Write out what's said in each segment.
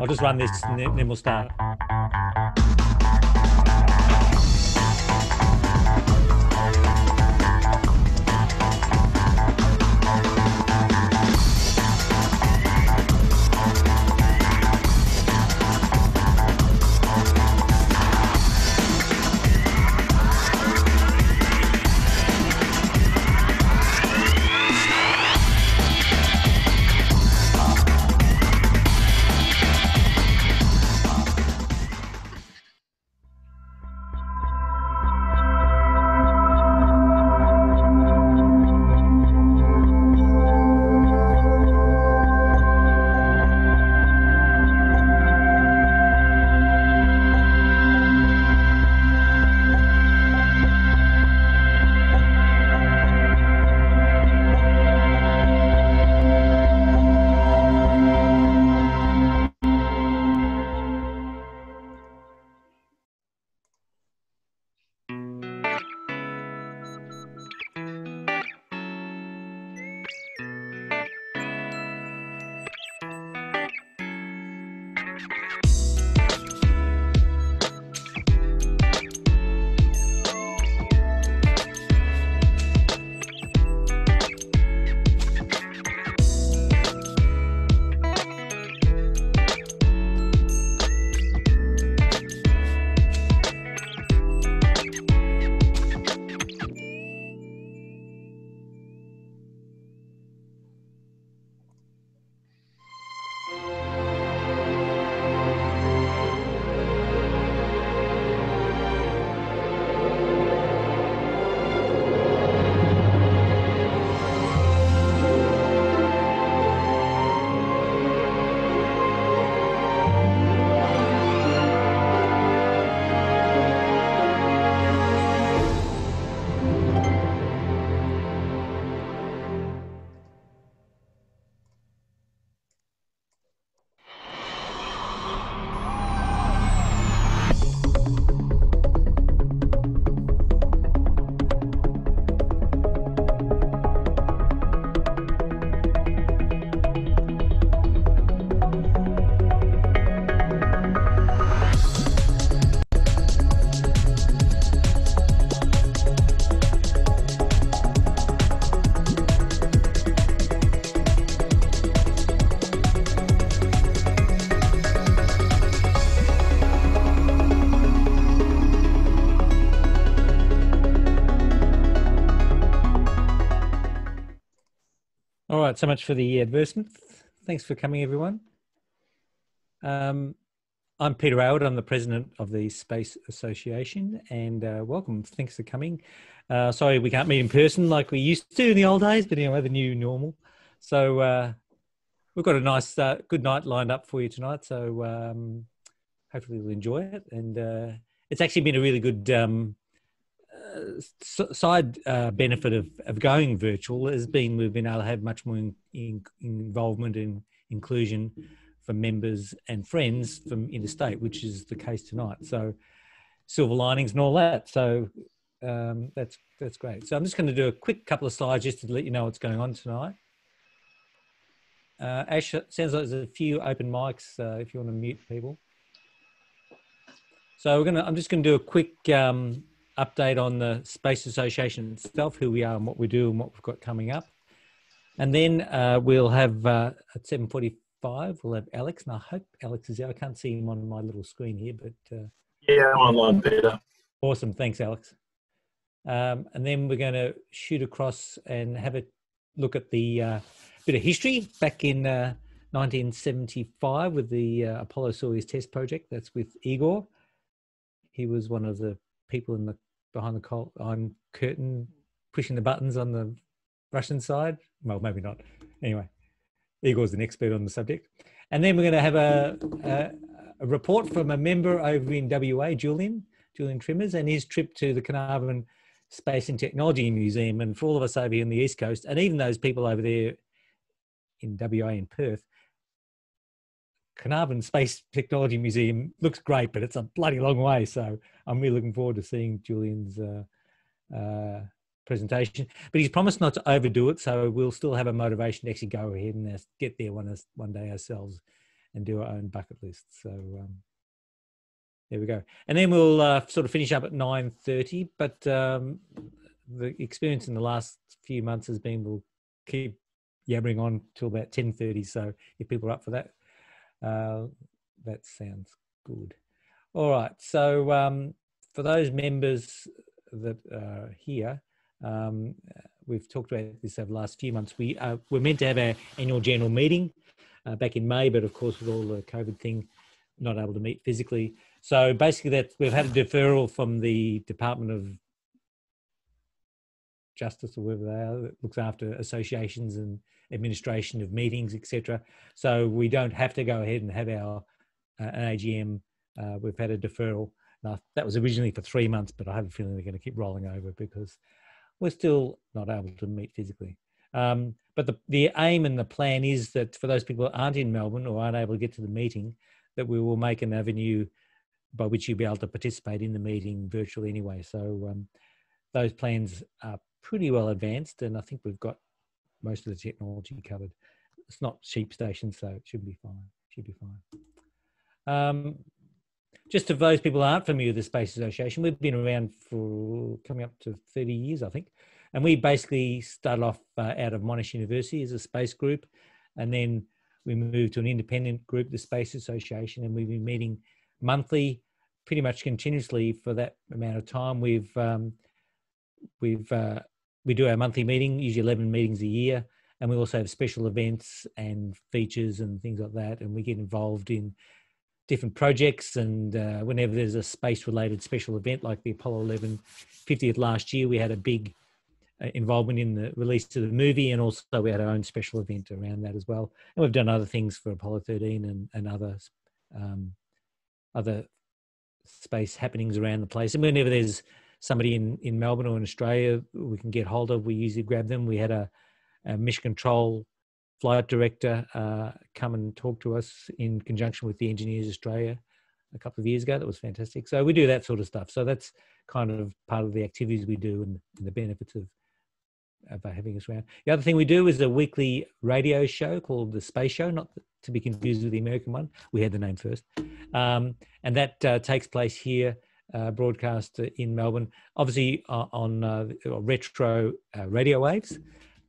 I'll just run this and then we'll start. All right, so much for the advertisement. Thanks for coming, everyone. I'm Peter Howard. I'm the president of the Space Association, and welcome. Thanks for coming. Sorry we can't meet in person like we used to in the old days, but anyway, the new normal. So we've got a nice, good night lined up for you tonight. So hopefully you'll enjoy it. And it's actually been a really good side benefit of going virtual has been we've been able to have much more involvement and inclusion for members and friends from interstate, which is the case tonight. So silver linings and all that. So that's great. So I'm just going to do a quick couple of slides just to let you know what's going on tonight. Ash, it sounds like there's a few open mics if you want to mute people. So I'm just going to do a quick update on the Space Association itself, who we are and what we do and what we've got coming up. And then we'll have at 7:45, we'll have Alex, and I hope Alex is there. I can't see him on my little screen here, but... yeah, I'm online, Peter. Awesome, thanks, Alex. And then we're going to shoot across and have a look at the bit of history back in 1975 with the Apollo Soyuz test project. That's with Igor. He was one of the people in the behind the curtain pushing the buttons on the Russian side. Well, maybe not. Anyway, Igor's an expert on the subject. And then we're going to have a report from a member over in WA, Julian Timmerson, and his trip to the Carnarvon Space and Technology Museum. And for all of us over here on the East Coast, and even those people over there in WA in Perth, Carnarvon Space Technology Museum looks great, but it's a bloody long way. So I'm really looking forward to seeing Julian's presentation. But he's promised not to overdo it, so we'll still have a motivation to actually go ahead and get there one day ourselves and do our own bucket list. So there we go. And then we'll sort of finish up at 9:30. But the experience in the last few months has been we'll keep yabbering on till about 10:30. So if people are up for that, that sounds good. All right. So for those members that are here, we've talked about this over the last few months. We're meant to have our annual general meeting back in May, but of course with all the COVID thing, not able to meet physically. So basically we've had a deferral from the Department of Justice or whoever they are that looks after associations and administration of meetings, etc. So we don't have to go ahead and have our an AGM. We've had a deferral. Now, that was originally for 3 months, but I have a feeling they're going to keep rolling over because we're still not able to meet physically. But the aim and the plan is that for those people that aren't in Melbourne or aren't able to get to the meeting, that we will make an avenue by which you'll be able to participate in the meeting virtually anyway. So those plans are pretty well advanced, and I think we've got most of the technology covered. It's not sheep station, so it should be fine. Should be fine. Just to those people who aren't familiar with the Space Association, we've been around for coming up to 30 years, I think. And we basically started off out of Monash University as a space group. And then we moved to an independent group, the Space Association, and we've been meeting monthly, pretty much continuously for that amount of time. We do our monthly meeting, usually 11 meetings a year. And we also have special events and features and things like that. And we get involved in different projects, and whenever there's a space-related special event like the Apollo 11 50th last year, we had a big involvement in the release of the movie, and also we had our own special event around that as well. And we've done other things for Apollo 13 and other space happenings around the place. And whenever there's somebody in Melbourne or in Australia we can get hold of, we usually grab them. We had a mission control flight director come and talk to us in conjunction with the Engineers Australia a couple of years ago. That was fantastic. So we do that sort of stuff. So that's kind of part of the activities we do and the benefits of having us around. The other thing we do is a weekly radio show called The Space Show, not to be confused with the American one. We had the name first. And that takes place here, broadcast in Melbourne, obviously on retro radio waves,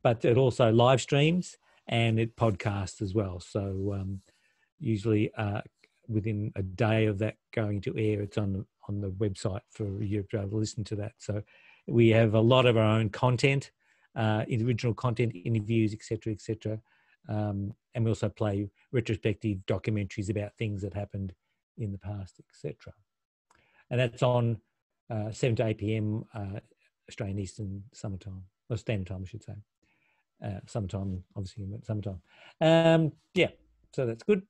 but it also live streams and it podcasts as well. So usually within a day of that going to air, it's on the website for you to be able to listen to that. So we have a lot of our own content, original content, interviews, etc. And we also play retrospective documentaries about things that happened in the past, etc. And that's on 7 to 8 p.m. Australian Eastern Summertime, or Standard Time, I should say. Summertime, obviously, summertime. Yeah, so that's good.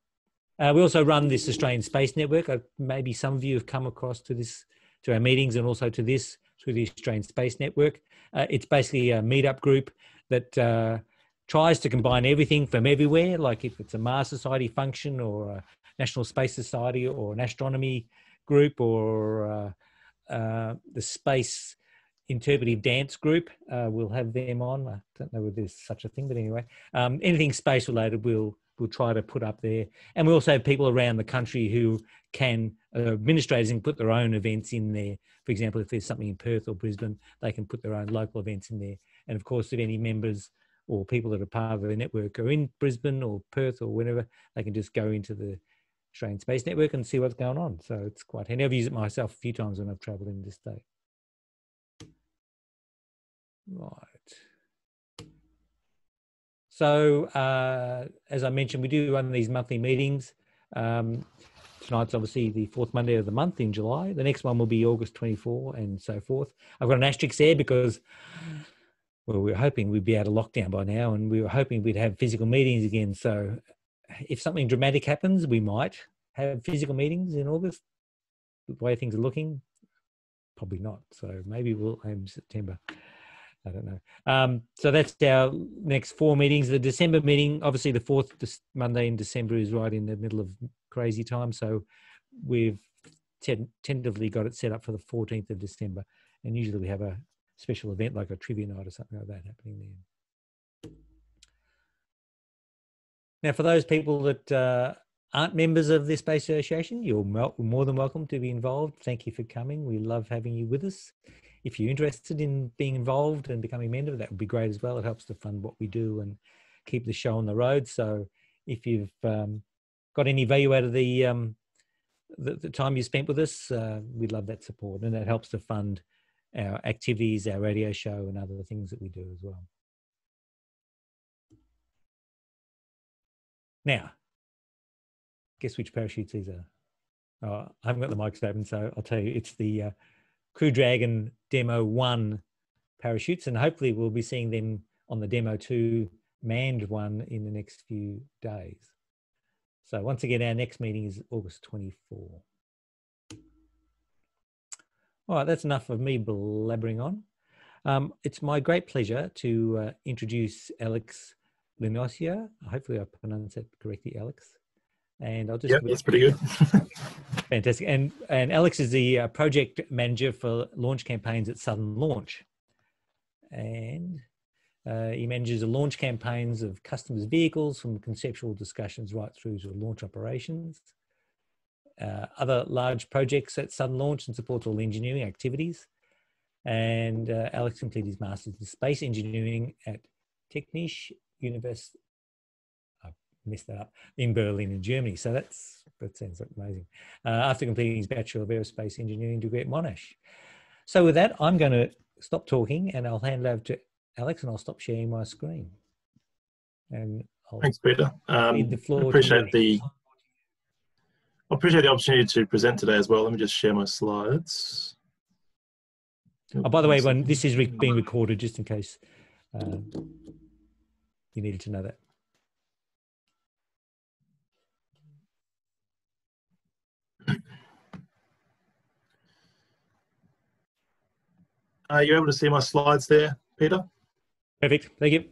We also run this Australian Space Network. Maybe some of you have come across to our meetings and also to this through the Australian Space Network. It's basically a meetup group that tries to combine everything from everywhere, like if it's a Mars Society function or a National Space Society or an astronomy group or the Space Interpretive Dance group, we'll have them on. I don't know whether there's such a thing, but anyway, anything space related we'll try to put up there. And we also have people around the country who can, administrators can put their own events in there. For example, if there's something in Perth or Brisbane, they can put their own local events in there. And of course, if any members or people that are part of the network are in Brisbane or Perth or wherever, they can just go into the Australian Space Network and see what's going on. So it's quite handy. I've used it myself a few times when I've travelled in this state. Right. So as I mentioned, we do run these monthly meetings. Tonight's obviously the fourth Monday of the month in July. The next one will be August 24 and so forth. I've got an asterisk there because, well, we were hoping we'd be out of lockdown by now and we were hoping we'd have physical meetings again. So if something dramatic happens, we might have physical meetings in August. The way things are looking, probably not. So maybe we'll aim September. I don't know. So that's our next 4 meetings. The December meeting, obviously the fourth Monday in December is right in the middle of crazy time. So we've tentatively got it set up for the 14th of December. And usually we have a special event like a trivia night or something like that happening there. Now, for those people that aren't members of the Space Association, you're more than welcome to be involved. Thank you for coming. We love having you with us. If you're interested in being involved and becoming a member, that would be great as well. It helps to fund what we do and keep the show on the road. So if you've got any value out of the time you spent with us, we'd love that support. And that helps to fund our activities, our radio show, and other things that we do as well. Now, guess which parachutes these are? Oh, I haven't got the mics open, so I'll tell you, it's the Crew Dragon Demo 1 parachutes, and hopefully we'll be seeing them on the Demo 2 manned one in the next few days. So once again, our next meeting is August 24. All right, that's enough of me blabbering on. It's my great pleasure to introduce Alex Linossier. Hopefully I pronounced that correctly, Alex. And I'll just... Yep, that's pretty good. Fantastic. And Alex is the project manager for launch campaigns at Southern Launch. And he manages the launch campaigns of customers' vehicles from conceptual discussions right through to launch operations. Other large projects at Southern Launch and supports all engineering activities. And Alex completed his Master's in Space Engineering at Technische Universität, I messed that up, in Berlin in Germany. So that sounds amazing. After completing his Bachelor of Aerospace Engineering degree at Monash. So with that, I'm going to stop talking and I'll hand it over to Alex and I'll stop sharing my screen. And Thanks, Peter. Leave the floor appreciate to you. I appreciate the opportunity to present today as well. Let me just share my slides. Oh, by the way, this is being recorded just in case you needed to know that. Are you able to see my slides there, Peter? Perfect. Thank you.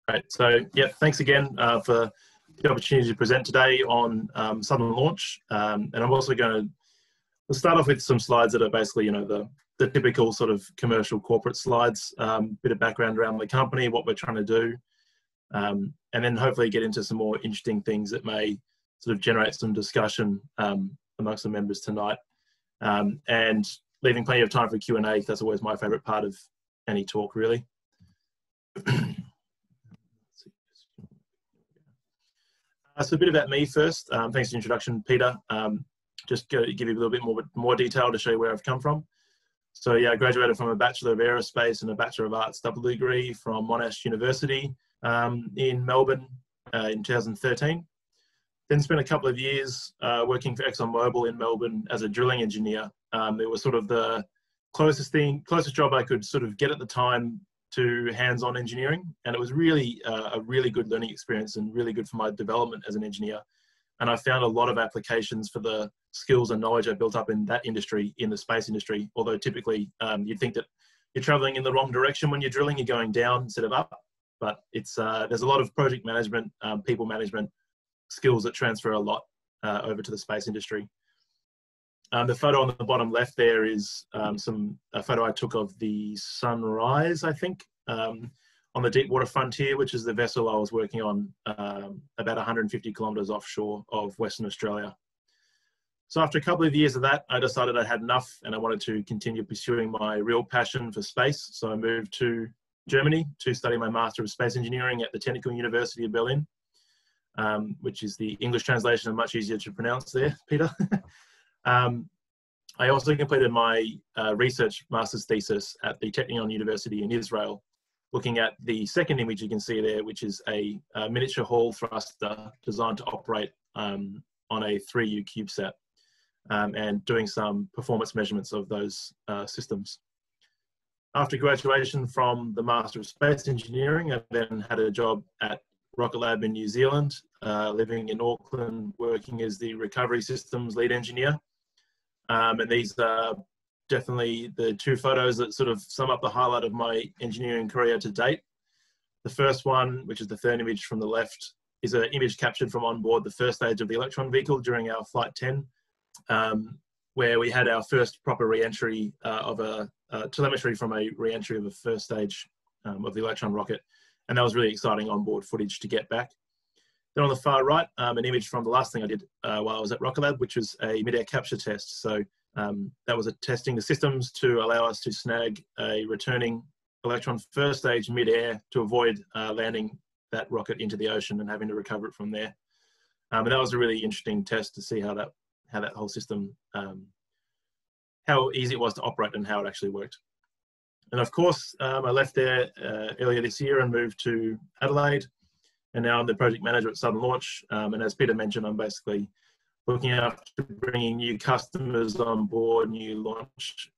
Great. So, yeah, thanks again for the opportunity to present today on Southern Launch. And I'm also going to start off with some slides that are basically, you know, the typical sort of commercial corporate slides, bit of background around the company, what we're trying to do, and then hopefully get into some more interesting things that may sort of generate some discussion amongst the members tonight. And leaving plenty of time for Q&A. That's always my favourite part of any talk, really. So a bit about me first. Thanks for the introduction, Peter. Just to give you a little bit more detail to show you where I've come from. So yeah, I graduated from a Bachelor of Aerospace and a Bachelor of Arts double degree from Monash University in Melbourne in 2013. Then spent a couple of years working for ExxonMobil in Melbourne as a drilling engineer. It was sort of the closest job I could sort of get at the time to hands-on engineering, and it was really a really good learning experience and really good for my development as an engineer. And I found a lot of applications for the skills and knowledge I built up in that industry, in the space industry. Although typically you'd think that you're traveling in the wrong direction when you're drilling, you're going down instead of up. But it's there's a lot of project management, people management skills that transfer a lot over to the space industry. The photo on the bottom left there is a photo I took of the sunrise, I think, on the Deepwater Frontier, which is the vessel I was working on about 150 kilometres offshore of Western Australia. So after a couple of years of that, I decided I had enough and I wanted to continue pursuing my real passion for space. So I moved to Germany to study my Master of Space Engineering at the Technische Universität Berlin, which is the English translation and much easier to pronounce there, Peter. I also completed my research master's thesis at the Technische University in Israel, looking at the second image you can see there, which is a miniature Hall thruster designed to operate on a 3U CubeSat, and doing some performance measurements of those systems. After graduation from the Master of Space Engineering, I then had a job at Rocket Lab in New Zealand, living in Auckland, working as the recovery systems lead engineer. And these are definitely the two photos that sort of sum up the highlight of my engineering career to date. The first one, which is the third image from the left, is an image captured from on board the first stage of the Electron vehicle during our Flight 10, where we had our first proper re-entry of a telemetry from a re-entry of a first stage of the Electron rocket. And that was really exciting onboard footage to get back. Then on the far right, an image from the last thing I did while I was at Rocket Lab, which was a mid-air capture test. So that was testing the systems to allow us to snag a returning electron first stage mid-air to avoid landing that rocket into the ocean and having to recover it from there. And that was a really interesting test to see how that whole system, how easy it was to operate and how it actually worked. And of course, I left there earlier this year and moved to Adelaide. And now I'm the project manager at Southern Launch. And as Peter mentioned, I'm basically looking after bringing new customers on board, new launch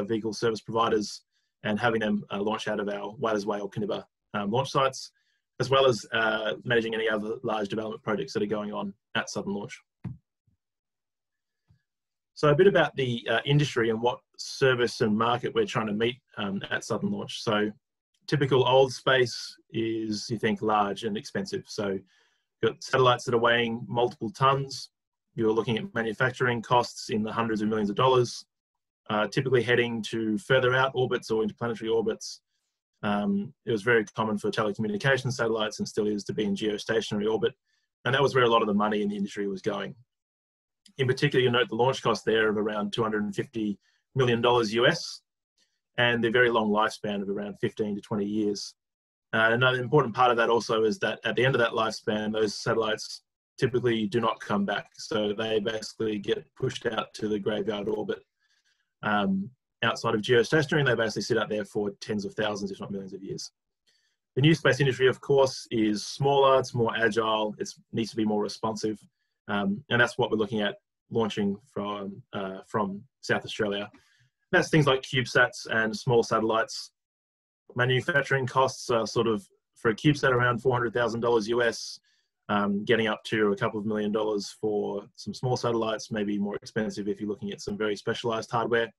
vehicle service providers, and having them launch out of our Wellesley or Caniber launch sites, as well as managing any other large development projects that are going on at Southern Launch. So a bit about the industry and what service and market we're trying to meet at Southern Launch. So typical old space is, you think, large and expensive. So you've got satellites that are weighing multiple tons. You're looking at manufacturing costs in the hundreds of millions of dollars, typically heading to further out orbits or interplanetary orbits. It was very common for telecommunications satellites, and still is, to be in geostationary orbit. And that was where a lot of the money in the industry was going. In particular, you note the launch cost there of around $250 million US, and the very long lifespan of around 15 to 20 years. Another important part of that also is that at the end of that lifespan, those satellites typically do not come back. So they basically get pushed out to the graveyard orbit. Outside of geostationary, they basically sit out there for tens of thousands, if not millions of years. The new space industry, of course, is smaller, it's more agile, it needs to be more responsive. And that's what we're looking at launching from South Australia. That's things like CubeSats and small satellites. Manufacturing costs are sort of, for a CubeSat, around $400,000 US, getting up to a couple of $1 million for some small satellites, maybe more expensive if you're looking at some very specialized hardware.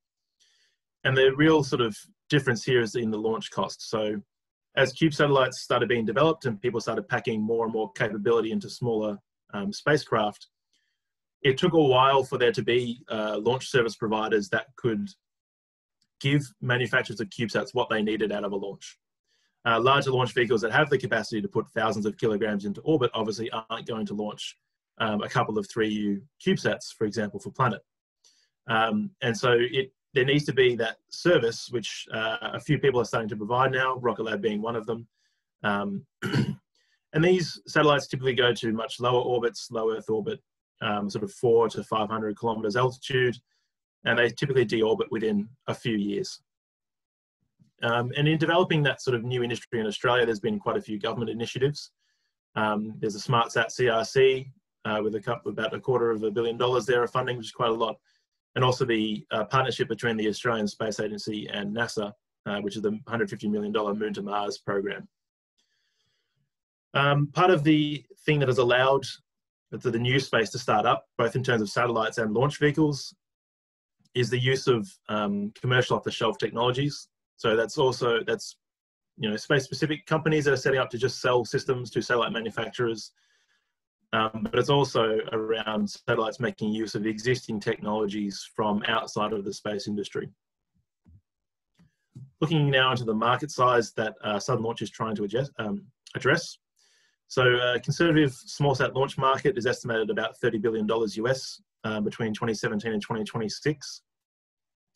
And the real sort of difference here is in the launch cost. So as CubeSat satellites started being developed and people started packing more and more capability into smaller spacecraft, it took a while for there to be launch service providers that could give manufacturers of CubeSats what they needed out of a launch. Larger launch vehicles that have the capacity to put thousands of kilograms into orbit obviously aren't going to launch a couple of 3U CubeSats, for example, for Planet. And so there needs to be that service, which a few people are starting to provide now, Rocket Lab being one of them. And these satellites typically go to much lower orbits, low Earth orbit, sort of 400 to 500 kilometers altitude, and they typically deorbit within a few years. And in developing that sort of new industry in Australia, there's been quite a few government initiatives. There's a SmartSat CRC with about $250 million there of funding, which is quite a lot. And also the partnership between the Australian Space Agency and NASA, which is the $150 million Moon to Mars program. Part of the thing that has allowed the new space to start up, both in terms of satellites and launch vehicles, is the use of commercial off-the-shelf technologies. So that's space-specific companies that are setting up to just sell systems to satellite manufacturers. But it's also around satellites making use of existing technologies from outside of the space industry. Looking now into the market size that Southern Launch is trying to address. So conservative small sat launch market is estimated at about $30 billion US between 2017 and 2026.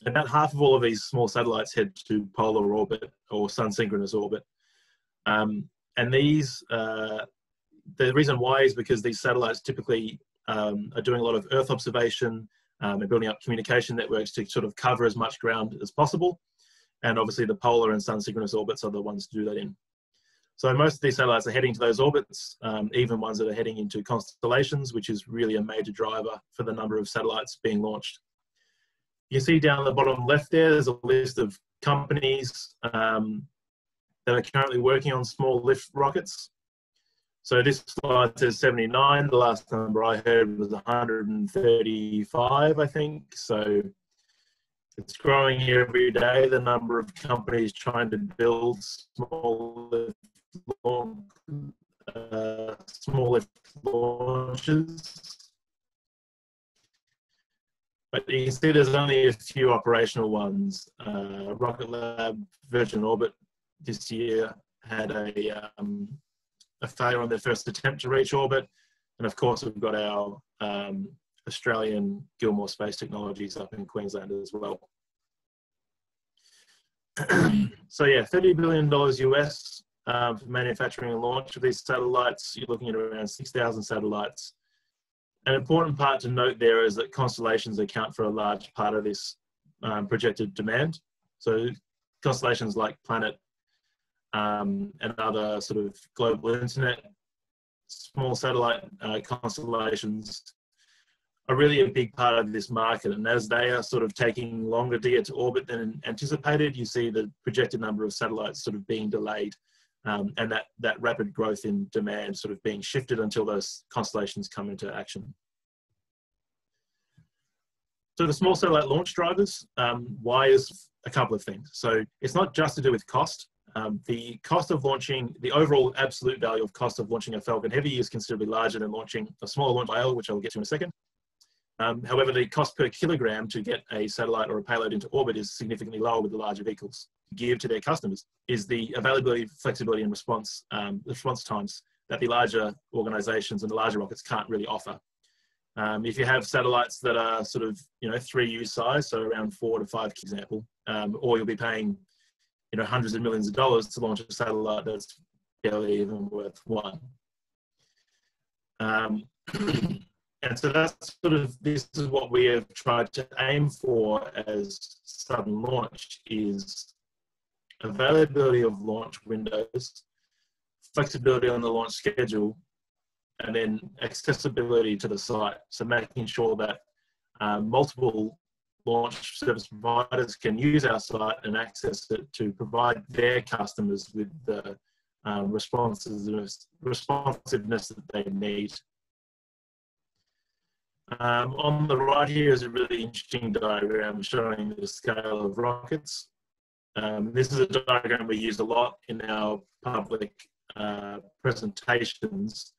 About half of all of these small satellites head to polar orbit or sun-synchronous orbit. And these, the reason why is because these satellites typically are doing a lot of Earth observation and building up communication networks to sort of cover as much ground as possible. And obviously the polar and sun-synchronous orbits are the ones to do that in. So most of these satellites are heading to those orbits, even ones that are heading into constellations, which is really a major driver for the number of satellites being launched. You can see down the bottom left there's a list of companies that are currently working on small lift rockets. So this slide says 79. The last number I heard was 135, I think. So it's growing every day, the number of companies trying to build small lift launches. But you can see there's only a few operational ones. Rocket Lab Virgin Orbit this year had a a failure on their first attempt to reach orbit. And of course, we've got our Australian Gilmore Space Technologies up in Queensland as well. So yeah, $30 billion US for manufacturing and launch of these satellites. You're looking at around 6,000 satellites. An important part to note there is that constellations account for a large part of this projected demand. So constellations like Planet and other sort of global internet, small satellite constellations are really a big part of this market. And as they are sort of taking longer to get to orbit than anticipated, you see the projected number of satellites sort of being delayed and that rapid growth in demand sort of being shifted until those constellations come into action. So the small satellite launch drivers, why is a couple of things. So it's not just to do with cost. The cost of launching, the overall absolute value of cost of launching a Falcon Heavy is considerably larger than launching a smaller launch whale, which I'll get to in a second. However, the cost per kilogram to get a satellite or a payload into orbit is significantly lower with the larger vehicles. Give to their customers is the availability, flexibility, and response times that the larger organizations and the larger rockets can't really offer. If you have satellites that are sort of, 3U size, so around 4 to 5, for example, or you'll be paying, hundreds of millions of dollars to launch a satellite that's barely even worth one. And so that's sort of, this is what we have tried to aim for as sudden launch is availability of launch windows, flexibility on the launch schedule, and then accessibility to the site. So making sure that multiple launch service providers can use our site and access it to provide their customers with the responsiveness that they need. On the right here is a really interesting diagram showing the scale of rockets. This is a diagram we use a lot in our public presentations.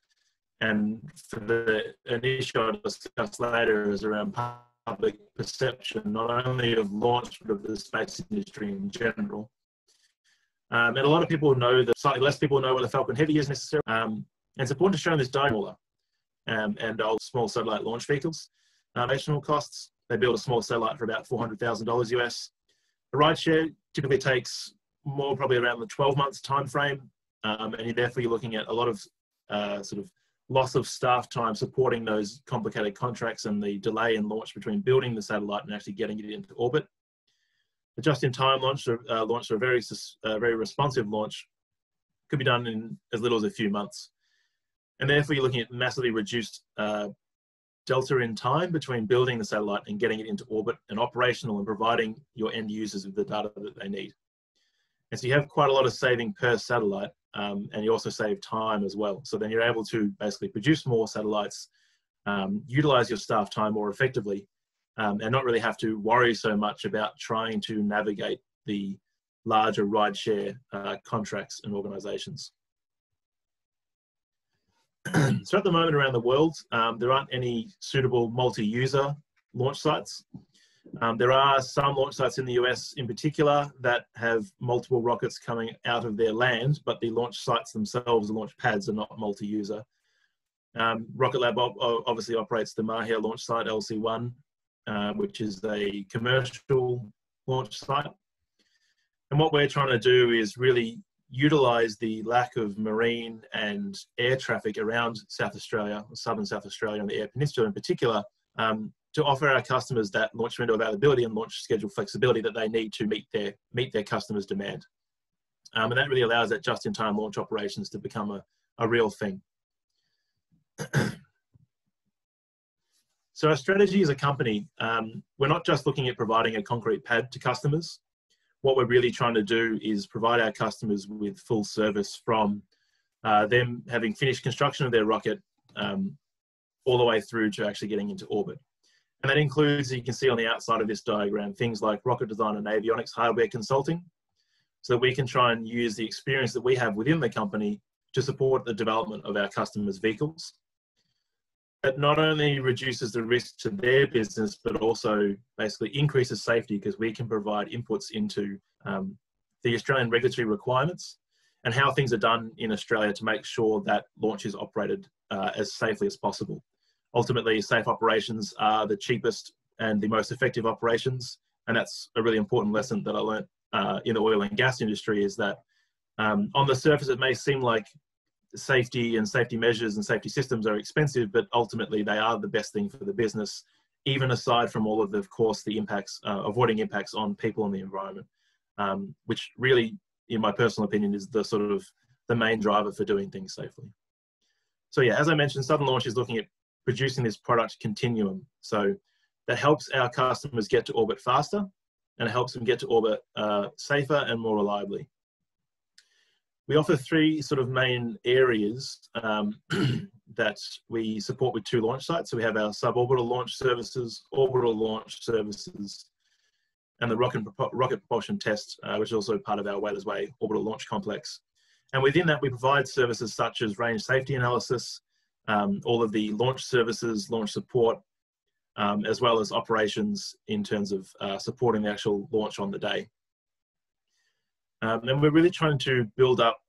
And for an issue I'll discuss later is around public perception, not only of launch, but of the space industry in general. And a lot of people know that, slightly less people know what the Falcon Heavy is necessarily. And it's important to show this diagram and old small satellite launch vehicles. Operational costs, they build a small satellite for about $400,000 US. A rideshare typically takes more, probably around the 12 months time frame. And therefore you're looking at a lot of sort of loss of staff time supporting those complicated contracts and the delay in launch between building the satellite and actually getting it into orbit. The just-in-time launch, or a very responsive launch, could be done in as little as a few months. And therefore you're looking at massively reduced delta in time between building the satellite and getting it into orbit and operational and providing your end users with the data that they need. And so you have quite a lot of saving per satellite, and you also save time as well. So then you're able to basically produce more satellites, utilize your staff time more effectively, and not really have to worry so much about trying to navigate the larger rideshare contracts and organizations. So at the moment around the world, there aren't any suitable multi-user launch sites. There are some launch sites in the US in particular that have multiple rockets coming out of their land, but the launch sites themselves, the launch pads, are not multi-user. Rocket Lab obviously operates the Mahia launch site, LC1, which is a commercial launch site. And what we're trying to do is really utilize the lack of marine and air traffic around South Australia, southern South Australia, and the Eyre Peninsula in particular, to offer our customers that launch window availability and launch schedule flexibility that they need to meet their customers' demand. And that really allows that just-in-time launch operations to become a real thing. So our strategy as a company, we're not just looking at providing a concrete pad to customers. What we're really trying to do is provide our customers with full service from them having finished construction of their rocket all the way through to actually getting into orbit. And that includes, you can see on the outside of this diagram, things like rocket design and avionics hardware consulting, so that we can try and use the experience that we have within the company to support the development of our customers' vehicles. That not only reduces the risk to their business, but also basically increases safety because we can provide inputs into the Australian regulatory requirements and how things are done in Australia to make sure that launch is operated as safely as possible. Ultimately, safe operations are the cheapest and the most effective operations, and that's a really important lesson that I learned in the oil and gas industry, is that on the surface it may seem like safety and safety measures and safety systems are expensive, but ultimately they are the best thing for the business, even aside from all of course, the impacts, avoiding impacts on people and the environment, which really, in my personal opinion, is the sort of the main driver for doing things safely. So yeah, as I mentioned, Southern Launch is looking at producing this product continuum. So that helps our customers get to orbit faster, and it helps them get to orbit safer and more reliably. We offer three sort of main areas that we support with 2 launch sites. So we have our suborbital launch services, orbital launch services, and the rocket propulsion test, which is also part of our Wellesley orbital launch complex. And within that, we provide services such as range safety analysis, all of the launch services, launch support, as well as operations in terms of supporting the actual launch on the day. And we're really trying to build up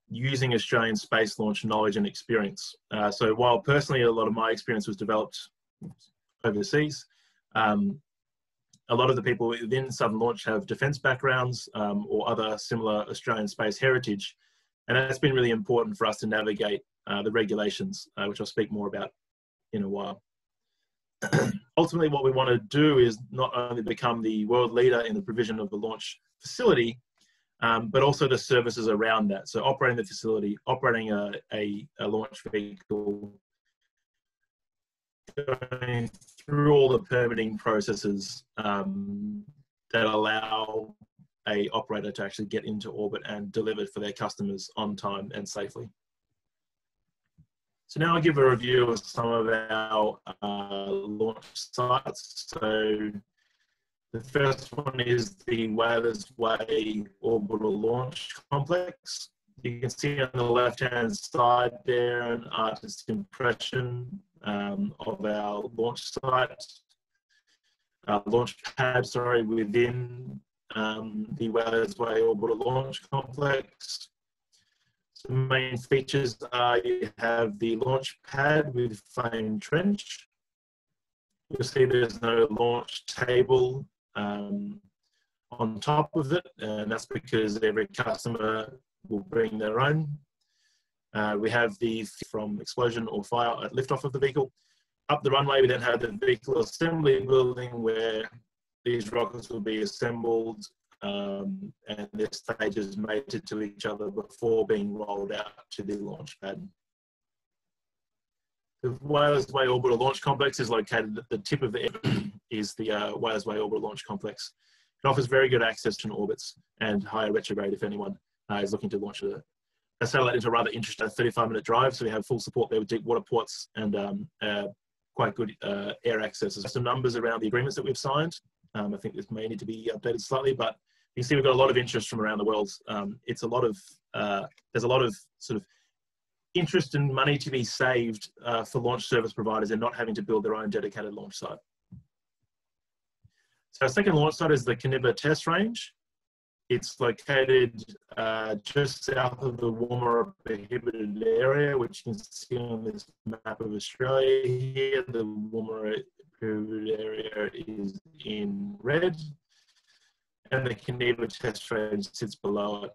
using Australian space launch knowledge and experience. So while personally a lot of my experience was developed overseas, a lot of the people within Southern Launch have defence backgrounds or other similar Australian space heritage, and that's been really important for us to navigate the regulations, which I'll speak more about in a while. Ultimately, what we want to do is not only become the world leader in the provision of the launch facility, but also the services around that. So operating the facility, operating a launch vehicle, going through all the permitting processes that allow an operator to actually get into orbit and deliver for their customers on time and safely. So now I'll give a review of some of our launch sites. So the first one is the Wellesley Orbital Launch Complex. You can see on the left-hand side there an artist's impression of our launch site, launch pad, sorry, within the Wellesley Orbital Launch Complex. The main features are you have the launch pad with flame trench. You'll see there's no launch table on top of it, and that's because every customer will bring their own. We have the from explosion or fire at liftoff of the vehicle. Up the runway, we then have the vehicle assembly building where these rockets will be assembled and their stages mated to each other before being rolled out to the launch pad. The Wellesley Orbital Launch Complex is located at the tip of the is the Wellesley Orbital Launch Complex. It offers very good access to orbits and higher retrograde if anyone is looking to launch a satellite into a rather interesting 35-minute drive. So we have full support there with deep water ports and quite good air access. There's some numbers around the agreements that we've signed. I think this may need to be updated slightly, but you can see we've got a lot of interest from around the world. It's a lot of, there's a lot of sort of interest and money to be saved for launch service providers and not having to build their own dedicated launch site. So our second launch site is the Caniber test range. It's located just south of the warmer prohibited area, which you can see on this map of Australia here. The warmer prohibited area is in red, and the Caniber test range sits below it.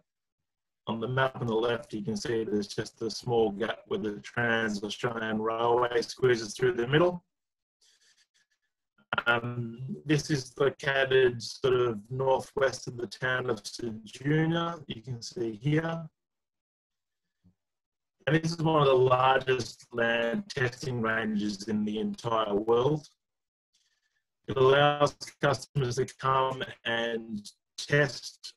On the map on the left, you can see there's just a small gap where the Trans-Australian Railway squeezes through the middle. This is located sort of northwest of the town of Ceduna, you can see here. And this is one of the largest land testing ranges in the entire world. It allows customers to come and test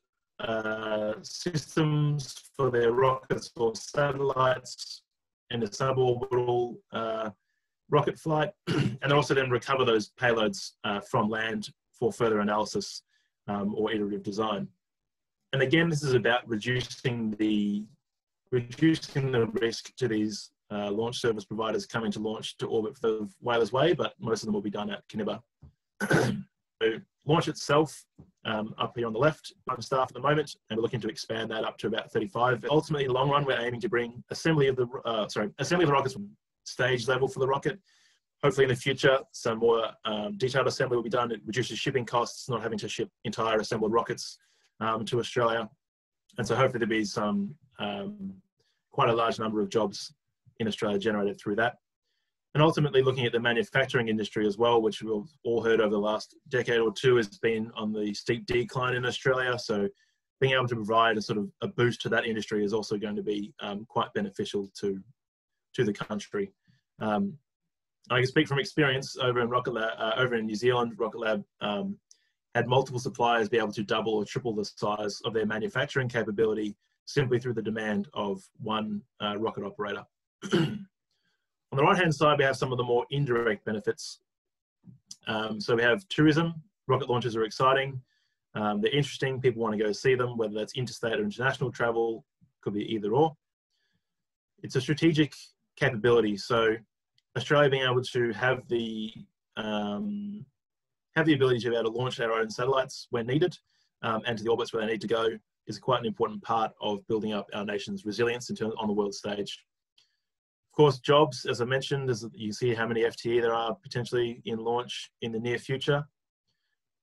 systems for their rockets or satellites in a suborbital rocket flight, and also then recover those payloads from land for further analysis or iterative design. And again, this is about reducing the risk to these launch service providers coming to launch to orbit for Wellesley, but most of them will be done at Caniber. The launch itself up here on the left on staff at the moment, and we're looking to expand that up to about 35. Ultimately, in the long run, we're aiming to bring assembly of the rockets from stage level for the rocket. Hopefully in the future, some more detailed assembly will be done. It reduces shipping costs, not having to ship entire assembled rockets to Australia. And so hopefully there'll be some quite a large number of jobs in Australia generated through that. And ultimately looking at the manufacturing industry as well, which we've all heard over the last decade or two has been on the steep decline in Australia. So being able to provide a sort of a boost to that industry is also going to be quite beneficial to the country. I can speak from experience over in Rocket Lab, over in New Zealand. Rocket Lab had multiple suppliers be able to double or triple the size of their manufacturing capability simply through the demand of one rocket operator. On the right-hand side, we have some of the more indirect benefits. So we have tourism. Rocket launches are exciting. They're interesting. People want to go see them, whether that's interstate or international travel, could be either or. It's a strategic capability. So Australia being able to have the ability to be able to launch our own satellites when needed and to the orbits where they need to go is quite an important part of building up our nation's resilience in terms on the world stage. Of course, jobs, as I mentioned, as you see how many FTE there are potentially in launch in the near future.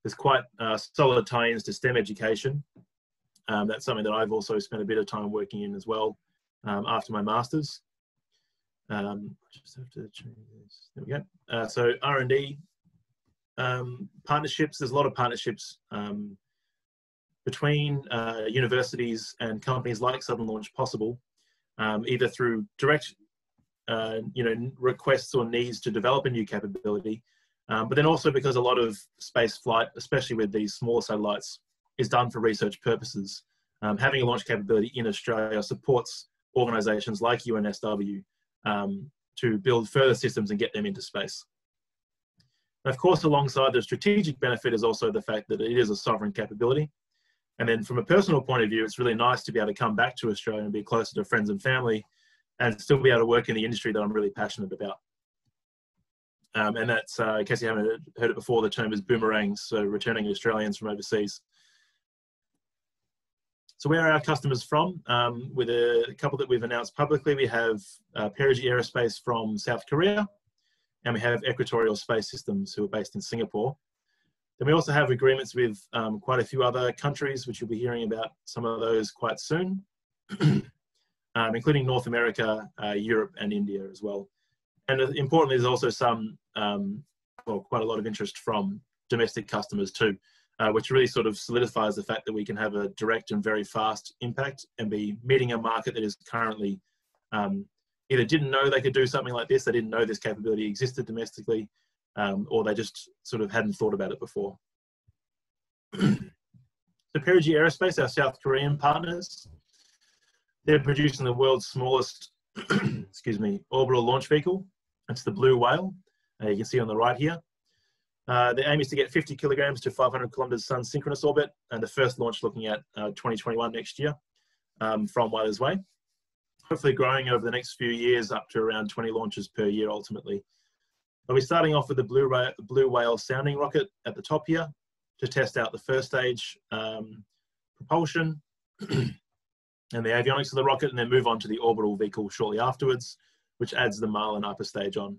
There's quite solid tie-ins to STEM education. That's something that I've also spent a bit of time working in as well after my master's. Just have to change this. There we go. So R&D partnerships. There's a lot of partnerships between universities and companies like Southern Launch possible, either through direct requests or needs to develop a new capability, but then also because a lot of space flight, especially with these smaller satellites, is done for research purposes. Having a launch capability in Australia supports organisations like UNSW to build further systems and get them into space. And of course, alongside the strategic benefit is also the fact that it is a sovereign capability. And then from a personal point of view, it's really nice to be able to come back to Australia and be closer to friends and family and still be able to work in the industry that I'm really passionate about. And that's, in case you haven't heard it before, the term is boomerangs, so returning Australians from overseas. So where are our customers from? With a couple that we've announced publicly, we have Perigi Aerospace from South Korea, and we have Equatorial Space Systems, who are based in Singapore. Then we also have agreements with quite a few other countries, which you'll be hearing about some of those quite soon, including North America, Europe, and India as well. And importantly, there's also some, quite a lot of interest from domestic customers too, which really sort of solidifies the fact that we can have a direct and very fast impact and be meeting a market that is currently either didn't know they could do something like this, they didn't know this capability existed domestically, or they just sort of hadn't thought about it before. So Perigi Aerospace, our South Korean partners, they're producing the world's smallest, excuse me, orbital launch vehicle. It's the Blue Whale. You can see on the right here. The aim is to get 50 kilograms to 500 kilometers sun synchronous orbit, and the first launch looking at 2021 next year from Wellesley. Hopefully growing over the next few years up to around 20 launches per year ultimately. I'll be starting off with the Blue Whale sounding rocket at the top here to test out the first stage propulsion and the avionics of the rocket, and then move on to the orbital vehicle shortly afterwards, which adds the Marlin upper stage on.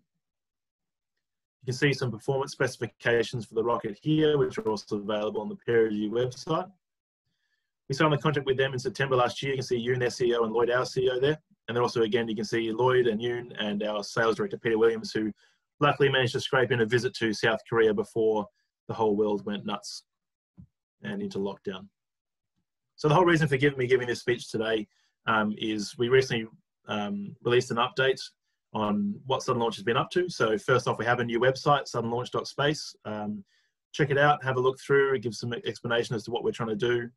You can see some performance specifications for the rocket here, which are also available on the Perigi website. We signed a contract with them in September last year. You can see Yoon, their CEO, and Lloyd, our CEO there. And then also, again, you can see Lloyd and Yoon and our sales director, Peter Williams, who luckily managed to scrape in a visit to South Korea before the whole world went nuts and into lockdown. So the whole reason for me giving this speech today is we recently released an update on what Southern Launch has been up to. So first off, we have a new website, southernlaunch.space. Check it out, have a look through, it gives some explanation as to what we're trying to do.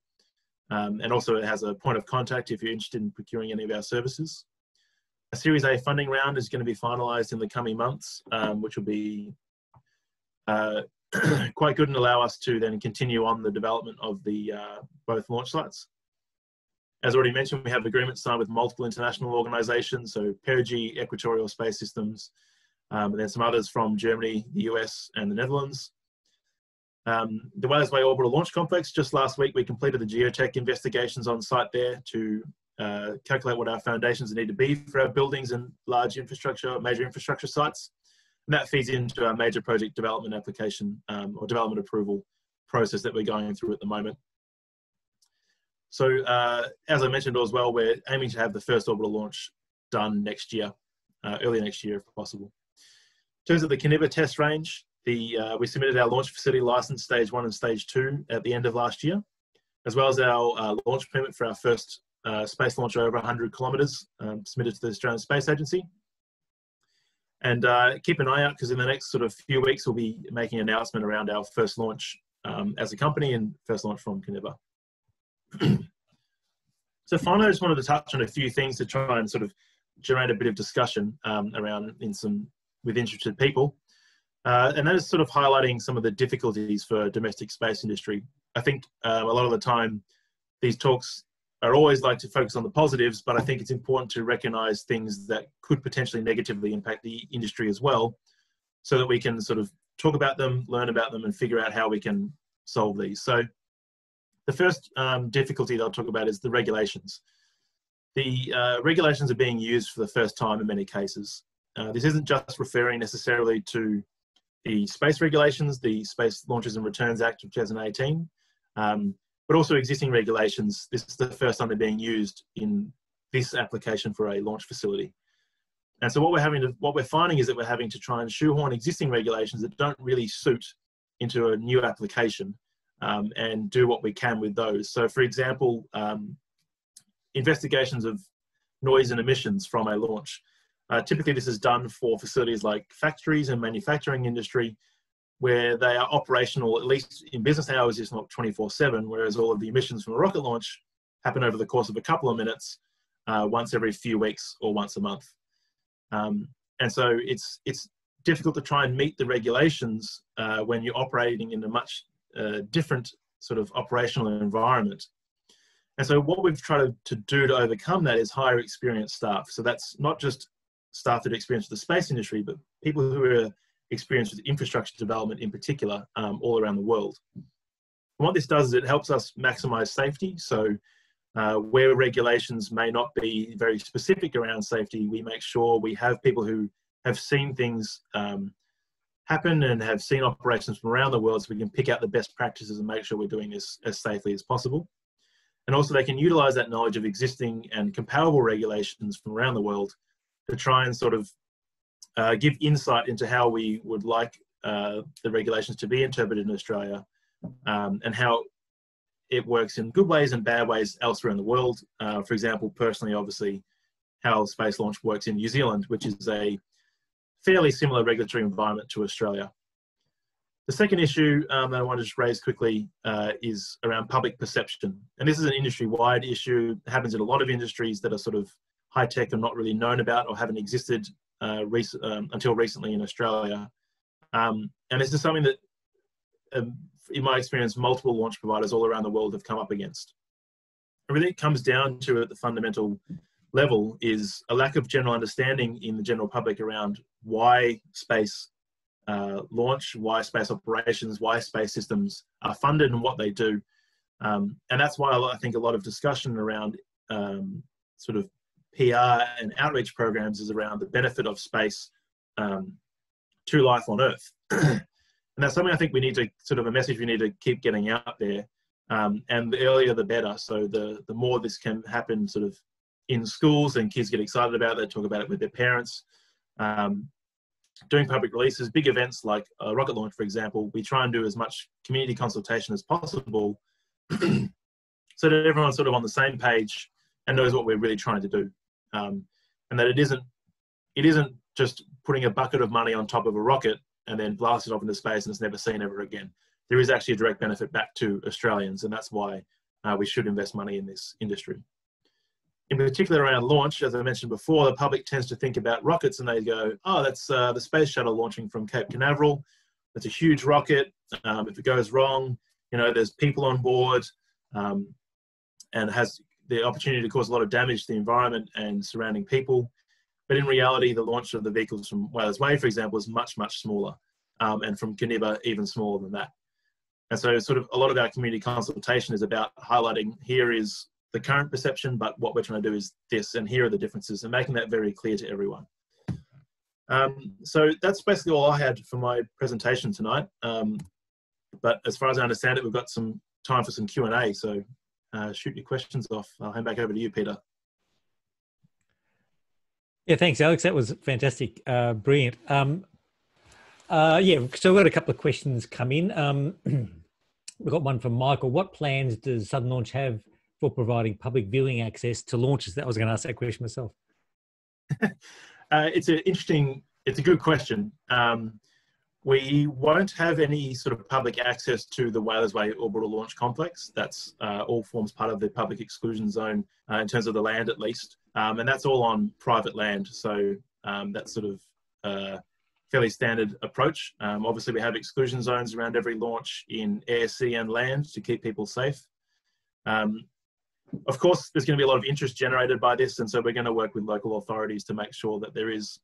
And also it has a point of contact if you're interested in procuring any of our services. A Series A funding round is going to be finalised in the coming months, which will be quite good and allow us to then continue on the development of the both launch sites. As already mentioned, we have agreements signed with multiple international organisations, so Perigi, Equatorial Space Systems, and then some others from Germany, the US, and the Netherlands. The Wellesley Orbital Launch Complex, just last week we completed the geotech investigations on site there to calculate what our foundations need to be for our buildings and large infrastructure, major infrastructure sites. And that feeds into our major project development application or development approval process that we're going through at the moment. So as I mentioned as well, we're aiming to have the first orbital launch done next year, early next year if possible. In terms of the Caniber test range, we submitted our launch facility license stage 1 and stage 2 at the end of last year, as well as our launch permit for our first space launch over 100 kilometres submitted to the Australian Space Agency. And keep an eye out, because in the next sort of few weeks we'll be making an announcement around our first launch as a company and first launch from Caniber. So finally, I just wanted to touch on a few things to try and sort of generate a bit of discussion around with interested people. And that is sort of highlighting some of the difficulties for domestic space industry. I think a lot of the time these talks are always like to focus on the positives, but I think it's important to recognize things that could potentially negatively impact the industry as well, so that we can sort of talk about them, learn about them, and figure out how we can solve these. So the first difficulty that I'll talk about is the regulations. The regulations are being used for the first time in many cases. This isn't just referring necessarily to the space regulations, the Space Launches and Returns Act of 2018, but also existing regulations. This is the first time they're being used in this application for a launch facility. And so what we're finding is that we're having to try and shoehorn existing regulations that don't really suit into a new application and do what we can with those. So for example, investigations of noise and emissions from a launch. Typically this is done for facilities like factories and manufacturing industry, where they are operational at least in business hours, if not 24/7, whereas all of the emissions from a rocket launch happen over the course of a couple of minutes, once every few weeks or once a month. And so it's difficult to try and meet the regulations when you're operating in a much different sort of operational environment. And so what we've tried to do to overcome that is hire experienced staff. So that's not just staff that are experienced with the space industry, but people who are experienced with infrastructure development in particular, all around the world. And what this does is it helps us maximize safety. So where regulations may not be very specific around safety, we make sure we have people who have seen things happen and have seen operations from around the world, so we can pick out the best practices and make sure we're doing this as safely as possible. And also they can utilize that knowledge of existing and comparable regulations from around the world to try and sort of give insight into how we would like the regulations to be interpreted in Australia, and how it works in good ways and bad ways elsewhere in the world. For example, personally, obviously, how space launch works in New Zealand, which is a fairly similar regulatory environment to Australia. The second issue that I want to just raise quickly is around public perception. And this is an industry-wide issue. It happens in a lot of industries that are sort of high-tech and not really known about or haven't existed until recently in Australia. And this is something that, in my experience, multiple launch providers all around the world have come up against. Everything it comes down to at the fundamental level is a lack of general understanding in the general public around why space launch, why space operations, why space systems are funded and what they do. And that's why I think a lot of discussion around sort of PR and outreach programs is around the benefit of space to life on Earth. And that's something I think we need to sort of a message we need to keep getting out there. And the earlier the better. So the more this can happen sort of in schools and kids get excited about it, they talk about it with their parents. Doing public releases, big events like a rocket launch, for example, we try and do as much community consultation as possible so that everyone's sort of on the same page and knows what we're really trying to do. And that it isn't just putting a bucket of money on top of a rocket and then blast it off into space and it's never seen ever again. There is actually a direct benefit back to Australians, and that's why we should invest money in this industry. In particular around launch, as I mentioned before, the public tends to think about rockets and they go, oh, that's the space shuttle launching from Cape Canaveral. That's a huge rocket. If it goes wrong, you know, there's people on board and has the opportunity to cause a lot of damage to the environment and surrounding people. But in reality, the launch of the vehicles from Wellesley, for example, is much, much smaller. And from Caniber, even smaller than that. And so sort of a lot of our community consultation is about highlighting, here is the current perception, but what we're trying to do is this, and here are the differences, and making that very clear to everyone. So that's basically all I had for my presentation tonight. But as far as I understand it, we've got some time for some Q&A. So shoot your questions off. I'll hand back over to you, Peter. Yeah, thanks, Alex. That was fantastic. Brilliant. Yeah, so we've got a couple of questions come in. We've got one from Michael. What plans does Southern Launch have for providing public viewing access to launches? That I was going to ask that question myself. It's a good question. We won't have any sort of public access to the Wellesley Orbital Launch Complex. That's all forms part of the public exclusion zone in terms of the land at least. And that's all on private land. So that's sort of fairly standard approach. Obviously we have exclusion zones around every launch in air, sea and land to keep people safe. Of course, there's going to be a lot of interest generated by this. And so we're going to work with local authorities to make sure that there is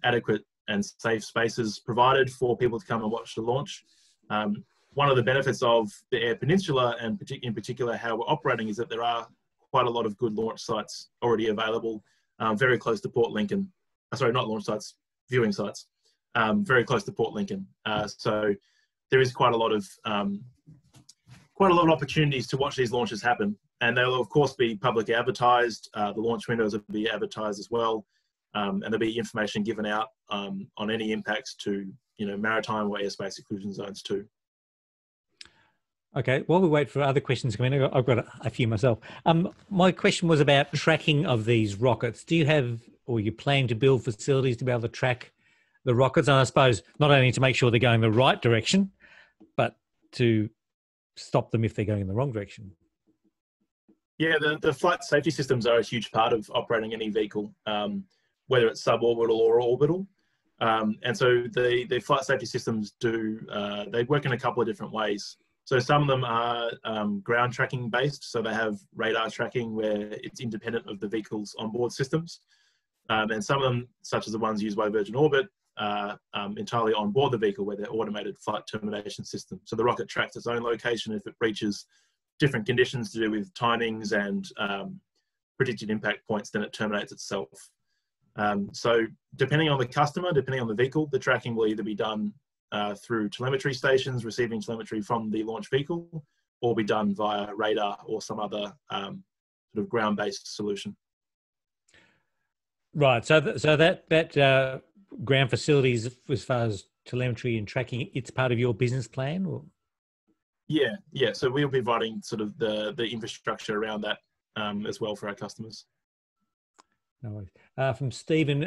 adequate and safe spaces provided for people to come and watch the launch. One of the benefits of the Eyre Peninsula, and in particular how we're operating, is that there are quite a lot of good launch sites already available, very close to Port Lincoln. Sorry, not launch sites, viewing sites, very close to Port Lincoln. So there is quite a lot of opportunities to watch these launches happen, and they'll of course be publicly advertised. The launch windows will be advertised as well. And there'll be information given out on any impacts to, maritime or airspace exclusion zones too. Okay, while we wait for other questions to come in, I've got a few myself. My question was about tracking of these rockets. Do you have, or you plan to build facilities to be able to track the rockets? And I suppose not only to make sure they're going the right direction, but to stop them if they're going in the wrong direction. Yeah, the flight safety systems are a huge part of operating any vehicle, whether it's suborbital or orbital. And so the flight safety systems they work in a couple of different ways. So some of them are ground tracking based. So they have radar tracking where it's independent of the vehicle's onboard systems. And some of them, such as the ones used by Virgin Orbit, are entirely on board the vehicle where they're automated flight termination system. So the rocket tracks its own location if it reaches different conditions to do with timings and predicted impact points, then it terminates itself. So depending on the customer, depending on the vehicle, the tracking will either be done through telemetry stations, receiving telemetry from the launch vehicle, or be done via radar or some other sort of ground-based solution. Right. So that ground facilities, as far as telemetry and tracking, it's part of your business plan, or? Yeah. So we'll be providing sort of the infrastructure around that as well for our customers. No worries. From Stephen,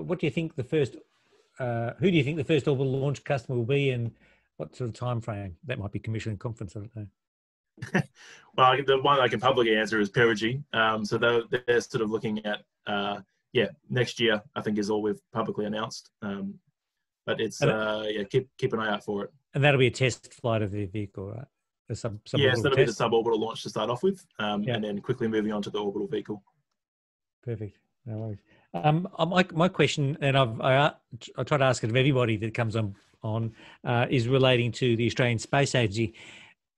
what do you think the first? Who do you think the first orbital launch customer will be, and what sort of time frame? That might be commission and conference. I don't know. Well, the one I can publicly answer is Perigee. So they're sort of looking at next year, I think, is all we've publicly announced. But it's keep an eye out for it. And that'll be a test flight of the vehicle, right? So that'll be the suborbital launch to start off with, and then quickly moving on to the orbital vehicle. Perfect. No worries. My question, and I try to ask it of everybody that comes on, is relating to the Australian Space Agency,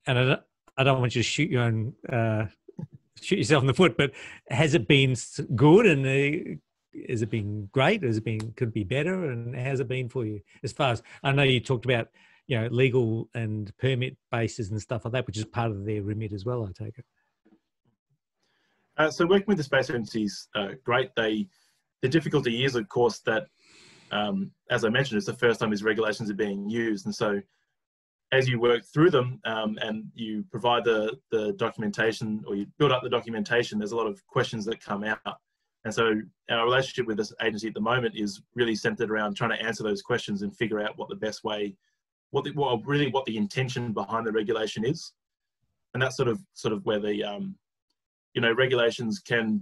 and I don't want you to shoot yourself in the foot, but has it been good, and has it been great? Could it be better, and how's it been for you? As far as I know, you talked about legal and permit bases and stuff like that, which is part of their remit as well, I take it. So working with the space agencies, great. The difficulty is, of course, that, as I mentioned, it's the first time these regulations are being used. And so as you work through them and you provide the documentation, or you build up the documentation, there's a lot of questions that come out. And so our relationship with this agency at the moment is really centered around trying to answer those questions and figure out what the best way, what the intention behind the regulation is. And that's sort of where the regulations can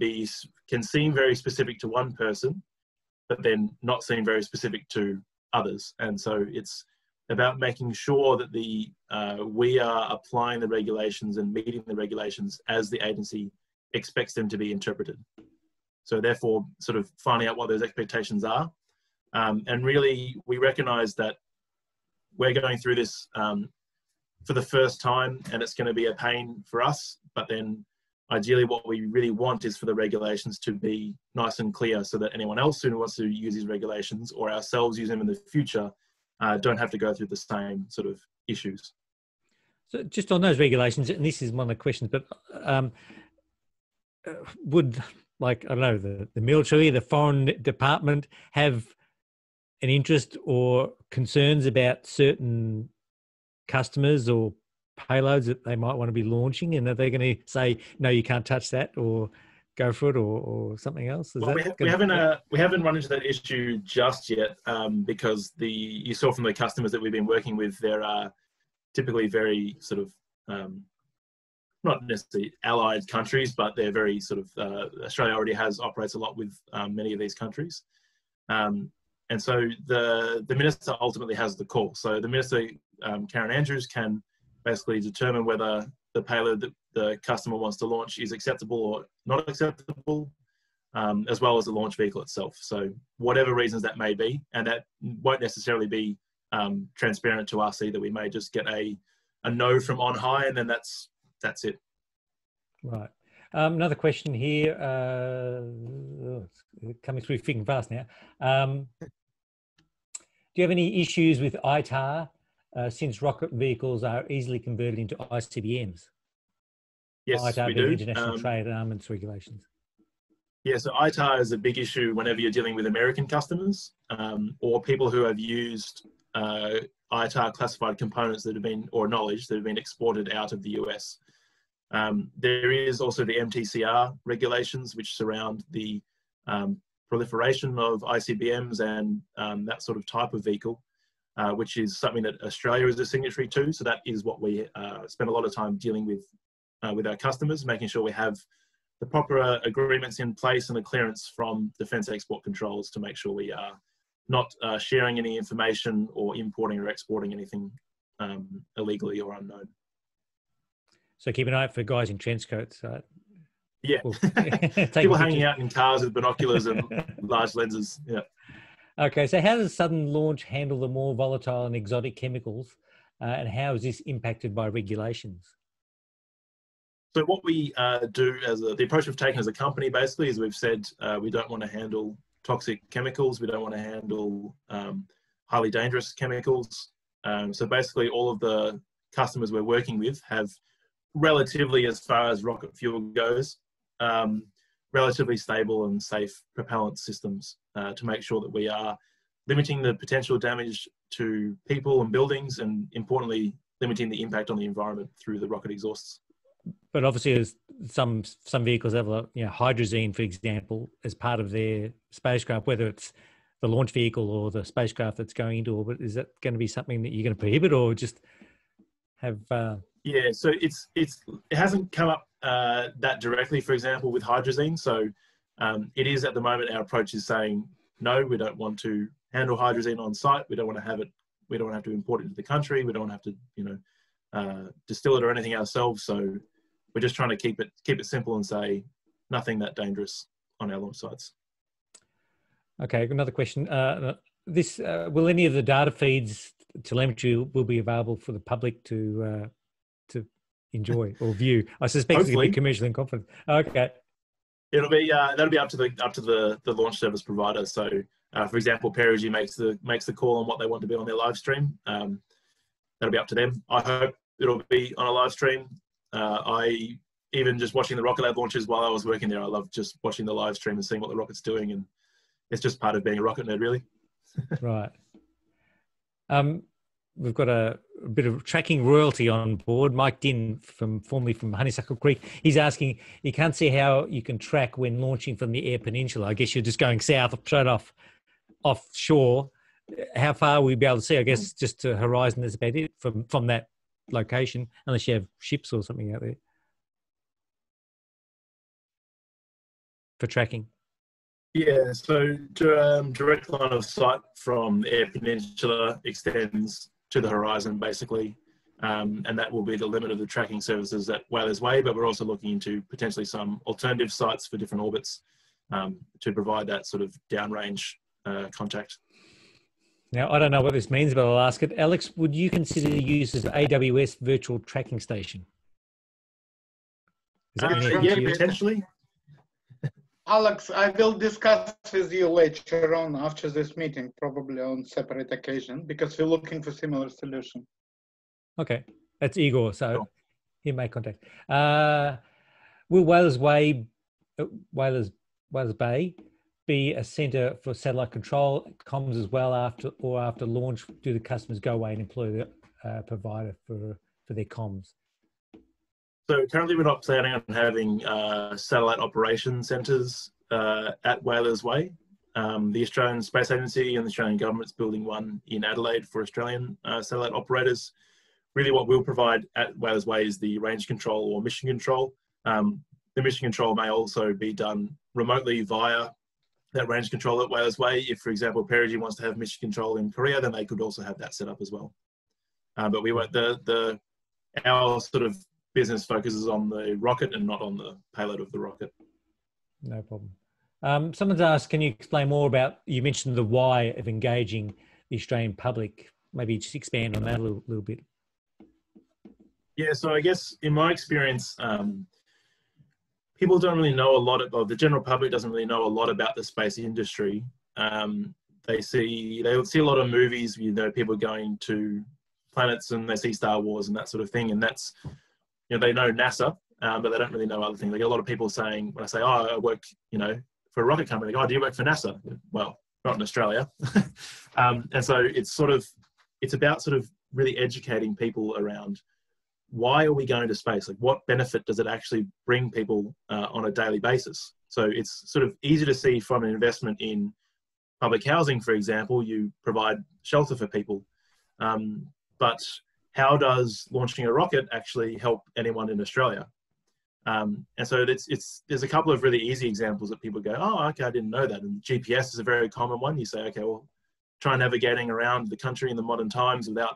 seem very specific to one person, but then not seem very specific to others. And so it's about making sure that we are applying the regulations and meeting the regulations as the agency expects them to be interpreted. So therefore, sort of finding out what those expectations are. And really, we recognise that we're going through this for the first time, and it's going to be a pain for us. But then ideally what we really want is for the regulations to be nice and clear, so that anyone else who wants to use these regulations, or ourselves use them in the future, don't have to go through the same sort of issues. So just on those regulations, and this is one of the questions, but would, like, I don't know, the military, the foreign department have an interest or concerns about certain customers or payloads that they might want to be launching, and are they going to say, no, you can't touch that, or go for it, or something else? Well, we haven't run into that issue just yet, because you saw from the customers that we've been working with, there are typically very sort of not necessarily allied countries, but they're very sort of Australia already operates a lot with many of these countries, and so the minister ultimately has the call. So the minister, Karen Andrews, can basically determine whether the payload that the customer wants to launch is acceptable or not acceptable, as well as the launch vehicle itself. So whatever reasons that may be, and that won't necessarily be transparent to us either. We may just get a no from on high, and then that's it. Right. Another question here, coming through thick and fast now. Do you have any issues with Itar, since rocket vehicles are easily converted into ICBMs? Yes, Itar we being do. International Trade and Armaments Regulations. Yeah, so Itar is a big issue whenever you're dealing with American customers, or people who have used Itar classified components that have been, or knowledge that have been exported out of the US. There is also the MTCR regulations, which surround the proliferation of ICBMs and that sort of type of vehicle, which is something that Australia is a signatory to. So that is what we spend a lot of time dealing with our customers, making sure we have the proper agreements in place and the clearance from Defence Export Controls to make sure we are not sharing any information or importing or exporting anything illegally or unknown. So keep an eye out for guys in trench coats. Yeah, people hanging out in cars with binoculars and large lenses. Yeah. Okay, so how does sudden launch handle the more volatile and exotic chemicals, and how is this impacted by regulations? So what we do the approach we've taken as a company basically is we've said we don't want to handle toxic chemicals, we don't want to handle highly dangerous chemicals. So basically all of the customers we're working with have relatively, as far as rocket fuel goes, relatively stable and safe propellant systems to make sure that we are limiting the potential damage to people and buildings, and importantly, limiting the impact on the environment through the rocket exhausts. But obviously, there's some vehicles have, hydrazine, for example, as part of their spacecraft, whether it's the launch vehicle or the spacecraft that's going into orbit. Is that going to be something that you're going to prohibit, or just have? Yeah, so it hasn't come up that directly, for example, with hydrazine. So it is at the moment, our approach is saying, no, we don't want to handle hydrazine on site. We don't want to have it. We don't want to have to import it into the country. We don't have to, distill it or anything ourselves. So we're just trying to keep it simple and say nothing that dangerous on our launch sites. Okay, another question. Will any of the data feeds, telemetry, will be available for the public to enjoy or view? I suspect it's going to be commercial in confidence. Okay. It'll be that'll be up to the launch service provider. So, for example, Perigee makes the call on what they want to be on their live stream. That'll be up to them. I hope it'll be on a live stream. I even just watching the Rocket Lab launches while I was working there, I love just watching the live stream and seeing what the rocket's doing, and it's just part of being a rocket nerd, really. Right. We've got a bit of tracking royalty on board. Mike Din, formerly from Honeysuckle Creek, he's asking, you can't see how you can track when launching from the Eyre Peninsula. I guess you're just going south, straight offshore. How far will we be able to see? I guess just to horizon is about it from that location, unless you have ships or something out there for tracking. Yeah, so direct line of sight from the Eyre Peninsula extends to the horizon, basically, and that will be the limit of the tracking services at Whalers Way, but we're also looking into potentially some alternative sites for different orbits to provide that sort of downrange contact. Now, I don't know what this means, but I'll ask it. Alex, would you consider the use of AWS Virtual Tracking Station? Is that anything yeah, to you? potentially. Alex, I will discuss with you later on after this meeting, probably on separate occasion, because we're looking for similar solution. Okay, that's Igor, so Cool. he made contact. Will Whalers Bay be a centre for satellite control comms as well after launch? Do the customers go away and employ the provider for their comms? So currently we're not planning on having satellite operation centres at Whalers Way. The Australian Space Agency and the Australian government's building one in Adelaide for Australian satellite operators. Really what we'll provide at Whalers Way is the range control or mission control. The mission control may also be done remotely via that range control at Whalers Way. If, for example, Perigee wants to have mission control in Korea, then they could also have that set up as well. But we want our sort of business focuses on the rocket and not on the payload of the rocket. No problem. Someone's asked, can you explain more about, you mentioned the why of engaging the Australian public. Maybe just expand on that a little bit. Yeah, so I guess in my experience, people don't really know a lot about, the general public doesn't really know a lot about the space industry. They see a lot of movies, you know, people going to planets and they see Star Wars and that sort of thing. And that's, you know, they know NASA, but they don't really know other things. They get a lot of people saying, when I say, oh, I work, you know, for a rocket company, they go, oh, do you work for NASA? Well, not in Australia. And so it's about sort of really educating people around why are we going to space? Like, what benefit does it actually bring people on a daily basis? So it's sort of easy to see from an investment in public housing, for example, you provide shelter for people. But how does launching a rocket actually help anyone in Australia? And so there's a couple of really easy examples that people go, oh, okay, I didn't know that. And GPS is a very common one. You say, okay, well, try navigating around the country in the modern times without,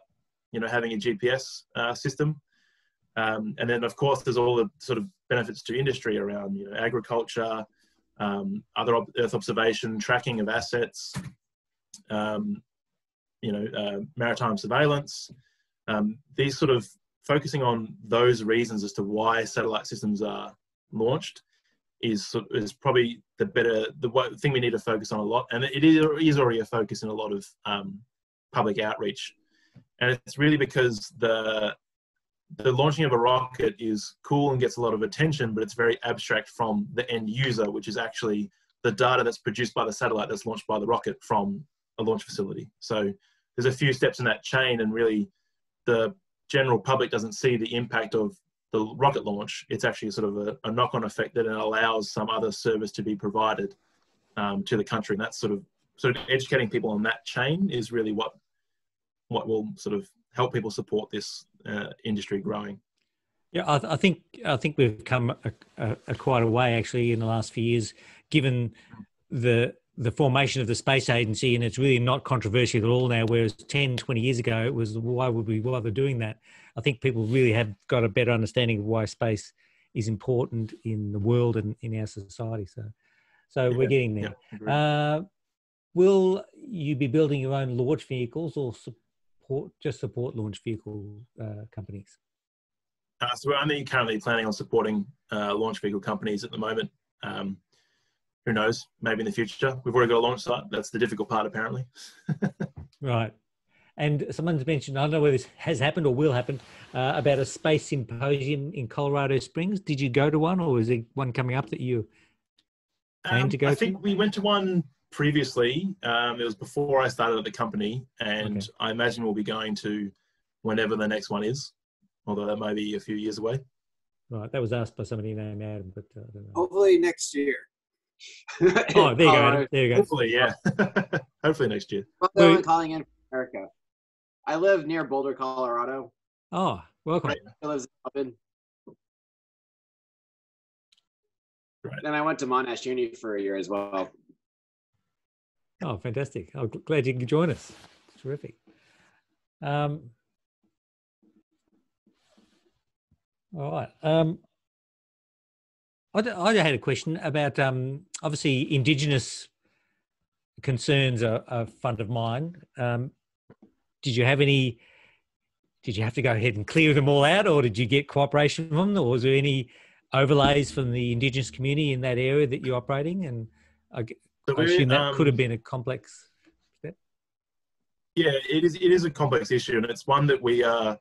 you know, having a GPS system. And then, of course, there's all the sort of benefits to industry around, you know, agriculture, other Earth observation, tracking of assets, you know, maritime surveillance. These sort of focusing on those reasons as to why satellite systems are launched is probably the thing we need to focus on a lot. And it is already a focus in a lot of public outreach. And it's really because the launching of a rocket is cool and gets a lot of attention, but it's very abstract from the end user, which is actually the data that's produced by the satellite that's launched by the rocket from a launch facility. So there's a few steps in that chain, and really the general public doesn't see the impact of the rocket launch. It's actually sort of a knock-on effect that it allows some other service to be provided to the country. And that's sort of educating people on that chain is really what will sort of help people support this industry growing. Yeah, I think we've come quite a way actually in the last few years, given the formation of the space agency, and it's really not controversial at all now, whereas 10, 20 years ago it was, why would we bother doing that? I think people really have got a better understanding of why space is important in the world and in our society. So yeah, we're getting there. Yeah, will you be building your own launch vehicles or support launch vehicle companies? So we're only currently planning on supporting launch vehicle companies at the moment. Who knows? Maybe in the future. We've already got a launch site. That's the difficult part, apparently. Right. And someone's mentioned, I don't know whether this has happened or will happen, about a space symposium in Colorado Springs. Did you go to one, or is there one coming up that you aim to go to? I think we went to one previously. It was before I started at the company, and okay, I imagine we'll be going to whenever the next one is, although that may be a few years away. Right. That was asked by somebody named Adam, but I don't know. Hopefully next year. Oh, there you go, Adam. There you go. Hopefully, yeah. Hopefully next year. Well, I'm calling in from America. I live near Boulder, Colorado. Oh, welcome. Right. I live in Right. Then I went to Monash Uni for a year as well. Oh, fantastic. I'm glad you can join us. Terrific. All right. I had a question about, obviously, Indigenous concerns are front of mind. Did you have any? Did you have to go ahead and clear them all out, or did you get cooperation from them, or was there any overlays from the Indigenous community in that area that you're operating? And I assume that could have been a complex step. Yeah, it is a complex issue, and it's one that we are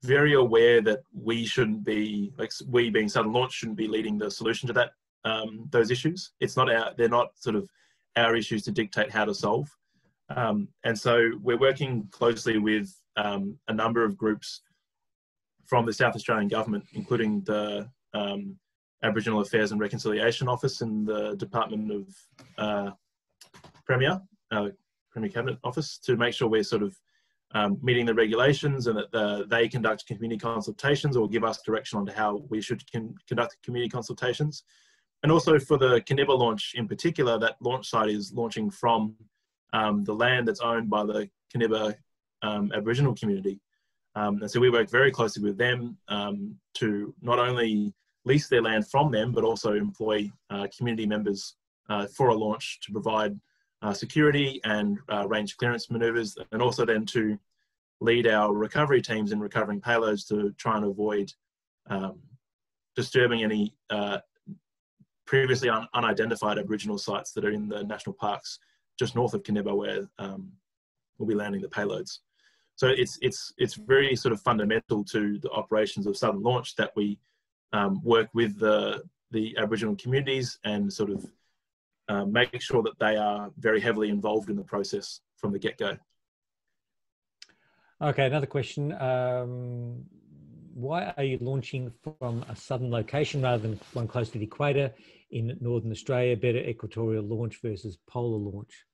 very aware that we shouldn't be, like we being Southern Launch, shouldn't be leading the solution to that those issues. It's not they're not sort of our issues to dictate how to solve. And so we're working closely with a number of groups from the South Australian government, including the Aboriginal Affairs and Reconciliation Office in the Department of Premier Cabinet Office, to make sure we're sort of meeting the regulations, and that they conduct community consultations or give us direction on how we should conduct community consultations. And also for the Caniber launch in particular, that launch site is launching from the land that's owned by the Caniber Aboriginal community. And so we work very closely with them to not only lease their land from them, but also employ community members for a launch to provide security and range clearance maneuvers, and also then to lead our recovery teams in recovering payloads to try and avoid disturbing any previously unidentified Aboriginal sites that are in the national parks just north of Caniber, where we'll be landing the payloads. So it's very sort of fundamental to the operations of Southern Launch that we work with the Aboriginal communities and sort of make sure that they are very heavily involved in the process from the get-go. Okay, another question. Why are you launching from a southern location rather than one close to the equator in Northern Australia? Better equatorial launch versus polar launch?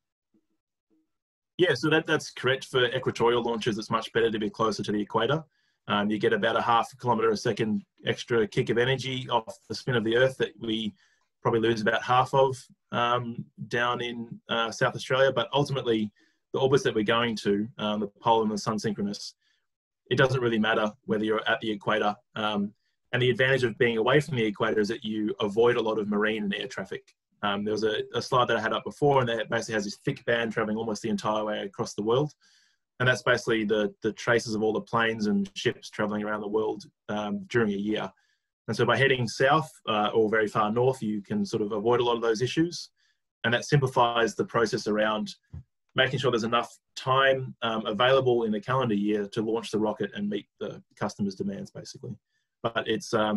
Yeah, so that's correct. For equatorial launches, it's much better to be closer to the equator. You get about a half a kilometre a second extra kick of energy off the spin of the Earth that we probably lose about half of down in South Australia. But ultimately, the orbits that we're going to, the polar and the sun synchronous, it doesn't really matter whether you're at the equator. And the advantage of being away from the equator is that you avoid a lot of marine and air traffic. There was a slide that I had up before, and that basically has this thick band traveling almost the entire way across the world. And that's basically the traces of all the planes and ships traveling around the world during a year. And so by heading south or very far north, you can sort of avoid a lot of those issues. And that simplifies the process around making sure there's enough time available in the calendar year to launch the rocket and meet the customer's demands, basically. But it's, I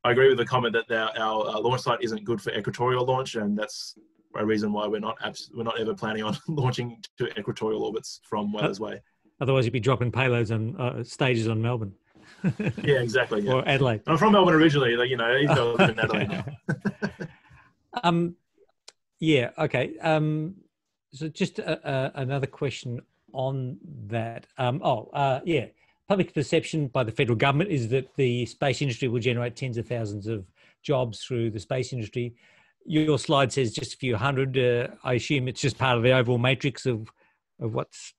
agree with the comment that our launch site isn't good for equatorial launch, and that's a reason why we're not ever planning on launching to equatorial orbits from Wellers Way. Otherwise, you'd be dropping payloads on stages on Melbourne. Yeah, exactly. Yeah. Or Adelaide. I'm from Melbourne originally, you know, even though I live in Adelaide now. Yeah, okay. So just another question on that. Yeah. Public perception by the federal government is that the space industry will generate tens of thousands of jobs through the space industry. Your slide says just a few hundred. I assume it's just part of the overall matrix of what's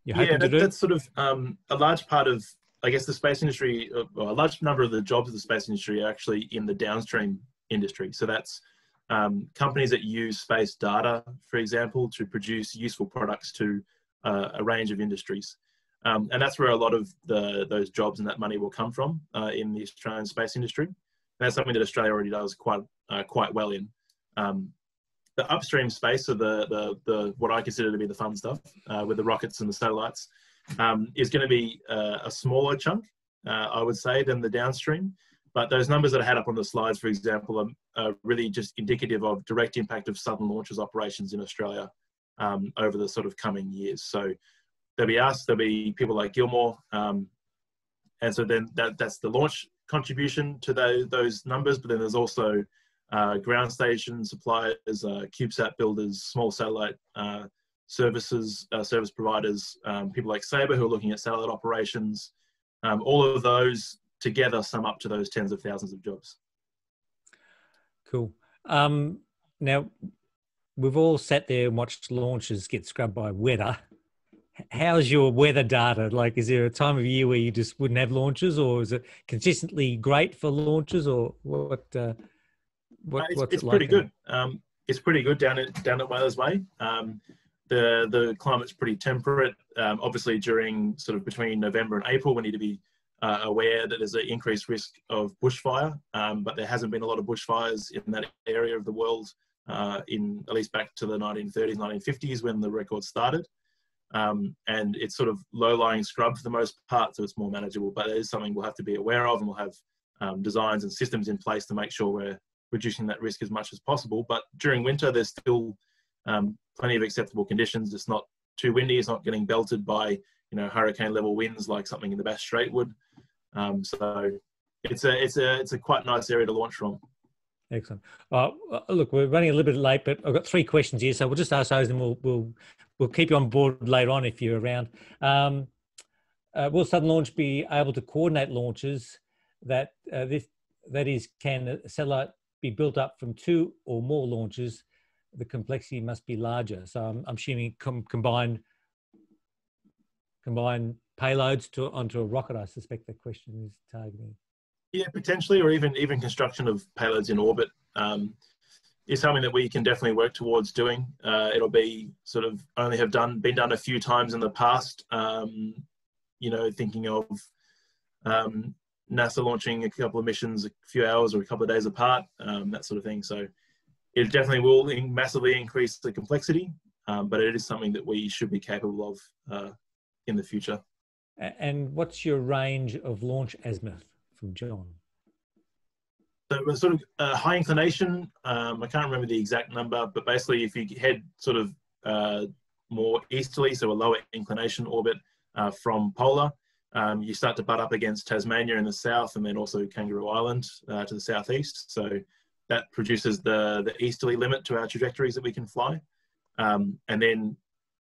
you're hoping to do? Yeah, that's sort of a large part of, I guess, the space industry, or a large number of the jobs of the space industry are actually in the downstream industry. So that's companies that use space data, for example, to produce useful products to a range of industries. And that's where a lot of those jobs and that money will come from in the Australian space industry. And that's something that Australia already does quite well in. The upstream space, so the what I consider to be the fun stuff with the rockets and the satellites, is going to be a smaller chunk, I would say, than the downstream. But those numbers that I had up on the slides, for example, are really just indicative of direct impact of Southern Launch's operations in Australia over the sort of coming years. So there'll be us, there'll be people like Gilmore, and so then that's the launch contribution to those numbers. But then there's also ground station suppliers, CubeSat builders, small satellite service providers, people like Sabre who are looking at satellite operations. All of those together sum up to those tens of thousands of jobs. Cool. Now, we've all sat there and watched launches get scrubbed by weather. How's your weather data? Like, is there a time of year where you just wouldn't have launches, or is it consistently great for launches, or what? It's pretty good. it's pretty good down at Whales Way. The climate's pretty temperate. Obviously, during sort of between November and April, we need to be aware that there's an increased risk of bushfire, but there hasn't been a lot of bushfires in that area of the world in at least back to the 1930s, 1950s when the record started. And it's sort of low-lying scrub for the most part, so it's more manageable, but it is something we'll have to be aware of, and we'll have designs and systems in place to make sure we're reducing that risk as much as possible. But during winter, there's still plenty of acceptable conditions. It's not too windy, it's not getting belted by, you know, hurricane level winds like something in the Bass Strait would. So it's a quite nice area to launch from. Excellent. Look, we're running a little bit late, but I've got 3 questions here, so we'll just ask those, and we'll keep you on board later on if you're around. Will Southern Launch be able to coordinate launches that can a satellite be built up from 2 or more launches? The complexity must be larger. So I'm assuming combine payloads onto a rocket. I suspect that question is targeting. Yeah, potentially, or even construction of payloads in orbit is something that we can definitely work towards doing. It'll be sort of only been done a few times in the past. You know, thinking of NASA launching a couple of missions a few hours or a couple of days apart, that sort of thing. So it definitely will massively increase the complexity, but it is something that we should be capable of in the future. And what's your range of launch azimuth from John? So we're sort of high inclination. I can't remember the exact number, but basically if you head sort of more easterly, so a lower inclination orbit from polar, you start to butt up against Tasmania in the south, and then also Kangaroo Island to the southeast. So that produces the easterly limit to our trajectories that we can fly. And then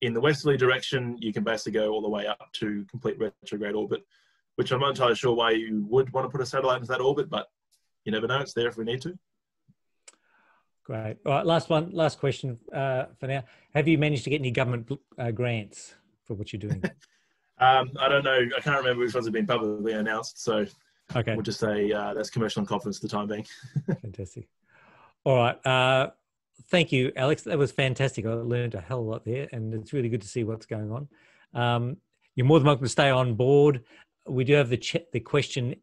in the westerly direction, you can basically go all the way up to complete retrograde orbit, which I'm not entirely sure why you would want to put a satellite into that orbit, but you never know, it's there if we need to. Great. All right, last question for now. Have you managed to get any government grants for what you're doing? I don't know. I can't remember which ones have been publicly announced, so okay, we'll just say that's commercial in confidence for the time being. Fantastic. All right. Thank you, Alex. That was fantastic. I learned a hell of a lot there, and it's really good to see what's going on. You're more than welcome to stay on board. We do have the question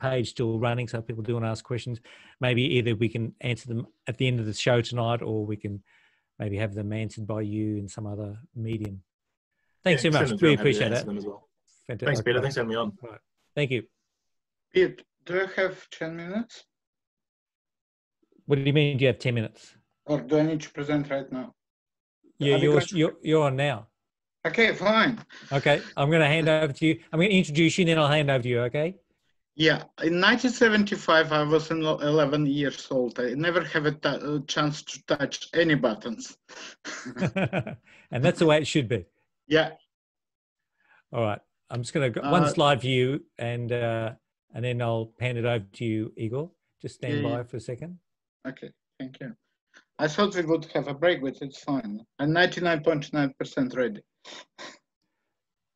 page still running, so people do want to ask questions. Maybe either we can answer them at the end of the show tonight, or we can maybe have them answered by you in some other medium. Thanks so much. Really appreciate that. Them as well. Fantastic. Thanks, Peter. Thanks for having me on. Right. Thank you. Pete, do you have 10 minutes? What do you mean? Do you have 10 minutes? Or do I need to present right now? Yeah, you're on now. Okay, fine. Okay, I'm going to hand over to you. I'm going to introduce you, and then I'll hand over to you, okay? Yeah, in 1975, I was 11 years old. I never have a chance to touch any buttons. And that's the way it should be. Yeah. All right. I'm just going to go one slide for you, and then I'll hand it over to you, Igor. Just stand by for a second. Okay, thank you. I thought we would have a break, but it's fine. I'm 99.9% ready.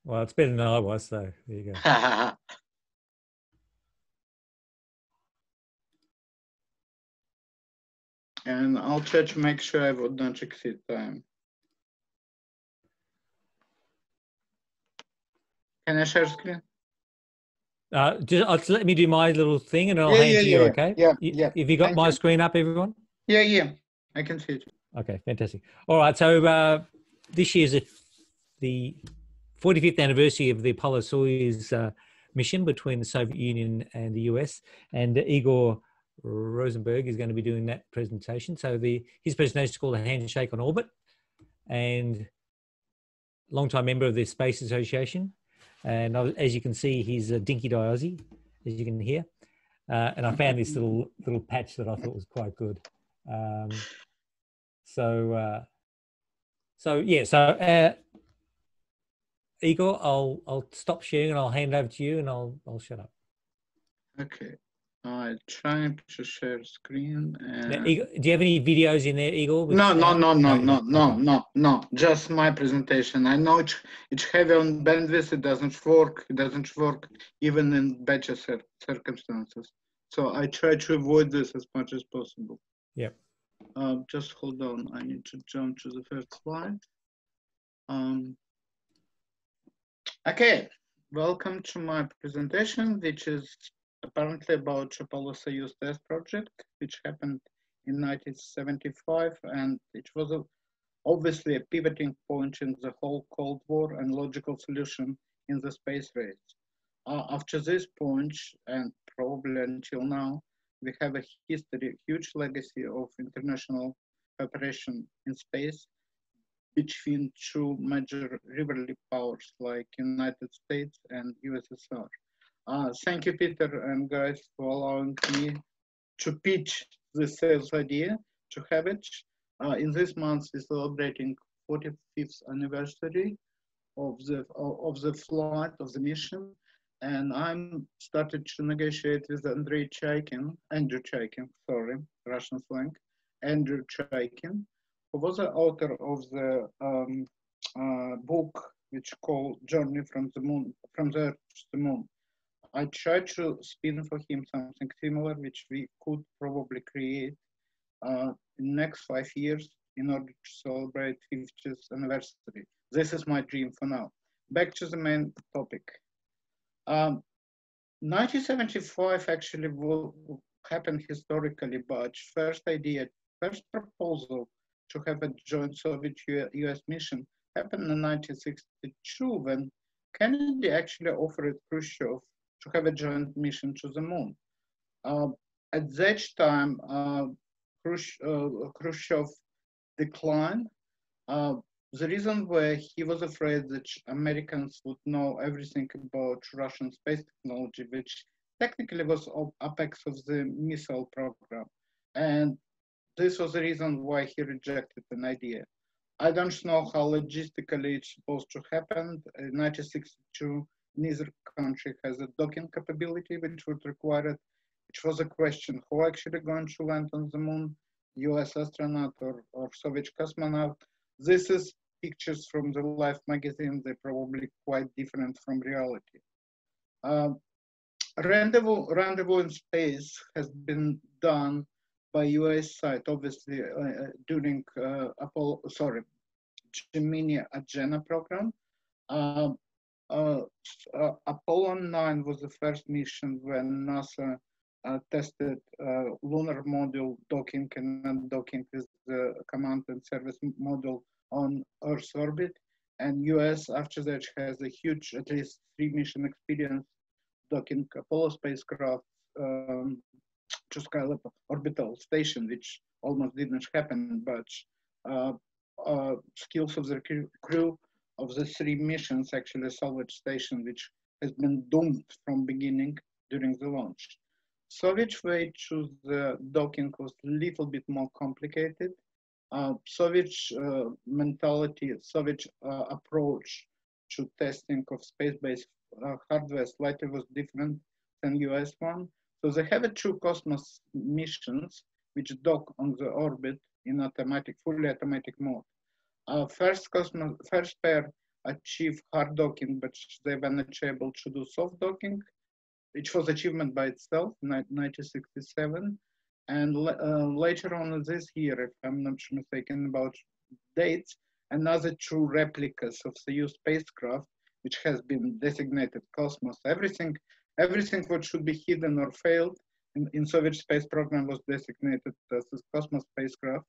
Well, it's better than I was, so there you go. And I'll try to make sure I would not exceed time. Can I share screen? Just let me do my little thing, and then I'll hand to you, okay? Yeah. Have you got my screen up, everyone? Yeah. I can see it. Okay, fantastic. All right, so this year's the 45th anniversary of the Apollo Soyuz mission between the Soviet Union and the US, and Igor Rozenberg is going to be doing that presentation. So his presentation is called A Handshake on Orbit, and longtime member of the Space Association. And as you can see, he's a dinky Aussie, as you can hear. And I found this little patch that I thought was quite good. Igor, I'll stop sharing and I'll hand over to you, and I'll shut up. Okay. I'm trying to share screen. Now, Igor, do you have any videos in there, Igor? No. Just my presentation. I know it's heavy on bandwidth. It doesn't work. It doesn't work even in better circumstances. So I try to avoid this as much as possible. Yep. Just hold on, I need to jump to the first slide. Okay, welcome to my presentation, which is apparently about Apollo-Soyuz test project, which happened in 1975, and it was obviously a pivoting point in the whole Cold War and logical solution in the space race. After this point, and probably until now, we have a history, huge legacy of international cooperation in space between two major rivalry powers like United States and USSR. Thank you, Peter and guys, for allowing me to pitch this sales idea, to have it. In this month, we're celebrating 45th anniversary of the flight of the mission, and I'm started to negotiate with Andrew Chaikin, sorry, Russian slang, Andrew Chaikin, who was the author of the book which called Journey from the Moon, from the Earth to the Moon. I tried to spin for him something similar, which we could probably create in the next 5 years in order to celebrate 50th anniversary. This is my dream for now. Back to the main topic. 1975 actually will happen historically, but first proposal to have a joint Soviet-US mission happened in 1962 when Kennedy actually offered Khrushchev to have a joint mission to the moon. At that time, Khrushchev declined. The reason why he was afraid that Americans would know everything about Russian space technology, which technically was apex of the missile program. And this was the reason why he rejected an idea. I don't know how logistically it's supposed to happen. In 1962, neither country has a docking capability, which would require it. It was a question, who actually going to land on the moon, US astronaut or Soviet cosmonaut? This is pictures from the Life magazine. They're probably quite different from reality. Rendezvous in space has been done by US side, obviously during Gemini Agena program. Apollo 9 was the first mission when NASA tested lunar module docking and undocking with the command and service module on Earth's orbit. And US after that has a huge, at least 3 mission experience docking Apollo spacecraft to Skylab orbital station, which almost didn't happen, but skills of the crew of the 3 missions actually salvage station, which has been doomed from beginning during the launch. Soviet way to the docking was a little bit more complicated. Soviet mentality, Soviet approach to testing of space-based hardware slightly was different than US one. So they have 2 Cosmos missions which dock on the orbit in fully automatic mode. First pair achieved hard docking, but they were not able to do soft docking. It was achievement by itself in 1967. And later on this year, if I'm not mistaken about dates, another 2 replicas of Soyuz spacecraft, which has been designated Cosmos. Everything what should be hidden or failed in Soviet space program was designated as this Cosmos spacecraft.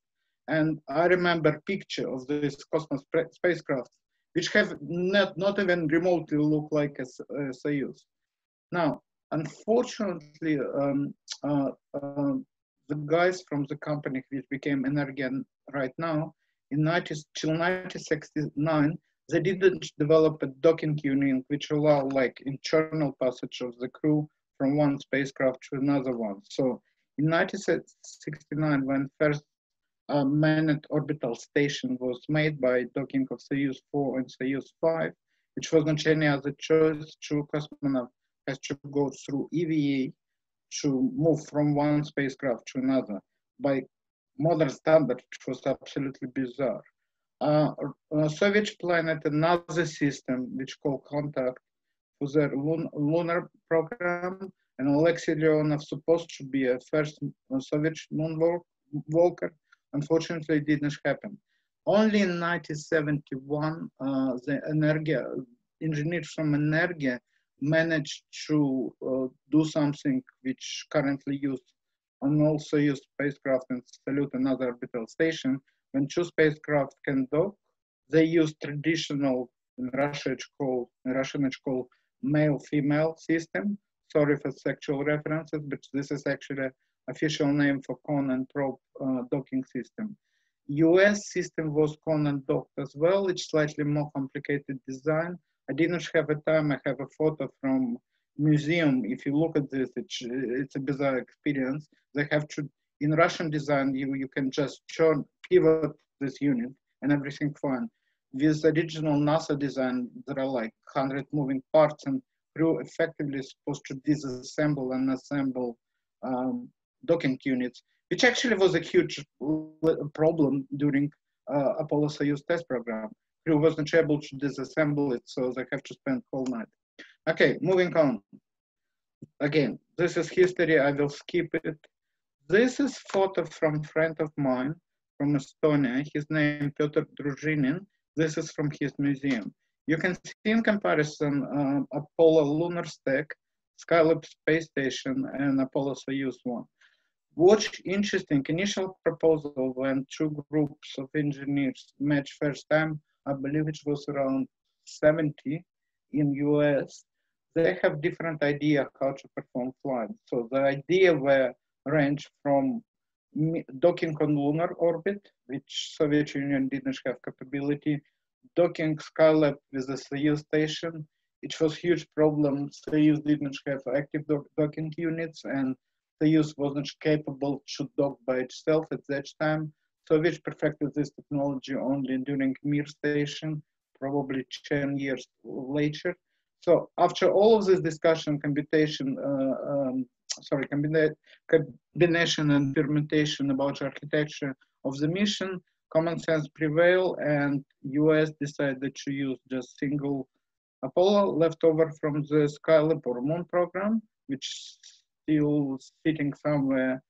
And I remember picture of this Cosmos spacecraft, which have not even remotely look like a Soyuz. Now, unfortunately, the guys from the company which became Energian right now, till 1969, they didn't develop a docking unit which allow like internal passage of the crew from one spacecraft to another one. So in 1969, when first manned orbital station was made by docking of Soyuz 4 and Soyuz 5, which wasn't any other choice, 2 cosmonauts has to go through EVA to move from one spacecraft to another. By modern standard, it was absolutely bizarre. Soviet planned another system which called Contact for their lunar program, and Alexei Leonov supposed to be a first Soviet moonwalker Unfortunately, it did not happen. Only in 1971, the engineers from Energia managed to do something which currently used and also used spacecraft and salute another orbital station. When two spacecraft can dock, they use traditional, in Russian it's called male-female system. Sorry for sexual references, but this is actually an official name for cone and probe docking system. US system was cone and docked as well. It's slightly more complicated design. I did not have a time. I have a photo from museum. If you look at this, it's a bizarre experience. They have to, in Russian design, you can just pivot this unit and everything fine. With original NASA design, there are like 100 moving parts, and crew effectively supposed to disassemble and assemble docking units, which actually was a huge problem during Apollo-Soyuz test program. Crew wasn't able to disassemble it, so they have to spend whole night. Okay, moving on. Again, this is history, I will skip it. This is photo from a friend of mine from Estonia. His name Piotr Druzhinin. This is from his museum. You can see in comparison Apollo lunar stack, Skylab space station, and Apollo-Soyuz 1. What's interesting, initial proposal when two groups of engineers met first time, I believe it was around 70 in US, they have different idea how to perform flight. So the idea were range from docking on lunar orbit, which Soviet Union didn't have capability, docking Skylab with the Soyuz station. It was huge problem. Soyuz didn't have active docking units, and Soyuz wasn't capable to dock by itself at that time. Soviets perfected this technology only during Mir station, probably 10 years later. So after all of this discussion, combination and fermentation about architecture of the mission, common sense prevailed, and US decided to use just single Apollo left over from the Skylab or Moon program, which still sitting somewhere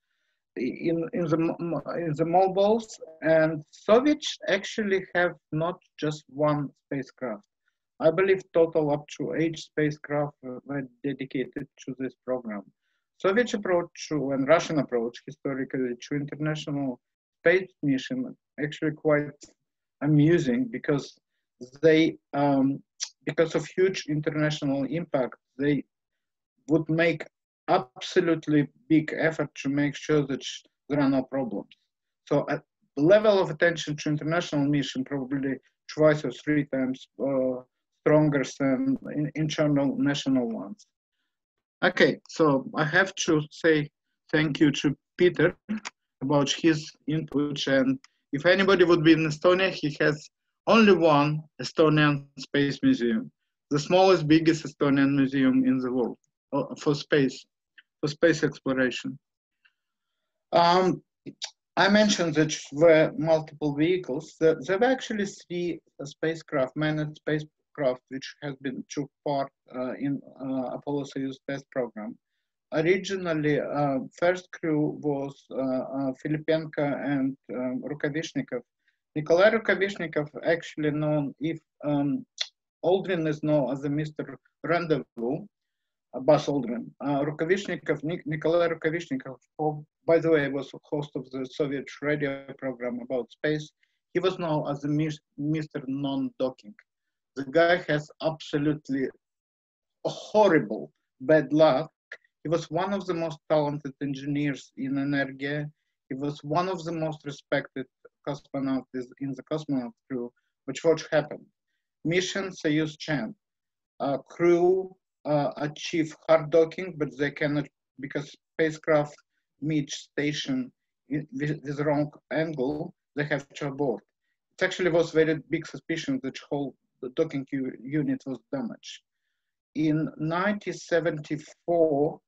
in the mobiles. And Soviets actually have not just one spacecraft. I believe total up to 8 spacecraft were dedicated to this program. Soviet approach to and Russian approach historically to international space mission actually quite amusing because they, because of huge international impact, they would make absolutely big effort to make sure that there are no problems. So at the level of attention to international mission probably twice or 3 times stronger than internal national ones. Okay, so I have to say thank you to Peter about his input, and if anybody would be in Estonia, he has only one Estonian space museum, the smallest, biggest Estonian museum in the world for space exploration. I mentioned that there were multiple vehicles. There were actually 3 spacecraft, manned spacecraft, which has been took part in Apollo-Soyuz test program. Originally, first crew was Filipenko and Rukavishnikov. Nikolai Rukavishnikov, actually known, if Aldrin is known as the Mr. Rendezvous, Buzz Aldrin. Nikolai Rukavishnikov, who, by the way, was host of the Soviet radio program about space. He was known as the Mr. Non-Docking. The guy has absolutely horrible bad luck. He was one of the most talented engineers in Energia. He was one of the most respected cosmonauts in the cosmonaut crew. But what happened? Mission Soyuz-Chen. Crew achieve hard docking, but they cannot because spacecraft meet station with the wrong angle. They have to abort. It actually was very big suspicion that the docking unit was damaged. In 1974,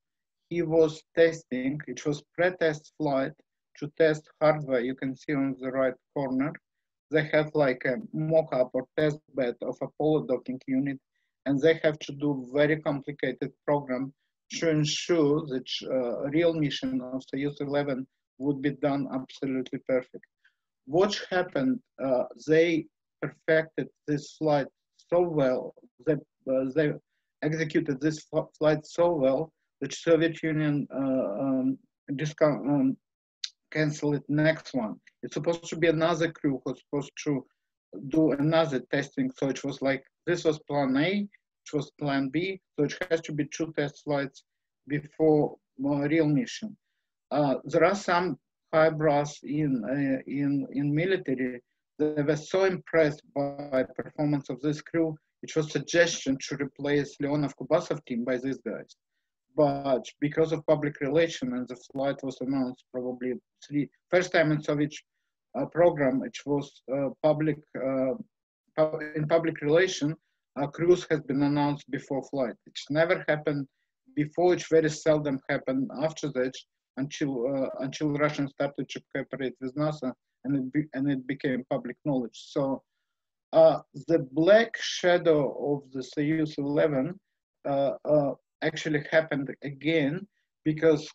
he was testing. It was pre-test flight to test hardware. You can see on the right corner. They have like a mock-up or test bed of Apollo docking unit, and they have to do very complicated program to ensure that real mission of Soyuz 11 would be done absolutely perfect. what happened, they perfected this flight so well, they executed this flight so well that Soviet Union canceled it next one. It's supposed to be another crew who's supposed to do another testing. So it was like, this was plan A, it was plan B. So it has to be 2 test flights before real mission. There are some high brass in military. They were so impressed by performance of this crew. It was suggestion to replace Leonov-Kubasov team by these guys. But because of public relation, and the flight was announced probably first time in Soviet program, it was in public relation, cruise has been announced before flight. It's never happened before, it's very seldom happened after that, until Russians started to cooperate with NASA, and it became public knowledge. So the black shadow of the Soyuz 11 actually happened again, because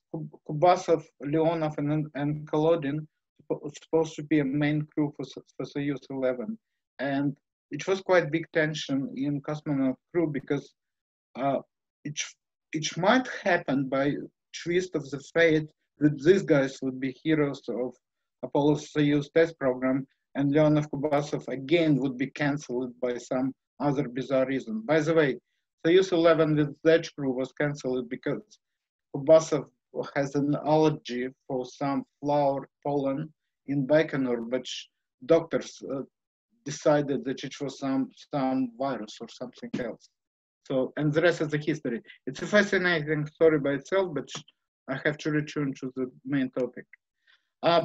Kubasov, Leonov, and Kolodin was supposed to be a main crew for Soyuz 11. And it was quite big tension in cosmonaut crew, because it might happen by twist of the fate that these guys would be heroes of Apollo's Soyuz test program, and Leonov Kubasov again would be cancelled by some other bizarre reason. By the way, Soyuz 11 with that crew was cancelled because Kubasov has an allergy for some flower pollen in Baikonur, but doctors decided that it was some virus or something else. So, and the rest is the history. It's a fascinating story by itself, but I have to return to the main topic.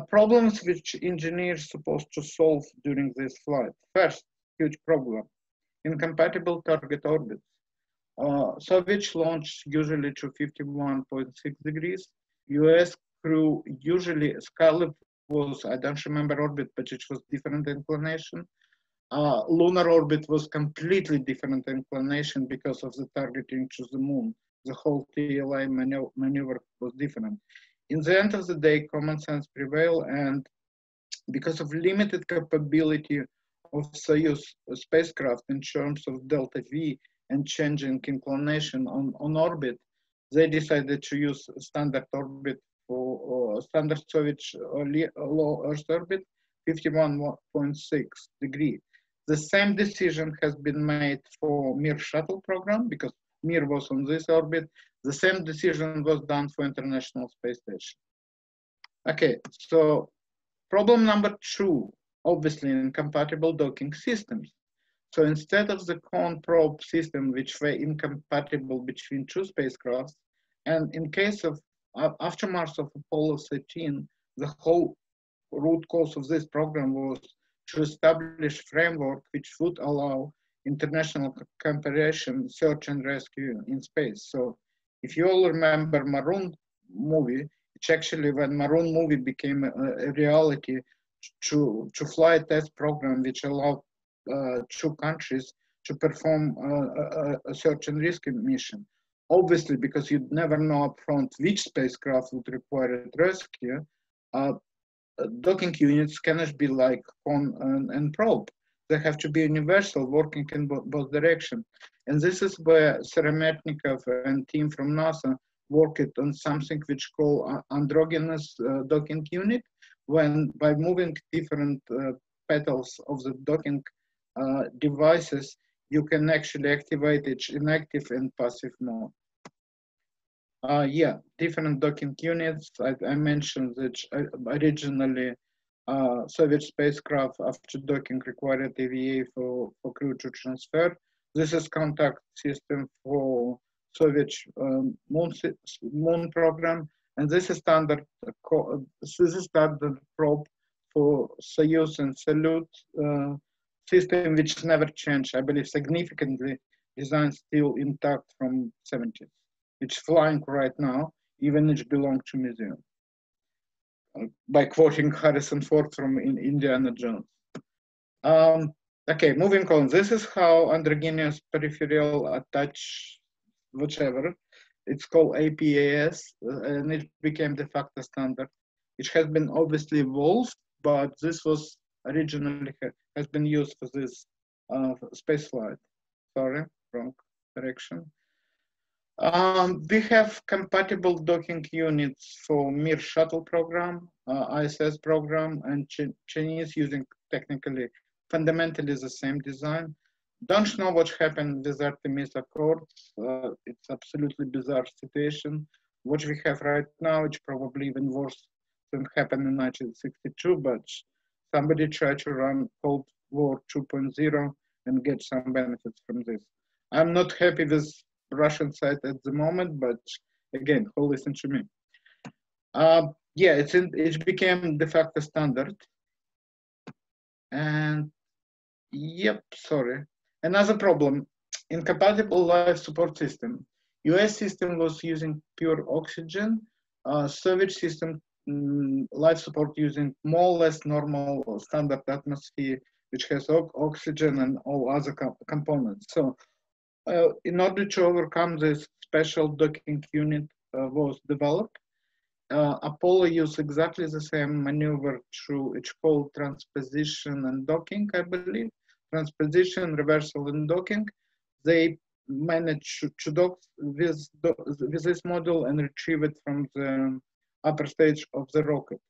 Problems which engineers supposed to solve during this flight. First, huge problem, incompatible target orbits. Soviets launched usually to 51.6 degrees. US crew usually, Skylab was, I don't remember orbit, but it was different inclination. Lunar orbit was completely different inclination because of the targeting to the moon. The whole TLI maneuver was different. In the end of the day, common sense prevailed, and because of limited capability of Soyuz spacecraft in terms of delta V and changing inclination on orbit, they decided to use standard orbit for standard Soviet low Earth orbit, 51.6 degree. The same decision has been made for Mir shuttle program, because Mir was on this orbit. The same decision was done for International Space Station. Okay, so problem number 2, obviously incompatible docking systems. So instead of the cone probe system, which were incompatible between 2 spacecrafts, and in case of aftermath of Apollo 13, the whole root cause of this program was to establish framework which would allow international cooperation, search and rescue in space. So if you all remember Maroon movie, it's actually when Maroon movie became a reality, to fly a test program which allowed 2 countries to perform a search and rescue mission. Obviously, because you'd never know upfront which spacecraft would require rescue, docking units cannot be like cone and probe. They have to be universal, working in both directions. And this is where Seremetnikov and team from NASA worked on something which called androgynous docking unit, when by moving different petals of the docking devices, you can actually activate it in active and passive mode. Yeah, different docking units. I mentioned that originally Soviet spacecraft after docking required EVA for crew to transfer. This is contact system for Soviet moon program, and this is standard probe for Soyuz and Salyut system, which never changed. I believe significantly, design still intact from 70s. It's flying right now, even it belongs to museum. By quoting Harrison Ford from Indiana Jones. Okay, moving on. This is how androgynous peripheral attach, whichever. It's called APAS, and it became de facto standard. It has been obviously evolved, but this was originally has been used for this space flight. Sorry, wrong direction. We have compatible docking units for Mir shuttle program, ISS program, and Chinese using technically fundamentally the same design. Don't know what happened with Artemis Accords. It's absolutely bizarre situation. What we have right now, it's probably even worse than happened in 1962, but somebody tried to run Cold War 2.0 and get some benefits from this. I'm not happy with Russian side at the moment, but again, who listen to me? Yeah, it became de facto standard. And yep, sorry. Another problem, incompatible life support system. US system was using pure oxygen. Soviet system life support using more or less normal or standard atmosphere, which has oxygen and all other components. So in order to overcome this, special docking unit was developed. Apollo used exactly the same maneuver through, it's called transposition and docking, I believe. Transposition, reversal, and docking. They managed to dock with this model and retrieve it from the upper stage of the rocket.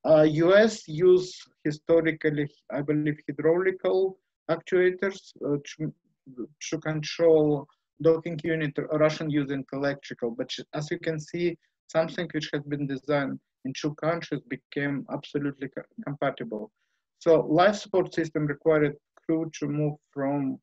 US used historically, I believe, hydraulical actuators to control docking unit. Russian using electrical, but as you can see, something which has been designed in two countries became absolutely compatible. So life support system required crew to move from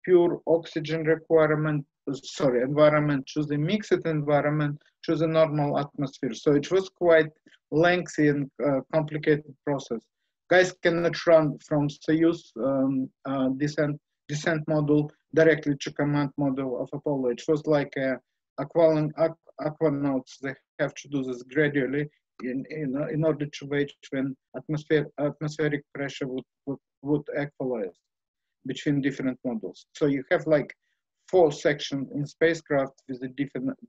pure oxygen environment to the mixed environment to the normal atmosphere. So it was quite lengthy and complicated process. Guys cannot run from Soyuz descent module directly to command module of Apollo. It was like aquanauts. They have to do this gradually in order to wait when atmospheric pressure would equalize between different modules. So you have like 4 sections in spacecraft with a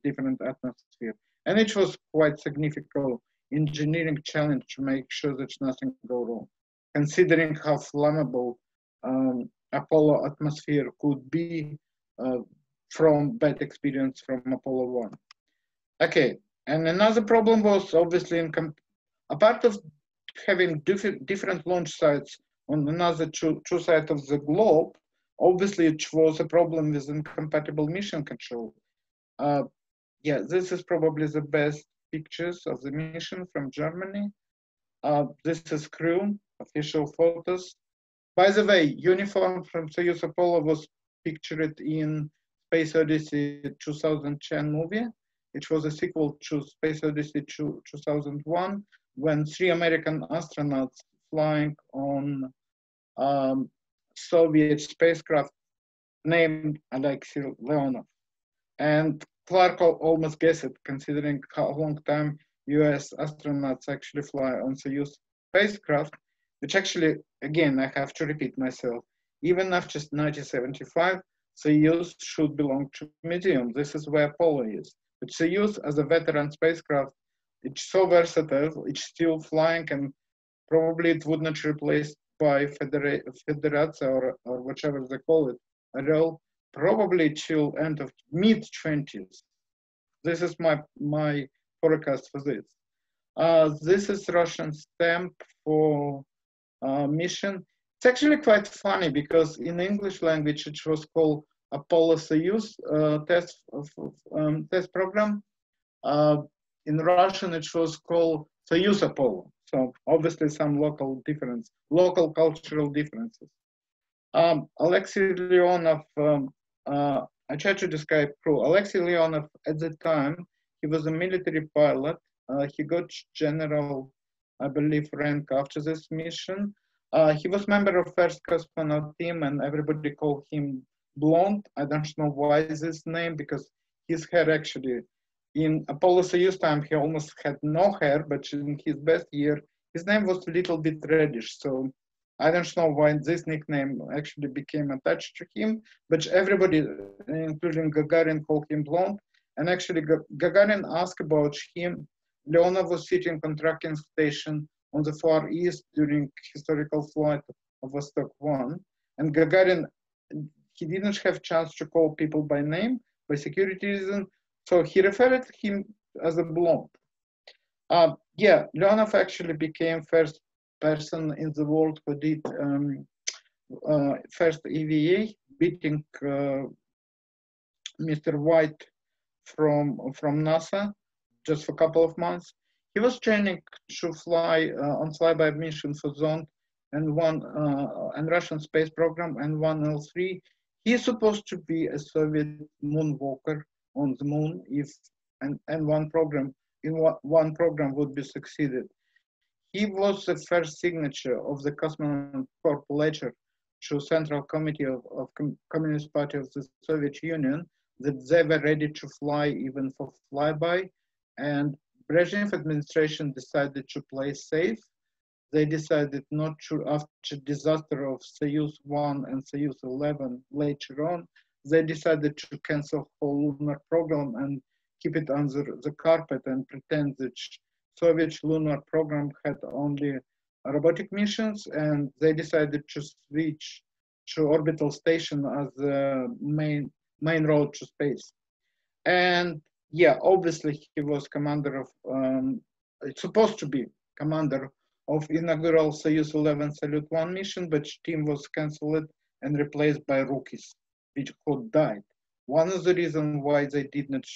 different atmosphere. And it was quite significant engineering challenge to make sure that nothing go wrong, considering how flammable Apollo atmosphere could be from bad experience from Apollo 1. Okay, and another problem was obviously apart of having different launch sites on another two sides of the globe, obviously it was a problem with incompatible mission control. Yeah, this is probably the best pictures of the mission from Germany. This is crew, official photos. By the way, uniform from Soyuz Apollo was pictured in Space Odyssey 2010 movie. It was a sequel to Space Odyssey 2001 when 3 American astronauts flying on Soviet spacecraft named Alexei Leonov. And Clark almost guessed it, considering how long time US astronauts actually fly on Soyuz spacecraft, which actually, again, I have to repeat myself, even after 1975, Soyuz should belong to museum. This is where Apollo is. But Soyuz as a veteran spacecraft, it's so versatile, it's still flying, and probably it would not replace by Federatia or whatever they call it, at all, probably till end of mid-20s. This is my forecast for this. This is Russian stamp for mission. It's actually quite funny because in English language it was called Apollo Soyuz test program. In Russian it was called Soyuz Apollo. So obviously some local cultural differences. Alexei Leonov, I tried to describe crew. Alexei Leonov at the time, he was a military pilot. He got general, I believe, rank after this mission. He was member of first cosmonaut team and everybody called him Blonde. I don't know why this name, because his hair actually, in Apollo Soyuz time, he almost had no hair, but in his best year, his name was a little bit reddish. So I don't know why this nickname actually became attached to him, but everybody, including Gagarin, called him Blonde. And actually Gagarin asked about him. Leonov was sitting on tracking station on the Far East during historical flight of Vostok 1. And Gagarin, he didn't have chance to call people by name, by security reason, so he referred him as a Blomb. Yeah, Leonov actually became first person in the world who did first EVA, beating Mr. White from NASA just for a couple of months. He was training to fly on flyby mission for Zond and Russian space program and 1L3. He is supposed to be a Soviet moonwalker on the moon and one program would be succeeded. He was the first signature of the Cosmonaut Corps ledger to Central Committee of Communist Party of the Soviet Union that they were ready to fly even for flyby, and Brezhnev administration decided to play safe. They decided not to, after disaster of Soyuz 1 and Soyuz 11 later on, they decided to cancel whole lunar program and keep it under the carpet and pretend that Soviet lunar program had only robotic missions, and they decided to switch to orbital station as the main road to space. And yeah, obviously he was commander of, it's supposed to be commander of inaugural Soyuz 11 Salyut 1 mission, but team was cancelled and replaced by rookies, which who died. One of the reasons why they did not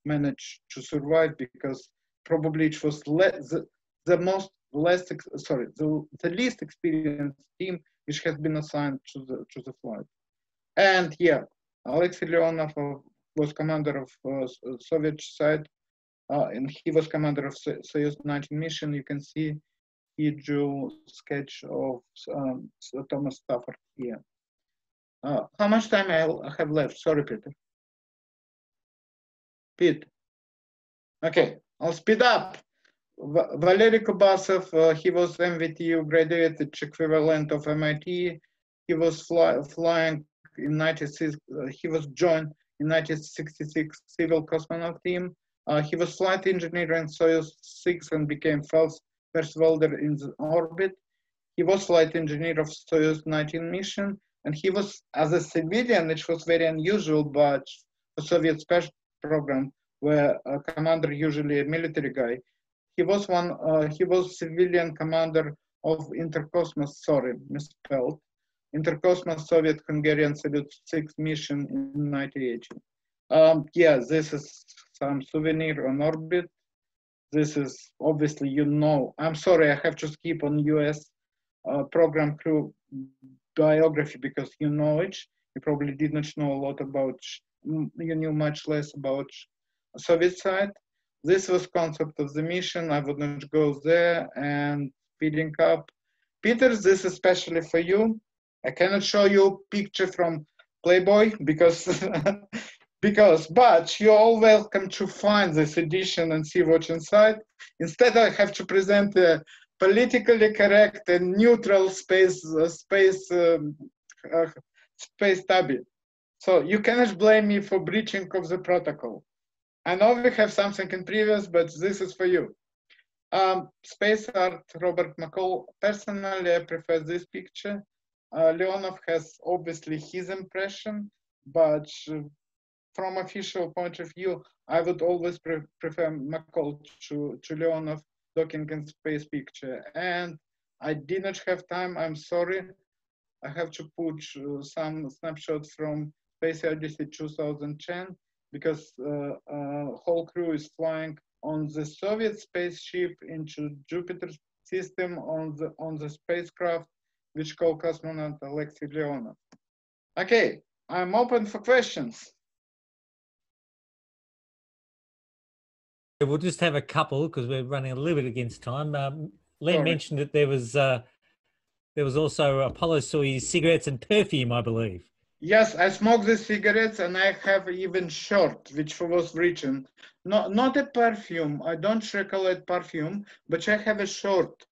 manage to survive, because probably it was the least experienced team which has been assigned to the flight. And yeah, Alexei Leonov was commander of Soviet side, and he was commander of Soyuz 19 mission. You can see he drew sketch of Thomas Stafford here. How much time I have left? Sorry, Peter. Pete. Okay, I'll speed up. Valery Kubasov, he was MVTU graduate equivalent of MIT. He was flying in 96. He was joined in 1966 civil cosmonaut team. He was flight engineer in Soyuz 6 and became first welder in the orbit. He was flight engineer of Soyuz 19 mission, and he was, as a civilian, which was very unusual, but for Soviet special program, where a commander usually a military guy. He was civilian commander of Intercosmos, sorry, misspelled, Intercosmos Soviet Hungarian Salyut 6 mission in 1980. Yeah, this is some souvenir on orbit. This is obviously, you know, I'm sorry, I have to skip on US program crew biography because you know it. You probably did not know a lot about, you knew much less about Soviet side. This was concept of the mission. I would not go there, and speeding up. Peter, this is especially for you. I cannot show you picture from Playboy because, but you're all welcome to find this edition and see what's inside. Instead, I have to present a politically correct and neutral space tabby. So you cannot blame me for breaching of the protocol. I know we have something in previous, but this is for you. Space art, Robert McCall. Personally, I prefer this picture. Leonov has obviously his impression, but from official point of view, I would always prefer McCall to Leonov docking in space picture. And I did not have time, I'm sorry. I have to put some snapshots from Space Odyssey 2010 because whole crew is flying on the Soviet spaceship into Jupiter system on the spacecraft, which called cosmonaut Alexei Leonov. Okay, I'm open for questions. We'll just have a couple because we're running a little bit against time. Len mentioned that there was also Apollo-Soyuz cigarettes and perfume, I believe. Yes, I smoke the cigarettes and I have even shirt which was written. Not a perfume. I don't recollect perfume, but I have a shirt.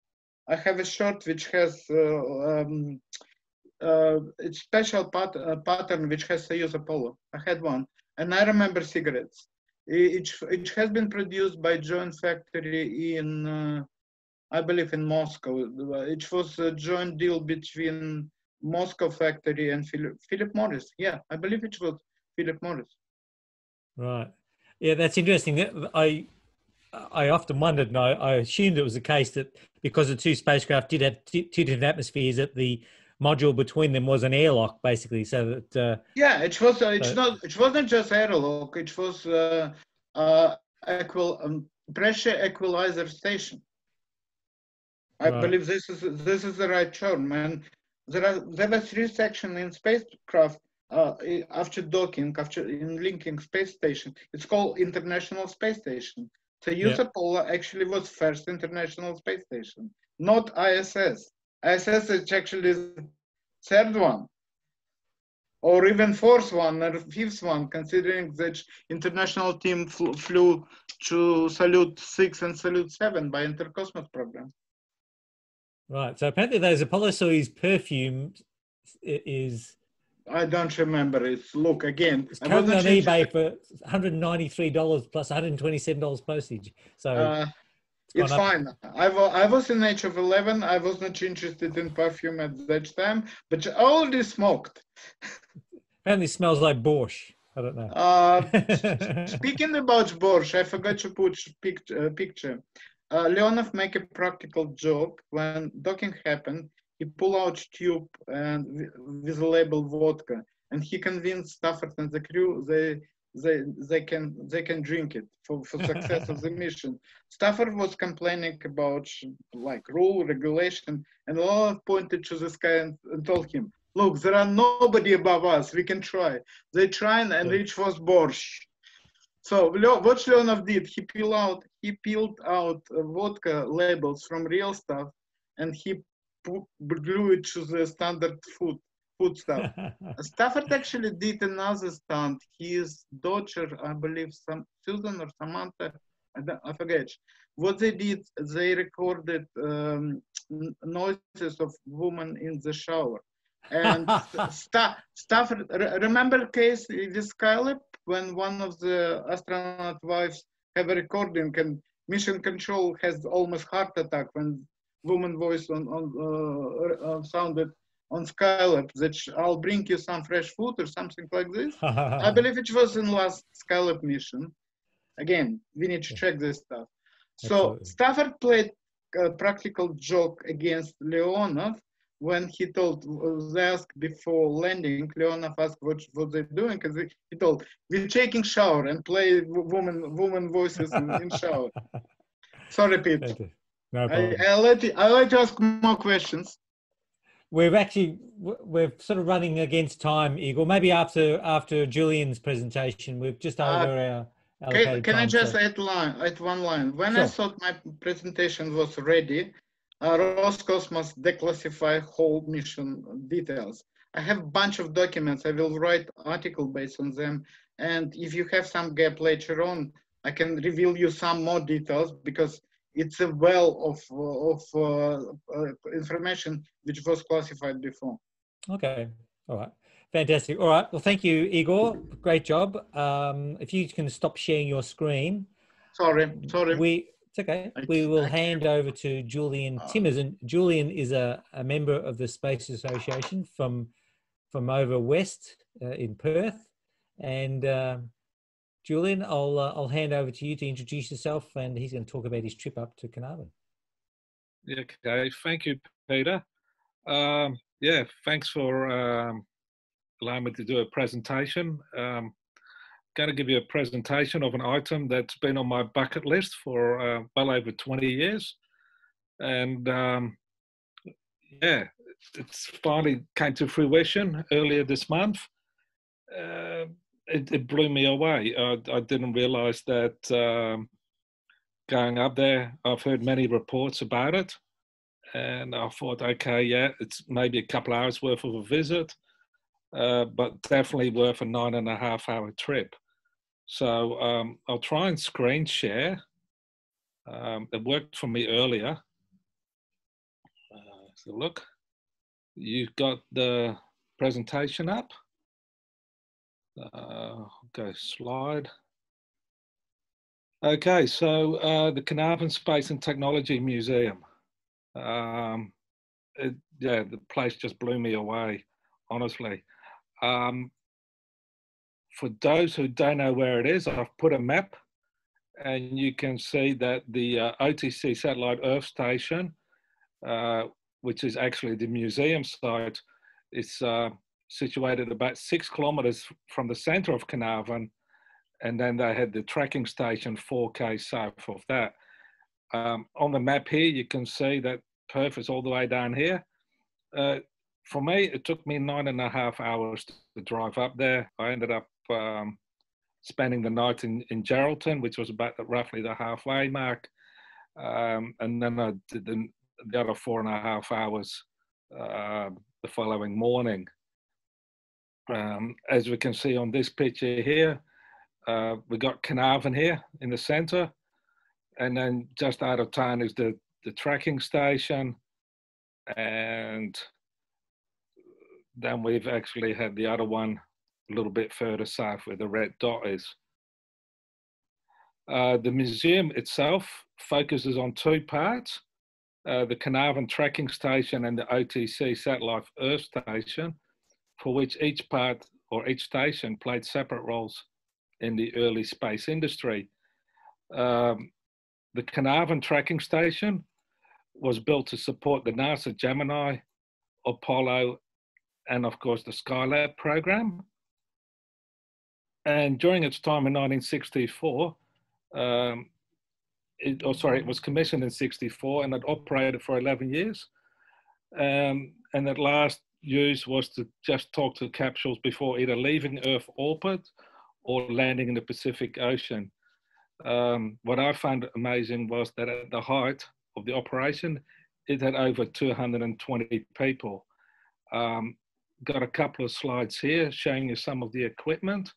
I have a shirt which has a special pattern which has Soyuz Apollo. I had one, and I remember cigarettes. It has been produced by joint factory in I believe in Moscow. It was a joint deal between Moscow factory and Philip Morris. Yeah, I believe it was Philip Morris. Right. Yeah, that's interesting. I often wondered, and I assumed it was the case that because the two spacecraft did have two different atmospheres, that the module between them was an airlock, basically, so that. Yeah, it was. It wasn't just airlock. It was pressure equalizer station. I believe this is the right term. And there were three sections in spacecraft after docking, after in linking space station. It's called International Space Station. So Apollo actually was first International Space Station, not ISS. ISS is actually the third one, or even fourth one or fifth one, considering that international team flew to Salute 6 and Salute 7 by Intercosmos program. Right. So apparently those Apollo Soyuz perfume is... I don't remember. It's, look, again, it's currently on eBay for $193 plus $127 postage. So it's fine. I was in age of 11. I was not interested in perfume at that time, but I already smoked. Apparently it smells like borscht. I don't know. Speaking about borscht, I forgot to put picture. Leonov make a practical joke. When docking happened, he pulled out tube and with the label vodka, and he convinced Stafford and the crew they can drink it for success of the mission. Stafford was complaining about like rule regulation, and Leonov pointed to the sky and told him, "Look, there are nobody above us. We can try." They tried, and it was borscht. So what Leonov did, he peeled out vodka labels from real stuff, and he glued it to the standard food stuff. Stafford actually did another stunt. His daughter, I believe, Susan or Samantha, I forget. What they did, they recorded noises of women in the shower. And Stafford, remember case with Skylab when one of the astronaut wives have a recording and mission control has almost heart attack when woman voice sounded on Skylab that I'll bring you some fresh food or something like this. I believe it was in last Skylab mission. Again, we need to check this stuff. So Stafford played a practical joke against Leonov when he told, they asked before landing, Leonov asked what they're doing, because he told, we're taking shower and play woman voices in shower. Sorry, Pete. No problem. I'll let you ask more questions. We're sort of running against time, Igor. Maybe after Julian's presentation, we're just over our allocated Can time. I just add one line? When I thought my presentation was ready, Roscosmos declassified whole mission details. I have a bunch of documents. I will write article based on them. And if you have some gap later on, I can reveal you some more details because it's a well of information which was classified before. Okay. All right. Fantastic. All right. Well, thank you, Igor. Great job. If you can stop sharing your screen. Sorry. It's okay. We will hand over to Julian Timmerson. Julian is a member of the Space Association from over west in Perth. And Julian, I'll hand over to you to introduce yourself, and he's going to talk about his trip up to Carnarvon. Okay. Thank you, Peter. Yeah, thanks for allowing me to do a presentation. Going to give you a presentation of an item that's been on my bucket list for well over 20 years. And yeah, it's finally came to fruition earlier this month. It blew me away. I didn't realize that going up there, I've heard many reports about it. And I thought, okay, yeah, it's maybe a couple hours worth of a visit, but definitely worth a 9.5-hour trip. So I'll try and screen share. It worked for me earlier. So look, you've got the presentation up. Okay, slide. Okay, so the Carnarvon Space and Technology Museum. Yeah, the place just blew me away, honestly. For those who don't know where it is, I've put a map, and you can see that the OTC Satellite Earth Station, which is actually the museum site, is situated about 6 kilometers from the center of Carnarvon, and then they had the tracking station 4K south of that. On the map here, you can see that Perth is all the way down here. For me, it took me 9.5 hours to drive up there. I ended up spending the night in Geraldton, which was about roughly the halfway mark. And then I did the other 4.5 hours the following morning. As we can see on this picture here, we got Carnarvon here in the center. And then just out of town is the tracking station. And then we've actually had the other one a little bit further south where the red dot is. The museum itself focuses on 2 parts, the Carnarvon tracking station and the OTC Satellite Earth Station, for which each part or each station played separate roles in the early space industry. The Carnarvon tracking station was built to support the NASA Gemini, Apollo, and of course the Skylab program. And during its time in 1964, it was commissioned in 64 and it operated for 11 years. And that last use was to just talk to capsules before either leaving Earth orbit or landing in the Pacific Ocean. What I found amazing was that at the height of the operation, it had over 220 people. Got a couple of slides here showing you some of the equipment.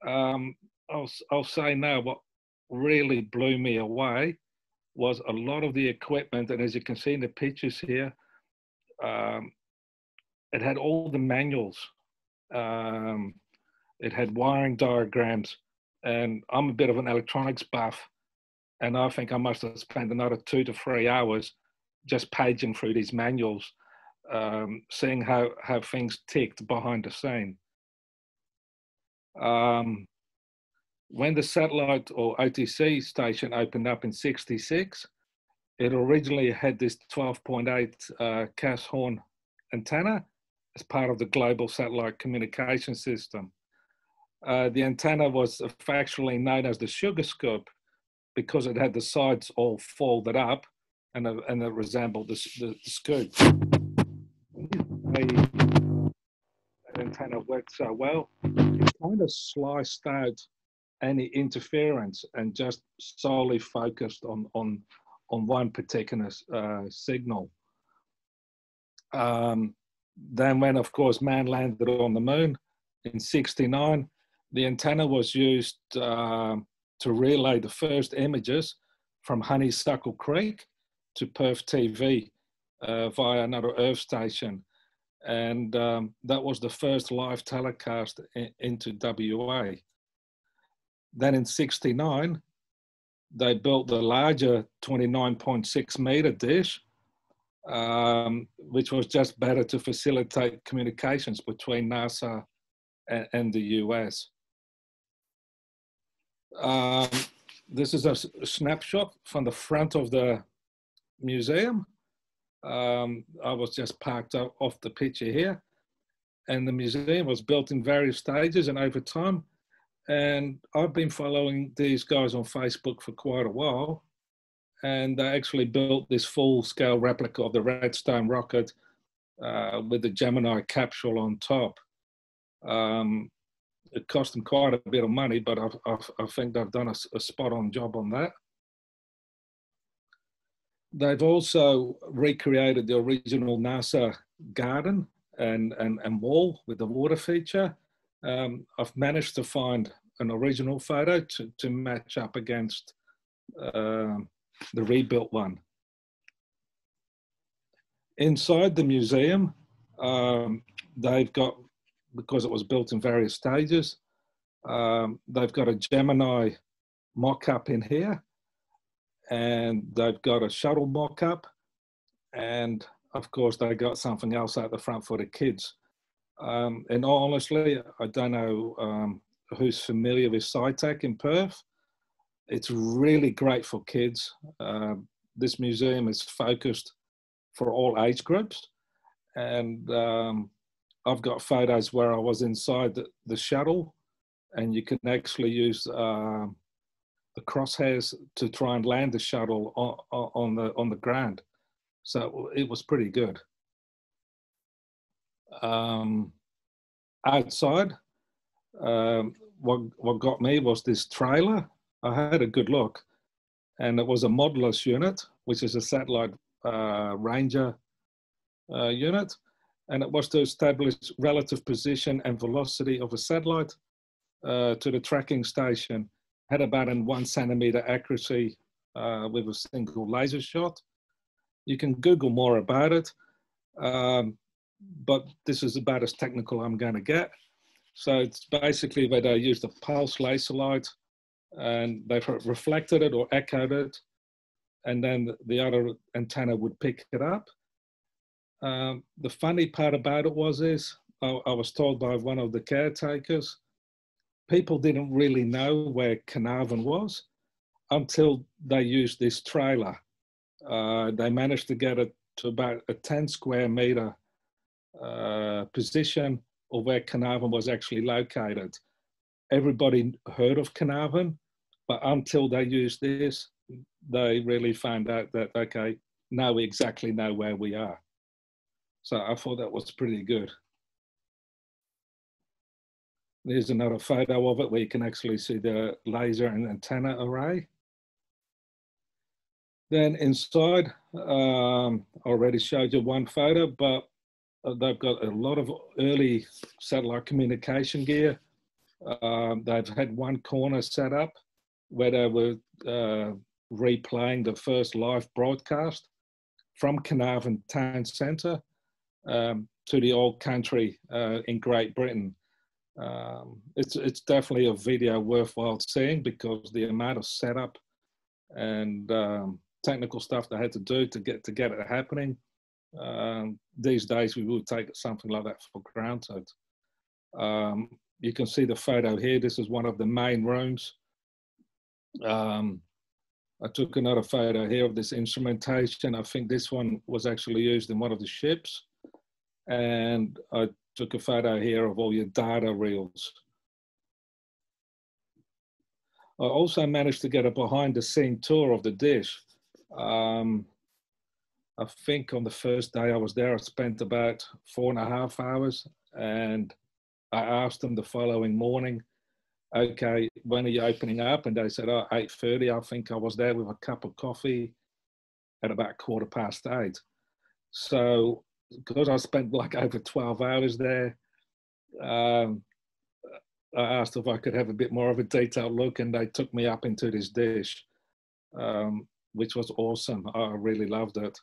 I'll say now what really blew me away was a lot of the equipment, and as you can see in the pictures here, it had all the manuals. It had wiring diagrams, and I'm a bit of an electronics buff, and I think I must have spent another 2 to 3 hours just paging through these manuals, seeing how things ticked behind the scene. When the satellite or OTC station opened up in '66, it originally had this 12.8 Cass horn antenna as part of the global satellite communication system. The antenna was factually known as the sugar scoop because it had the sides all folded up and it resembled the scoop. The antenna worked so well, it kind of sliced out any interference and just solely focused on one particular signal. Then when, of course, man landed on the moon in '69, the antenna was used to relay the first images from Honeysuckle Creek to Perth TV via another Earth station. And that was the first live telecast into WA. Then in '69, they built the larger 29.6 meter dish, which was just better to facilitate communications between NASA and the US. This is a snapshot from the front of the museum. I was just parked off the picture here, and the museum was built in various stages and over time. And I've been following these guys on Facebook for quite a while, and they actually built this full-scale replica of the Redstone rocket with the Gemini capsule on top. It cost them quite a bit of money, but I think they've done a spot-on job on that. They've also recreated the original NASA garden and wall with the water feature. I've managed to find an original photo to match up against the rebuilt one. Inside the museum, they've got, because it was built in various stages, they've got a Gemini mock-up in here, and they've got a shuttle mock-up, and of course they got something else out the front for the kids. And honestly, I don't know who's familiar with SciTech in Perth. It's really great for kids. This museum is focused for all age groups. And I've got photos where I was inside the shuttle, and you can actually use the crosshairs to try and land the shuttle on the ground. So it was pretty good. Outside, what got me was this trailer. I had a good look, and it was a Modulus unit, which is a satellite ranger unit, and it was to establish relative position and velocity of a satellite to the tracking station. Had about a 1 centimeter accuracy with a single laser shot. You can Google more about it, but this is about as technical I'm going to get. So it's basically where they used a pulse laser light, and they reflected it or echoed it, and then the other antenna would pick it up. The funny part about it was I was told by one of the caretakers, people didn't really know where Carnarvon was until they used this trailer. They managed to get it to about a 10 square meter position of where Carnarvon was actually located. Everybody heard of Carnarvon, but until they used this, they really found out that, okay, now we exactly know where we are. So I thought that was pretty good. There's another photo of it where you can actually see the laser and antenna array. Then inside, I already showed you one photo, but they've got a lot of early satellite communication gear. They've had one corner set up where they were replaying the first live broadcast from Carnarvon town centre to the old country in Great Britain. It's definitely a video worthwhile seeing because the amount of setup and technical stuff they had to do to get it happening. These days we would take something like that for granted. You can see the photo here. This is one of the main rooms. I took another photo here of this instrumentation. I think this one was actually used in one of the ships. And I took a photo here of all your data reels. I also managed to get a behind the scene tour of the dish. I think on the first day I was there, I spent about 4.5 hours, and I asked them the following morning, okay, when are you opening up? And they said, oh, 8:30. I think I was there with a cup of coffee at about 8:15. So because I spent like over 12 hours there, I asked if I could have a bit more of a detailed look, and they took me up into this dish, which was awesome. I really loved it.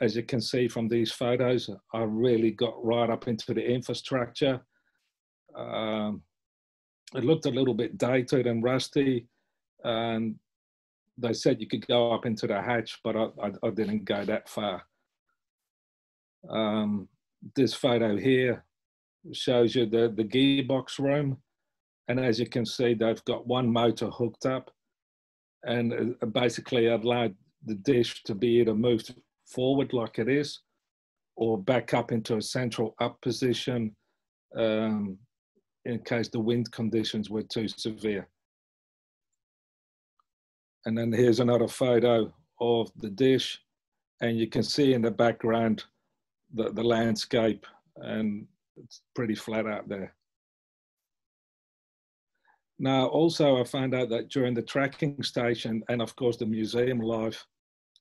As you can see from these photos, I really got right up into the infrastructure. It looked a little bit dated and rusty, and they said you could go up into the hatch, but I didn't go that far. This photo here shows you the gearbox room, and as you can see, they've got one motor hooked up, and basically allowed the dish to be either moved forward like it is, or back up into a central up position in case the wind conditions were too severe. And then here's another photo of the dish, and you can see in the background the landscape, and it's pretty flat out there. Now, also I found out that during the tracking station and of course the museum life,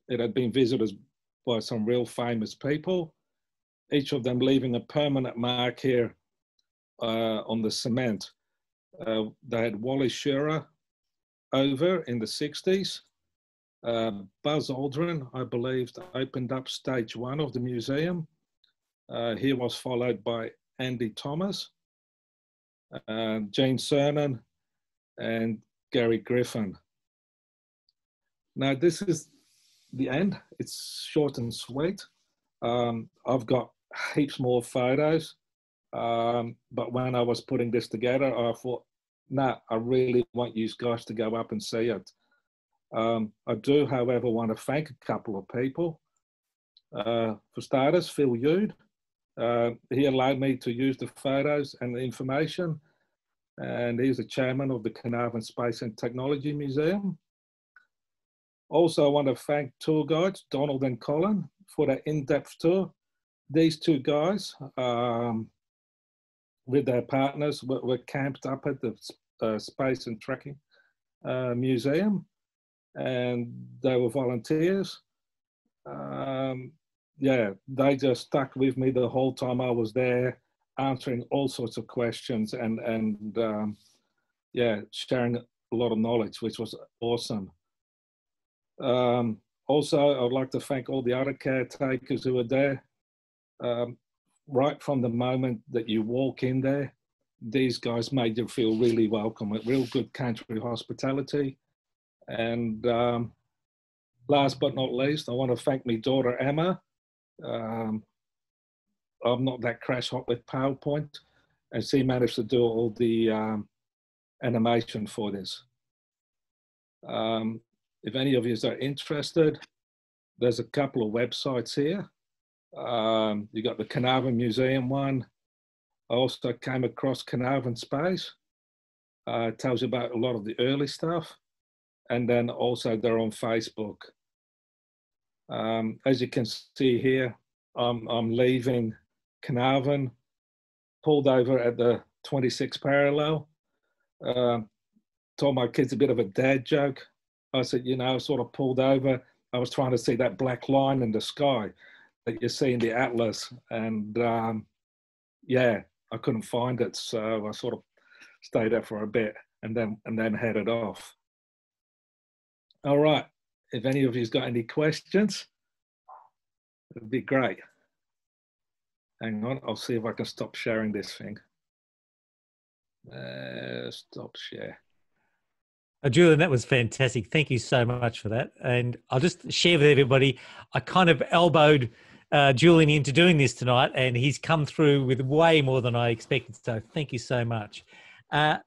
it had been visited by some real famous people, each of them leaving a permanent mark here on the cement. They had Wally Schirra over in the 60s. Buzz Aldrin, I believe, opened up stage 1 of the museum. He was followed by Andy Thomas, Gene Cernan, and Gary Griffin. Now, this is the end. It's short and sweet. I've got heaps more photos, but when I was putting this together, I thought, nah, I really want you guys to go up and see it. I do, however, want to thank a couple of people. For starters, Phil Yude. He allowed me to use the photos and the information, and he's the chairman of the Carnarvon Space and Technology Museum. Also, I want to thank tour guides, Donald and Colin, for that in-depth tour. These two guys, with their partners, were camped up at the Space and Tracking Museum, and they were volunteers. Yeah, they just stuck with me the whole time I was there, answering all sorts of questions and yeah, sharing a lot of knowledge, which was awesome. Also, I would like to thank all the other caretakers who were there. Right from the moment that you walk in there, these guys made you feel really welcome, with real good country hospitality. And last but not least, I want to thank my daughter, Emma. I'm not that crash hot with PowerPoint, and she managed to do all the animation for this. If any of you are interested, there's a couple of websites here. You got the Carnarvon Museum one. I also came across Carnarvon Space. It tells you about a lot of the early stuff. And then also they're on Facebook. As you can see here, I'm leaving Carnarvon, pulled over at the 26th parallel. Told my kids a bit of a dad joke. I said, you know, sort of pulled over. I was trying to see that black line in the sky that you see in the atlas, and yeah, I couldn't find it, so I sort of stayed there for a bit and then headed off. All right, if any of you's got any questions, it'd be great. Hang on, I'll see if I can stop sharing this thing. Stop share. Julian, that was fantastic. Thank you so much for that. And I'll just share with everybody, I kind of elbowed Julian into doing this tonight, and he's come through with way more than I expected. So thank you so much. Now,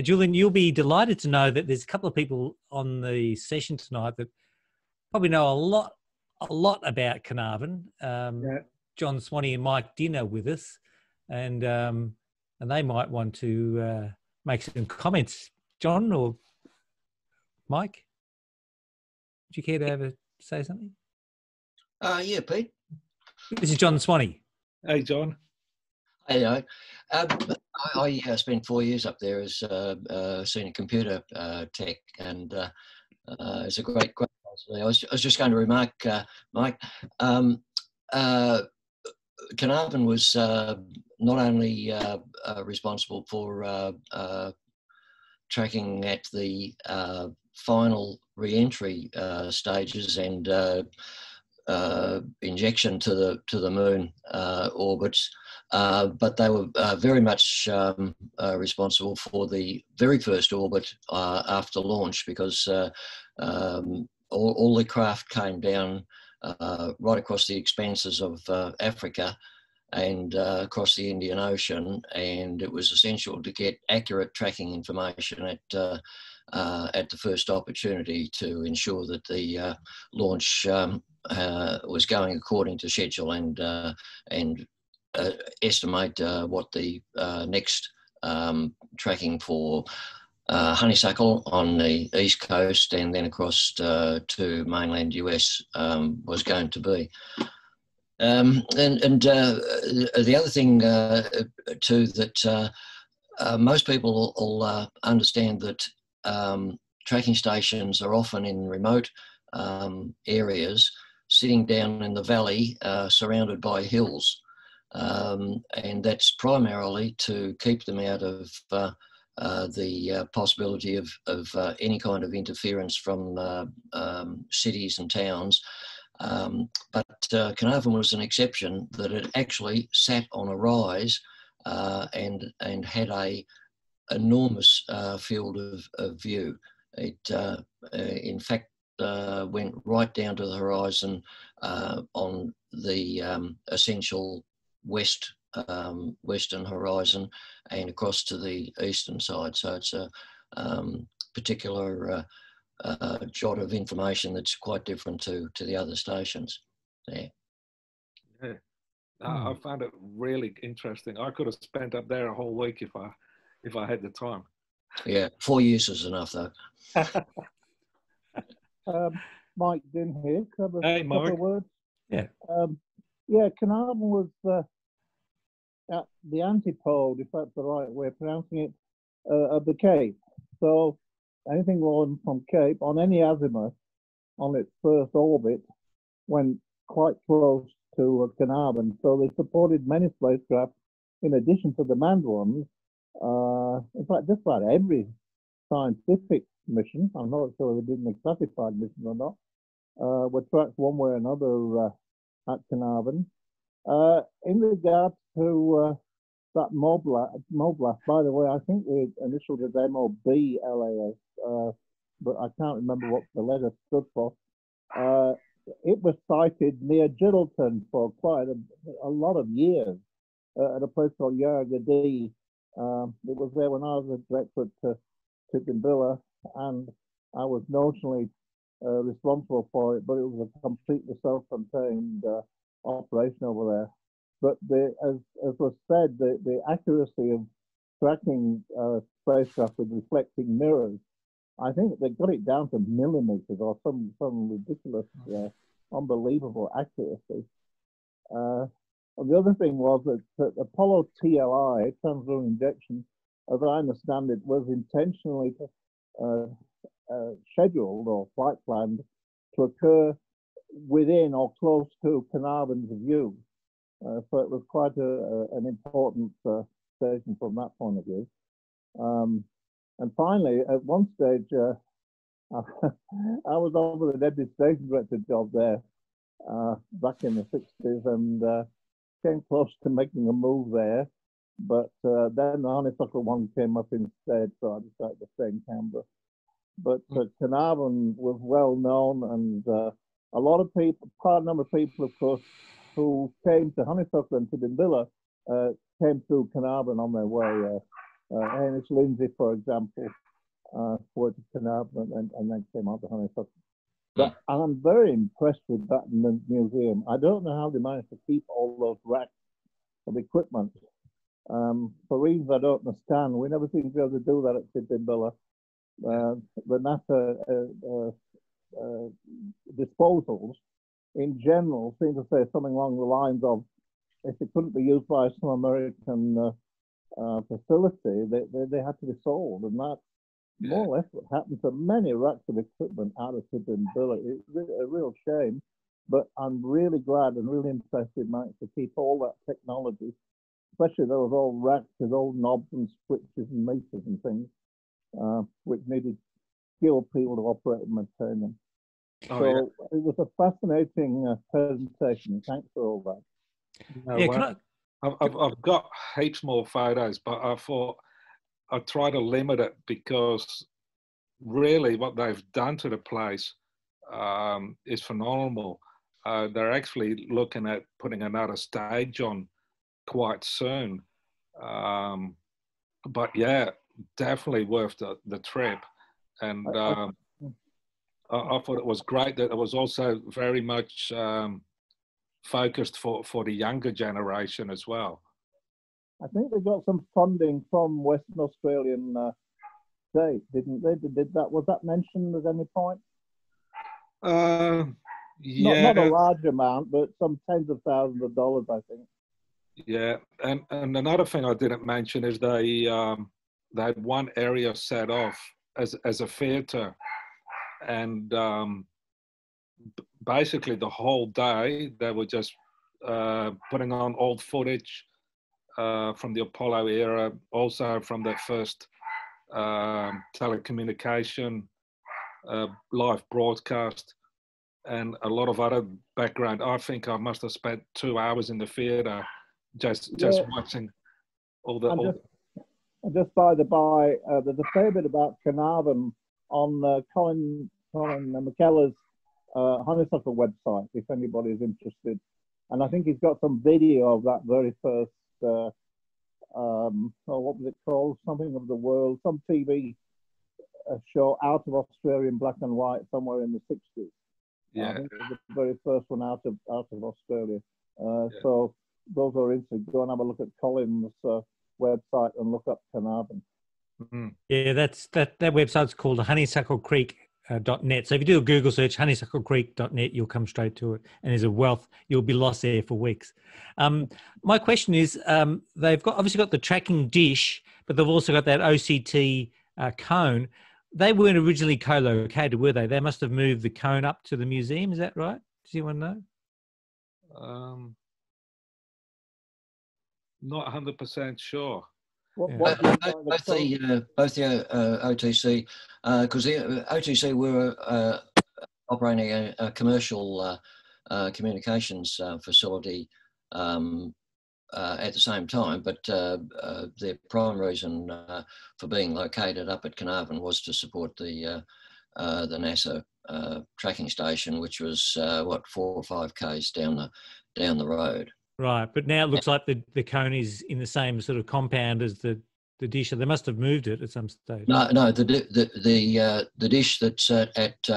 Julian, you'll be delighted to know that there's a couple of people on the session tonight that probably know a lot about Carnarvon. Yeah. John Swanee and Mike Dinner with us, and they might want to make some comments. John or Mike, would you care to say something? Yeah, Pete. This is John Swanee. Hey, John. Hey, I spent 4 years up there as senior computer tech, and it's a great place. I was just going to remark, Mike, Canarbon was not only responsible for tracking at the final re-entry stages and injection to the moon orbits, but they were very much responsible for the very first orbit after launch, because all the craft came down right across the expanses of Africa and across the Indian Ocean, and it was essential to get accurate tracking information at the first opportunity to ensure that the launch was going according to schedule, and estimate what the next tracking for honeysuckle on the east coast and then across to mainland US was going to be. The other thing too, that most people will understand that tracking stations are often in remote areas, sitting down in the valley, surrounded by hills, and that's primarily to keep them out of the possibility of any kind of interference from cities and towns. But Carnarvon was an exception, that it actually sat on a rise and had a enormous field of view. It, in fact, went right down to the horizon on the essential western horizon and across to the eastern side. So it's a particular jot of information that's quite different to the other stations there. Yeah. I found it really interesting. I could have spent up there a whole week if I had the time. Yeah, 4 years is enough though. Mike Din here. Could I have a couple of words? Yeah. Yeah, Carnarvon was at the antipode, if that's the right way of pronouncing it, of the Cape. So anything going from Cape on any azimuth on its first orbit went quite close to Canarbon. So they supported many spacecraft in addition to the manned ones. In fact, just about every scientific mission, I'm not sure they did a classified mission or not, were tracked one way or another at Carnarvon. In regard to that MOBLAS, by the way, I think the initial is MOBLAS, but I can't remember what the letter stood for. It was sighted near Gittleton for quite a lot of years at a place called Yarragadee. It was there when I was a director at Tidbinbilla, and I was notionally responsible for it, but it was a completely self-contained operation over there. But as was said, the accuracy of tracking spacecraft with reflecting mirrors, I think they got it down to millimeters or some ridiculous, unbelievable accuracy. And the other thing was that Apollo TLI, translunar injection, as I understand it, was intentionally scheduled or flight planned to occur within or close to Carnarvon's view. So it was quite an important station from that point of view. And finally, at one stage, I was over the deputy station director job there back in the 60s and came close to making a move there. But then the honeysuckle one came up instead, so I decided to stay in Canberra. But Canarbon was well known, and a lot of people, quite a number of people, of course, who came to Honeysuckle and to Tidbinbilla came through Carnarvon on their way. Hamish Lindsay, for example, went to Carnarvon and then came on to Honeysuckle. But I'm very impressed with that museum. I don't know how they managed to keep all those racks of equipment. For reasons I don't understand, we never seem to be able to do that at Tidbinbilla. The NASA disposals in general seem to say something along the lines of, if it couldn't be used by some American facility, they had to be sold, and that more or less what happened to many racks of equipment out of Tidbinbilla. It's a real shame, but I'm really glad and really impressed with managed to keep all that technology, especially those old racks with old knobs and switches and meters and things, which needed skilled people to operate and maintain them. So it was a fascinating presentation. Thanks for all that. No, yeah, I've got heaps more photos, but I thought I'd try to limit it because really what they've done to the place is phenomenal. They're actually looking at putting another stage on quite soon. But yeah, definitely worth the trip. And I thought it was great that it was also very much focused for the younger generation as well. I think they got some funding from Western Australian state, didn't they? Was that mentioned at any point? Yeah. Not a large amount, but some tens of thousands of dollars, I think. Yeah, and another thing I didn't mention is they had one area set off as a theatre, and basically the whole day they were just putting on old footage from the Apollo era, also from the first telecommunication live broadcast, and a lot of other background. I think I must have spent 2 hours in the theatre just watching all the. Just by the by, there's a fair bit about Carnarvon on Colin Colin McKellar's honeysuckle website, if anybody is interested. And I think he's got some video of that very first, what was it called? Something of the World, some TV show out of Australia in black and white somewhere in the 60s. Yeah. I think it was the very first one out of Australia. So those are interesting. Go and have a look at Colin's website and look up Carnarvon. Mm-hmm. Yeah, that website's called honeysucklecreek.net. So if you do a Google search, honeysucklecreek.net, you'll come straight to it. And there's a wealth. You'll be lost there for weeks. My question is, they've obviously got the tracking dish, but they've also got that OCT cone. They weren't originally co-located, were they? They must have moved the cone up to the museum. Is that right? Does anyone know? Not 100% sure. Both the OTC, because the OTC were operating a commercial communications facility at the same time, but their prime reason for being located up at Carnarvon was to support the NASA tracking station, which was 4 or 5 k's down the road. Right, but now it looks like the cone is in the same sort of compound as the dish. They must have moved it at some stage. No, the dish that's at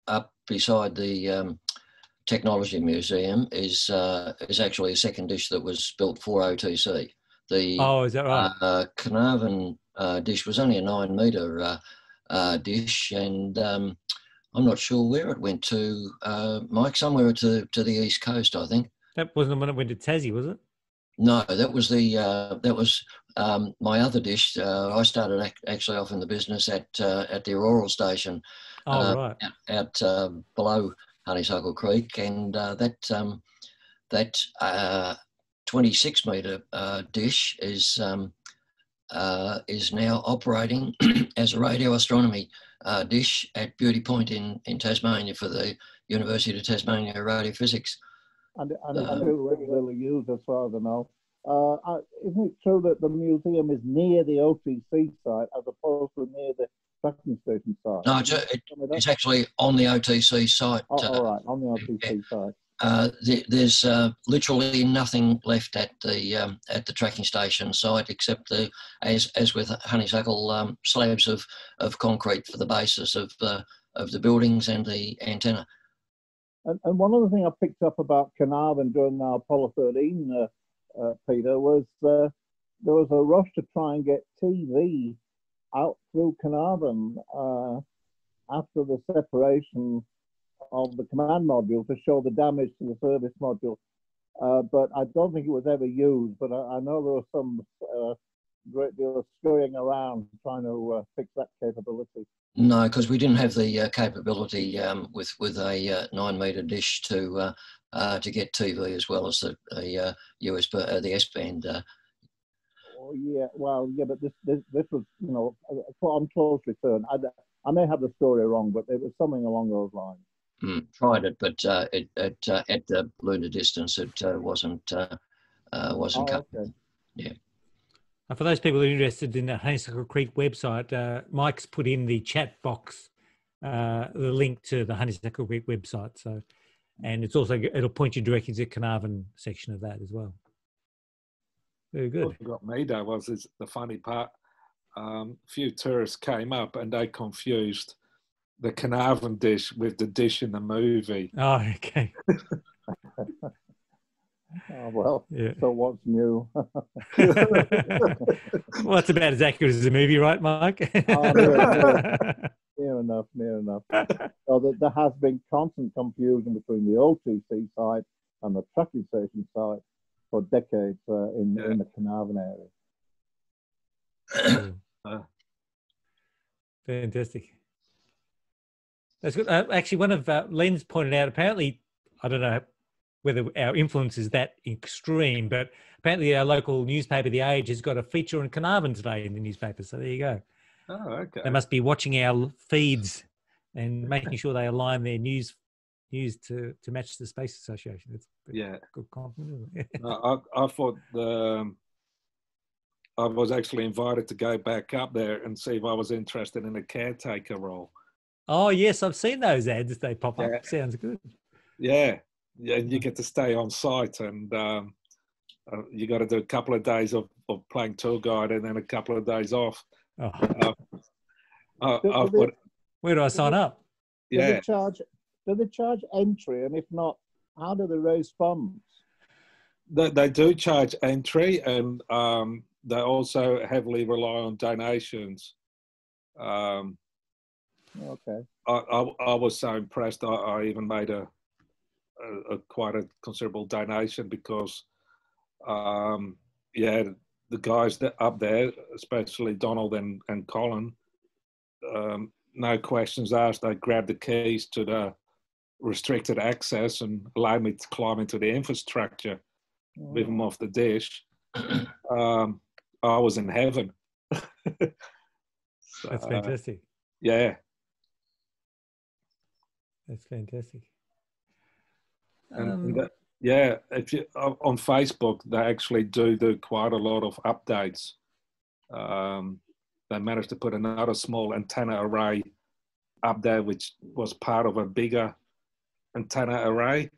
up beside the Technology Museum is actually a second dish that was built for OTC. Is that right? Carnarvon dish was only a 9-metre dish, and I'm not sure where it went to, Mike. Somewhere to the east coast, I think. That wasn't when it went to Tassie, was it? No, that was my other dish. I started actually off in the business at the Auroral station, right, out below Honeysuckle Creek, and that 26-metre dish is now operating as a radio astronomy dish at Beauty Point in Tasmania for the University of Tasmania Radiophysics. And it's still regularly used, as far as I know. Isn't it true that the museum is near the OTC site as opposed to near the tracking station site? No, it's actually on the OTC site. All right, on the OTC site. There's literally nothing left at the tracking station site except as with Honeysuckle, slabs of concrete for the basis of the buildings and the antenna. And one other thing I picked up about Canarbon during our Apollo 13, Peter, was there was a rush to try and get TV out through Canarbon after the separation of the command module to show the damage to the service module. But I don't think it was ever used, but I know there was some great deal of scurrying around trying to fix that capability. No, because we didn't have the capability with a 9-metre dish to get TV as well as the US the S-band. Oh yeah, well yeah, but this was, you know, on close return. I may have the story wrong, but it was something along those lines. Tried it, but at the lunar distance, it wasn't cut. Okay. Yeah. For those people who are interested in the Honeysuckle Creek website, Mike's put in the chat box the link to the Honeysuckle Creek website. So, and it's also, it'll point you directly to the Carnarvon section of that as well. Very good. What got me though was the funny part. A few tourists came up and they confused the Carnarvon dish with the dish in the movie. Oh, okay. Oh, well, yeah. So what's new? Well, it's about as accurate as the movie, right, Mike? Near enough. So there has been constant confusion between the OTC site and the tracking station site for decades in the Carnarvon area. Fantastic. That's good. Actually, one of Len's pointed out, apparently, I don't know whether our influence is that extreme, but apparently our local newspaper, The Age, has got a feature on Carnarvon today in the newspaper. So there you go. Oh, okay. They must be watching our feeds and making sure they align their news to match the Space Association. That's good compliment. I thought I was actually invited to go back up there and see if I was interested in a caretaker role. Oh yes, I've seen those ads. They pop Yeah. up. Sounds good. Yeah, yeah, and you get to stay on site, and you got to do a couple of days of playing tour guide, and then a couple of days off. Oh, where do I sign up? Yeah, Do they charge entry? And if not, how do they raise funds? they do charge entry, and they also heavily rely on donations. Okay. I was so impressed. I even made a quite a considerable donation because, yeah, the guys that up there, especially Donald and Colin, no questions asked. They grabbed the keys to the restricted access and allowed me to climb into the infrastructure, leave them off the dish. I was in heaven. So, That's fantastic. Yeah. That's fantastic. Yeah, if you on Facebook, they actually do quite a lot of updates. They managed to put another small antenna array up there, which was part of a bigger antenna array,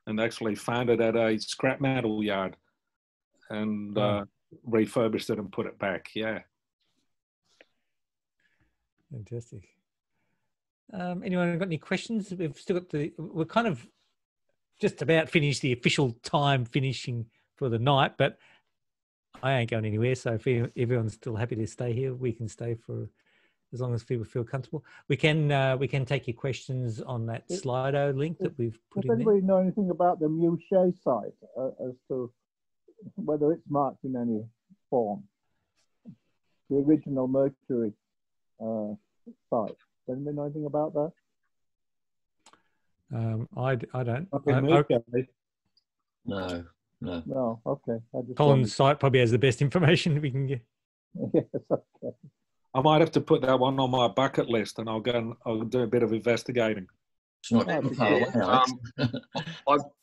and actually found it at a scrap metal yard and refurbished it and put it back. Yeah. Fantastic. Anyone got any questions? We've still got we're kind of just about finished the official time finishing for the night, but I ain't going anywhere. So if everyone's still happy to stay here, we can stay for as long as people feel comfortable. We can take your questions on that Slido link that we've put in there. Does anybody know anything about the Monash site as to whether it's marked in any form? The original Mercury site. Does anybody know anything about that? I don't. No. No, okay. Colin's site probably has the best information we can get. Yes, okay. I might have to put that one on my bucket list, and I'll go and I'll do a bit of investigating. It's not far away, Alex.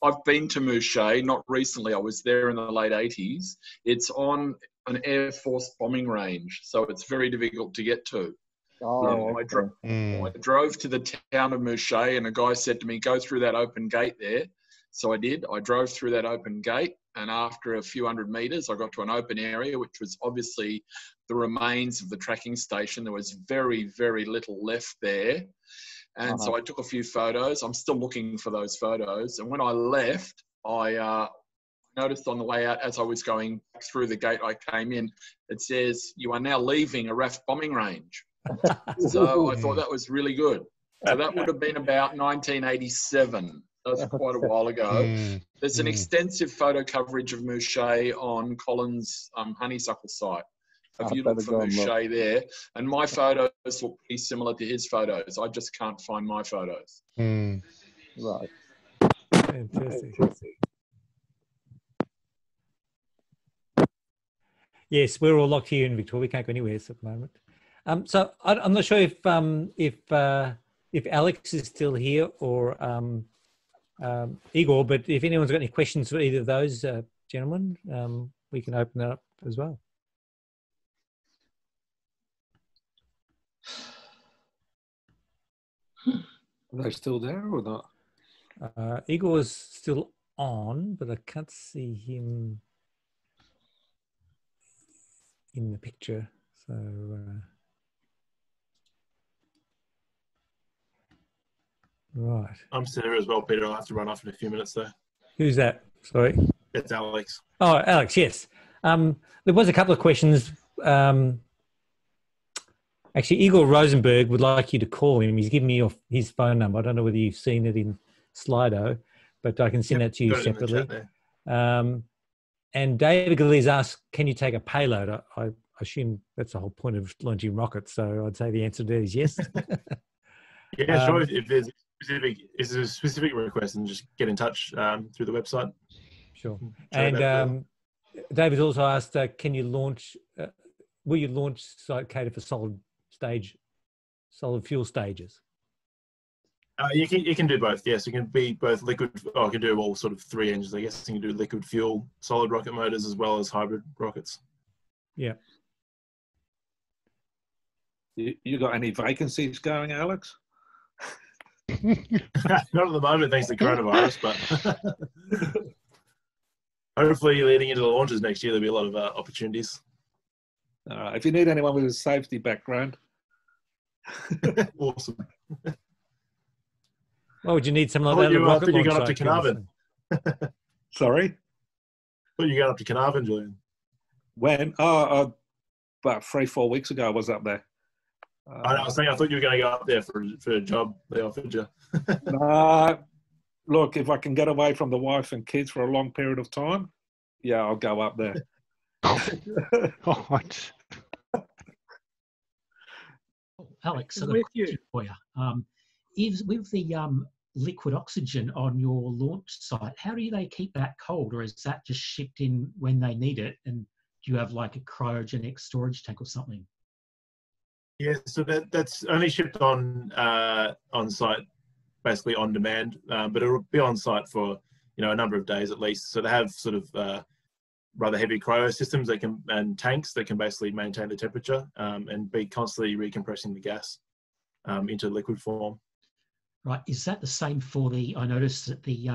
I've been to Monash, not recently. I was there in the late 80s. It's on an Air Force bombing range, so it's very difficult to get to. I drove to the town of Monash, and a guy said to me, go through that open gate there. So I did. I drove through that open gate, and after a few hundred metres, I got to an open area, which was obviously the remains of the tracking station. There was very, very little left there. And so I took a few photos. I'm still looking for those photos. And when I left, I noticed on the way out, as I was going through the gate I came in, it says, you are now leaving a RAF bombing range. So I thought that was really good. So that would have been about 1987. That's quite a while ago. There's an extensive photo coverage of Monash on Colin's honeysuckle site. If you look for Monash there, and my photos look pretty similar to his photos. I just can't find my photos. Right. Fantastic. Yes, we're all locked here in Victoria. We can't go anywhere at the moment. So I'm not sure if Alex is still here or Igor, but if anyone's got any questions for either of those gentlemen, we can open that up as well. Are they still there or not? Igor's still on, but I can't see him in the picture. So right. I'm still here as well, Peter. I'll have to run off in a few minutes though. Who's that? Sorry. It's Alex. Oh, Alex, yes. There was a couple of questions. Actually, Igor Rozenberg would like you to call him. He's given me his phone number. I don't know whether you've seen it in Slido, but I can send that to you separately. And David Gillies asked, can you take a payload? I assume that's the whole point of launching rockets. So I'd say the answer to that is yes. Yeah, sure. If there's a specific request, and just get in touch through the website. Sure. And David also asked, can you launch, will you launch cater for solid fuel stages? You can do both. Yes, it can be both liquid. Oh, I can do all sort of three engines. I guess you can do liquid fuel, solid rocket motors, as well as hybrid rockets. Yeah. You got any vacancies going, Alex? Not at the moment, thanks to coronavirus, but hopefully leading into the launches next year, there'll be a lot of opportunities. All right. If you need anyone with a safety background. Awesome. Well, would you need someone I like that? thought you got up to Carnarvon. Sorry? Thought you got up to Carnarvon, Julian. When? Oh, about 3-4 weeks ago I was up there. I was saying I thought you were going to go up there for a job they offered you. Look, if I can get away from the wife and kids for a long period of time, yeah, I'll go up there. What? Alex, so the question for you is with the liquid oxygen on your launch site, how do they keep that cold, or is that just shipped in when they need it? And do you have like a cryogenic storage tank or something? Yeah, so that's only shipped on site, basically on demand, but it'll be on site for a number of days at least. So they have sort of rather heavy cryo systems and tanks that can basically maintain the temperature and be constantly recompressing the gas into liquid form. Right. Is that the same for I noticed that the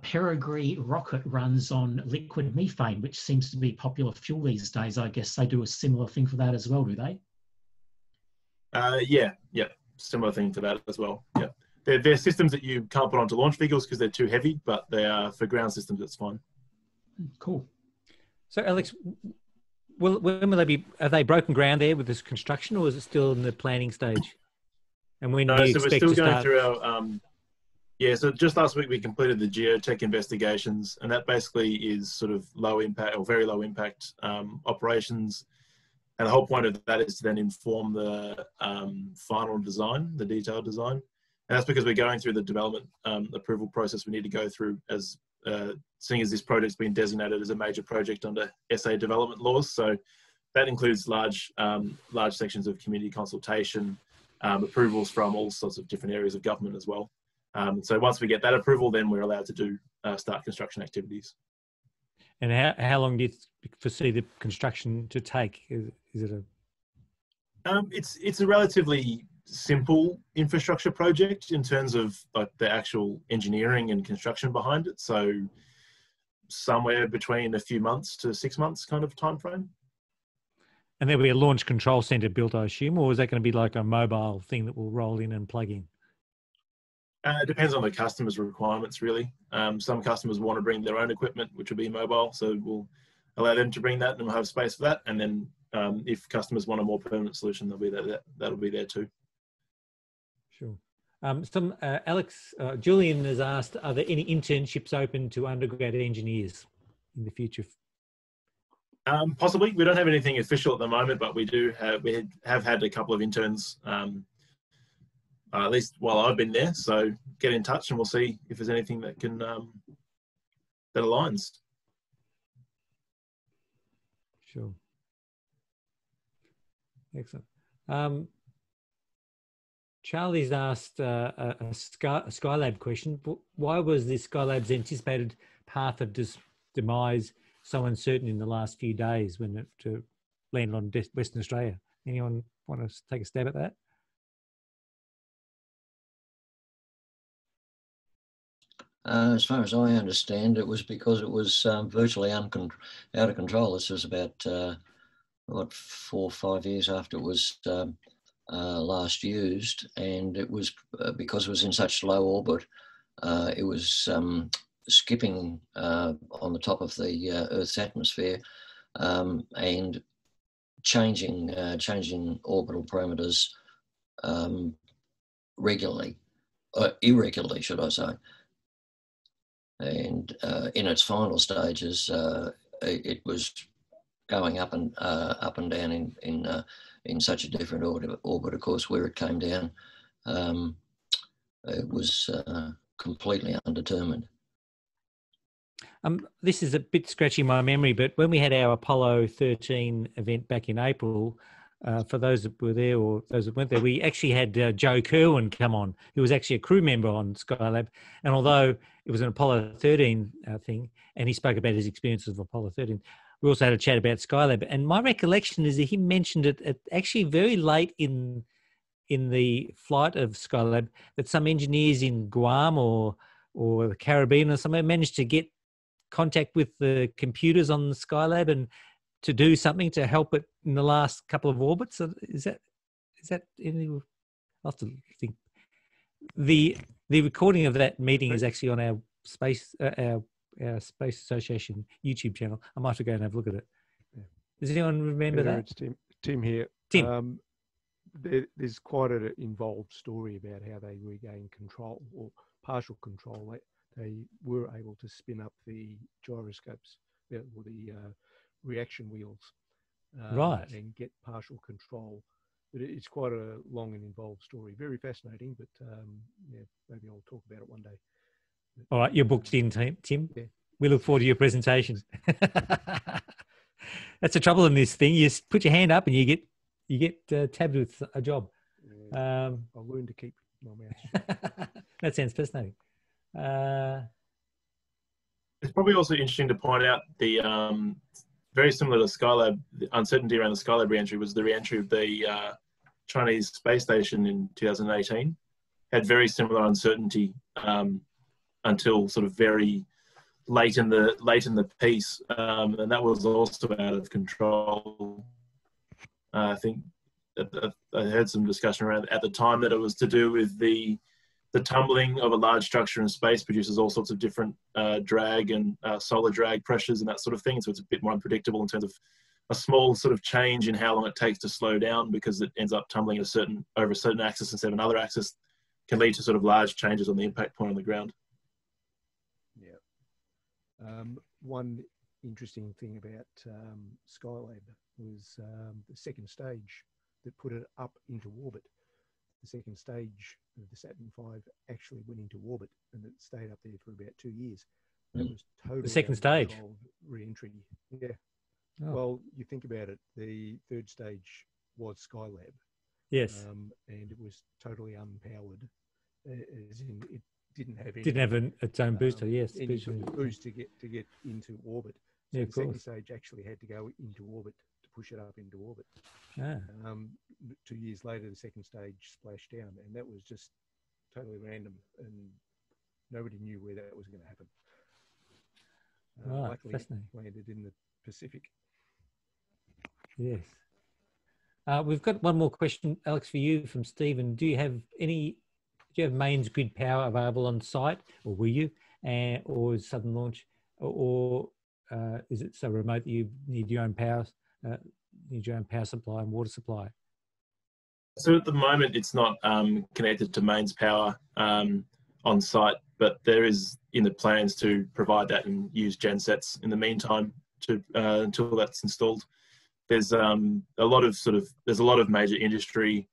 Peregrine rocket runs on liquid methane, which seems to be popular fuel these days. I guess they do a similar thing for that as well, do they? Yeah, similar thing to that as well. Yeah, they're systems that you can't put onto launch vehicles because they're too heavy, but they are for ground systems. It's fine. Cool. So, Alex, when will they be? Are they broken ground there with this construction, or is it still in the planning stage? And when do you expect to start? We're still going through our. So just last week we completed the geotech investigations, and that basically is sort of low impact or very low impact operations. And the whole point of that is to then inform the final design, the detailed design. And that's because we're going through the development approval process we need to go through as seeing as this project's been designated as a major project under SA development laws. So that includes large sections of community consultation, approvals from all sorts of different areas of government as well. So once we get that approval, then we're allowed to do start construction activities. And how long do you foresee the construction to take? Is it a? It's a relatively simple infrastructure project in terms of like the actual engineering and construction behind it. So somewhere between a few months to 6 months kind of time frame. And there'll be a launch control center built, I assume, or is that going to be like a mobile thing that will roll in and plug in? It depends on the customer's requirements, really. Some customers want to bring their own equipment, which will be mobile, so we'll allow them to bring that and we'll have space for that. And then if customers want a more permanent solution, that'll be there too. Sure. Alex, Julian has asked, are there any internships open to undergrad engineers in the future? Possibly. We don't have anything official at the moment, but we have had a couple of interns, at least while I've been there. So get in touch and we'll see if there's anything that can that aligns. Sure. Excellent. Charlie's asked a Skylab question. Why was the Skylab's anticipated path of demise so uncertain in the last few days when it landed on Western Australia? Anyone want to take a stab at that? As far as I understand, it was because it was virtually out of control. This was about, 4 or 5 years after it was last used, and it was because it was in such low orbit, it was skipping on the top of the Earth's atmosphere and changing orbital parameters irregularly, should I say. And in its final stages, it was going up and down in such a different orbit. Of course, where it came down, it was completely undetermined. This is a bit scratching my memory, but when we had our Apollo 13 event back in April, for those that were there or those that weren't there, we actually had Joe Kerwin come on, who was actually a crew member on Skylab. And although it was an Apollo 13 thing, and he spoke about his experiences of Apollo 13, we also had a chat about Skylab. And my recollection is that he mentioned it actually very late in in the flight of Skylab that some engineers in Guam or the Caribbean or somewhere managed to get contact with the computers on the Skylab and to do something to help it in the last couple of orbits? Is that anything? I'll have to think. The recording of that meeting is actually on our Space Association YouTube channel. I might have to go and have a look at it. Does anyone remember that? It's Tim here. Tim. There's quite an involved story about how they regained control or partial control. They were able to spin up the gyroscopes or the reaction wheels, right, and get partial control. But it's quite a long and involved story. Very fascinating, but yeah, maybe I'll talk about it one day. All right, you're booked in, Tim. Yeah. We look forward to your presentation. That's the trouble in this thing. You put your hand up and you get tabbed with a job. Yeah, I'll learn to keep my mouth shut. That sounds fascinating. It's probably also interesting to point out the very similar to Skylab, the uncertainty around the Skylab re-entry was the re-entry of the Chinese space station in 2018. Had very similar uncertainty until sort of very late in the piece, and that was also out of control. I think I heard some discussion around at the time that it was to do with the tumbling of a large structure in space produces all sorts of different drag and solar drag pressures and that sort of thing. So it's a bit more unpredictable in terms of a small sort of change in how long it takes to slow down, because it ends up tumbling over a certain axis instead of another axis, can lead to sort of large changes on the impact point on the ground. Yeah. One interesting thing about Skylab was the second stage that put it up into orbit. The second stage of the Saturn V actually went into orbit, and it stayed up there for about 2 years. That was totally the second stage re-entry. Yeah. Oh. Well, you think about it. The third stage was Skylab. Yes. And it was totally unpowered, as in it didn't have its own booster. Yes. Any sort of boost to get into orbit. So yeah, the second stage actually had to go into orbit to push it up into orbit. Ah. 2 years later, the second stage splashed down, and that was just totally random, and nobody knew where that was going to happen. Luckily, it landed in the Pacific. Yes. We've got one more question, Alex, for you from Stephen. Do you have mains grid power available on site, or were you, or is Southern Launch, or is it so remote that you need your own power? Need your own power supply and water supply? So at the moment, it's not connected to mains power on site, but there is in the plans to provide that and use gensets in the meantime to until that's installed. There's a lot of major industry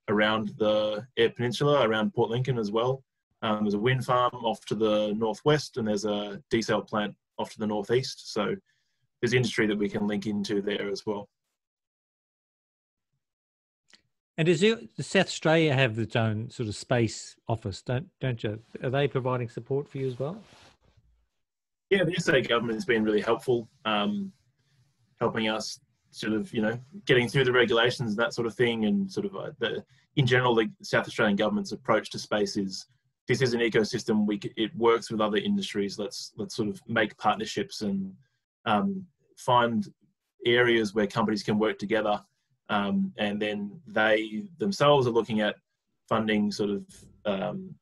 around the Eyre Peninsula, around Port Lincoln as well. There's a wind farm off to the northwest, and there's a desal plant off to the northeast. So there's industry that we can link into there as well. And does South Australia have its own sort of space office? Don't you? Are they providing support for you as well? Yeah, the SAA government has been really helpful, helping us sort of, getting through the regulations and that sort of thing. And sort of in general, the South Australian government's approach to space is, this is an ecosystem. It works with other industries. Let's sort of make partnerships and find areas where companies can work together. And then they themselves are looking at funding sort of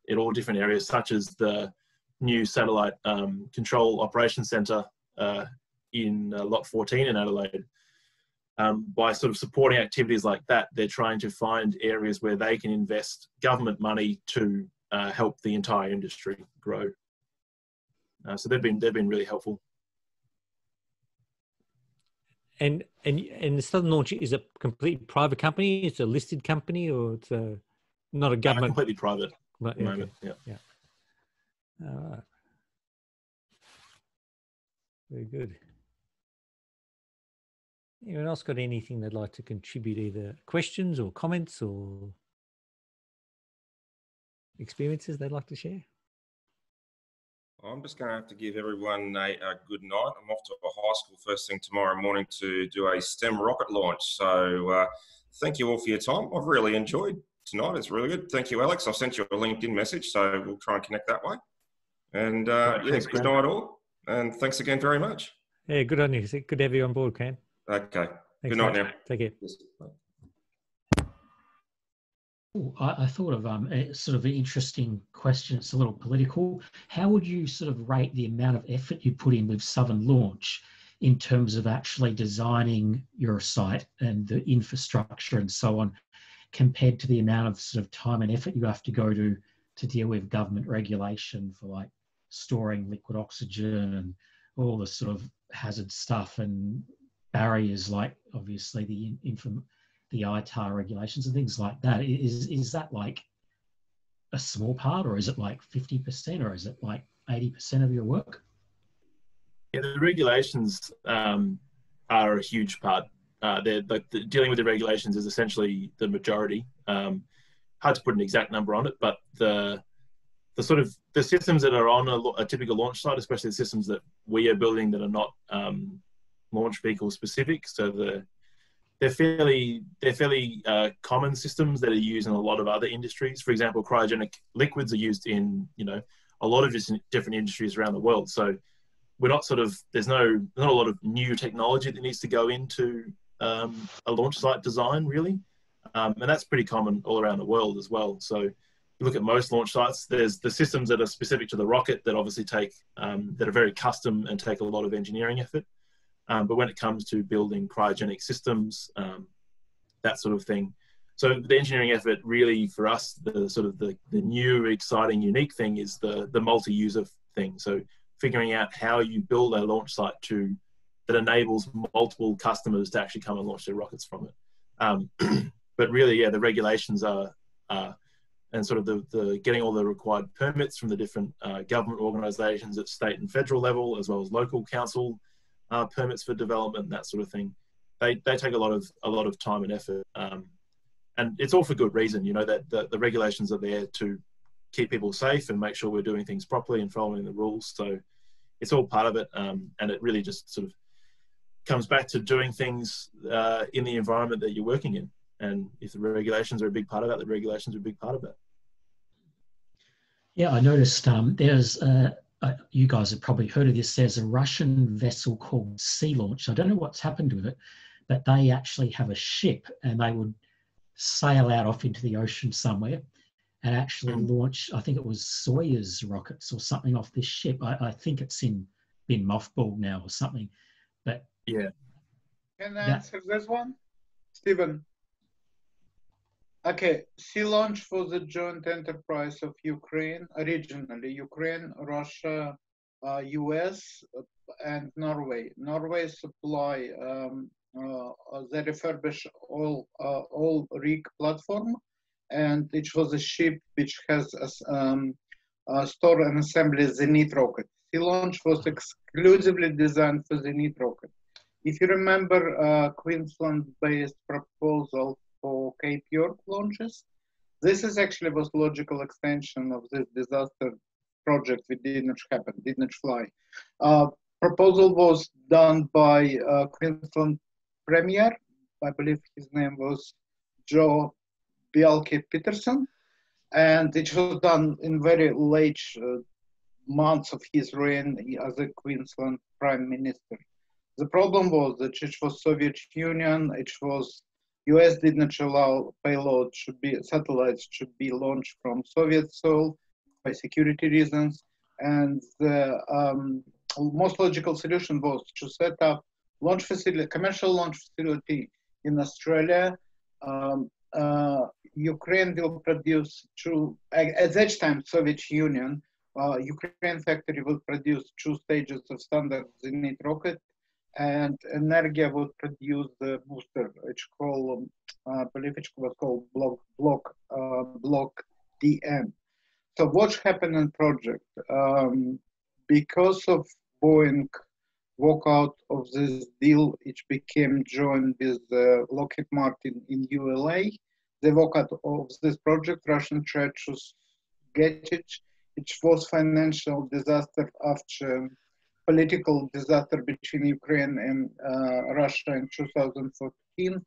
in all different areas, such as the new satellite control operations centre in Lot 14 in Adelaide. By sort of supporting activities like that, they're trying to find areas where they can invest government money to help the entire industry grow. So they've been really helpful. And the Southern Launch is a completely private company? It's a listed company, or it's not a government? Completely private at the moment, yeah. All right. Very good. Anyone else got anything they'd like to contribute, either questions or comments or experiences they'd like to share? I'm just going to have to give everyone a good night. I'm off to a high school first thing tomorrow morning to do a STEM rocket launch. So thank you all for your time. I've really enjoyed tonight. It's really good. Thank you, Alex. I've sent you a LinkedIn message, so we'll try and connect that way. And yeah, good night all. And thanks again very much. Yeah, good on you. Good to have you on board, Ken. Okay. Thanks, good night mate. now. Take care. Yes. Ooh, I thought of a sort of an interesting question. It's a little political. How would you sort of rate the amount of effort you put in with Southern Launch in terms of actually designing your site and the infrastructure and so on, compared to the amount of sort of time and effort you have to go to deal with government regulation for like storing liquid oxygen and all the sort of hazard stuff and barriers like obviously the Itar regulations and things like that? Is that like a small part, or is it like 50%, or is it like 80% of your work? Yeah, the regulations are a huge part. Dealing with the regulations is essentially the majority. Hard to put an exact number on it, but the systems that are on a typical launch site, especially the systems that we are building that are not launch vehicle specific, so they're fairly common systems that are used in a lot of other industries. For example, cryogenic liquids are used in a lot of different industries around the world. So we're not there's not a lot of new technology that needs to go into a launch site design really, and that's pretty common all around the world as well. So you look at most launch sites, there's the systems that are specific to the rocket that obviously take that are very custom and take a lot of engineering effort. But when it comes to building cryogenic systems, that sort of thing, so the engineering effort really for us, the new, exciting, unique thing is the multi-user thing. So figuring out how you build a launch site that enables multiple customers to actually come and launch their rockets from it. But really, yeah, the regulations are and sort of the getting all the required permits from the different government organisations at state and federal level, as well as local council permits for development, that sort of thing. They take a lot of time and effort, and it's all for good reason. That the regulations are there to keep people safe and make sure we're doing things properly and following the rules. So it's all part of it, and it really just sort of comes back to doing things in the environment that you're working in. And if the regulations are a big part of that, the regulations are a big part of it. Yeah, I noticed there's you guys have probably heard of this. There's a Russian vessel called Sea Launch. I don't know what's happened with it, but they actually have a ship and they would sail out off into the ocean somewhere and actually launch, I think it was Soyuz rockets or something off this ship. I think it's been mothballed now or something. But yeah. Can I answer this one? Stephen. Okay, Sea Launch was a joint enterprise of Ukraine, originally Ukraine, Russia, US, and Norway. Norway supply, they refurbish all rig platform, and it was a ship which has a store and assembly Zenit rocket. Sea Launch was exclusively designed for Zenit rocket. If you remember Queensland-based proposal for Cape York launches, this is actually was logical extension of this disaster project which did not happen, did not fly. Proposal was done by Queensland Premier, I believe his name was Joe Bjelke-Petersen, and it was done in very late months of his reign as a Queensland Prime Minister. The problem was that it was Soviet Union, it was US did not allow payload satellites should be launched from Soviet soil by security reasons, and the most logical solution was to set up launch facility, commercial launch facility in Australia. Ukraine will produce at that time Soviet Union, Ukraine factory will produce 2 stages of standard Zenit rocket, and Energia would produce the booster. It's called, I believe it was called Block DM. So what happened in project? Because of Boeing walkout of this deal, it became joined with Lockheed Martin in ULA. They walk out of this project. Russian churches get it. It was financial disaster after political disaster between Ukraine and Russia in 2014.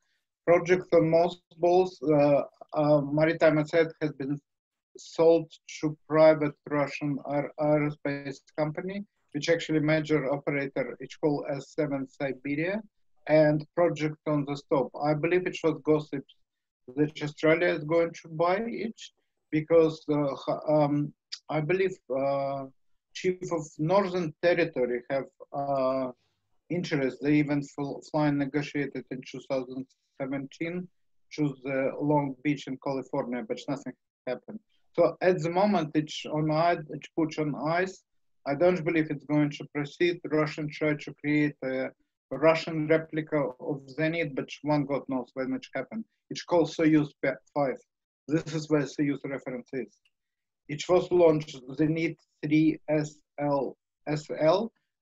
Project on mothballs maritime asset has been sold to private Russian aerospace company, which actually major operator, it's called S7 Siberia, and project on the stop. I believe it was gossips that Australia is going to buy it, because I believe Chief of Northern Territory have interest. They even fly negotiated in 2017 to the Long Beach in California, but nothing happened. So at the moment, it's on ice, it's put on ice. I don't believe it's going to proceed. Russians try to create a Russian replica of Zenit, but one God knows when it happened. It's called Soyuz 5. This is where Soyuz reference is. It was launched Zenit 3 SL,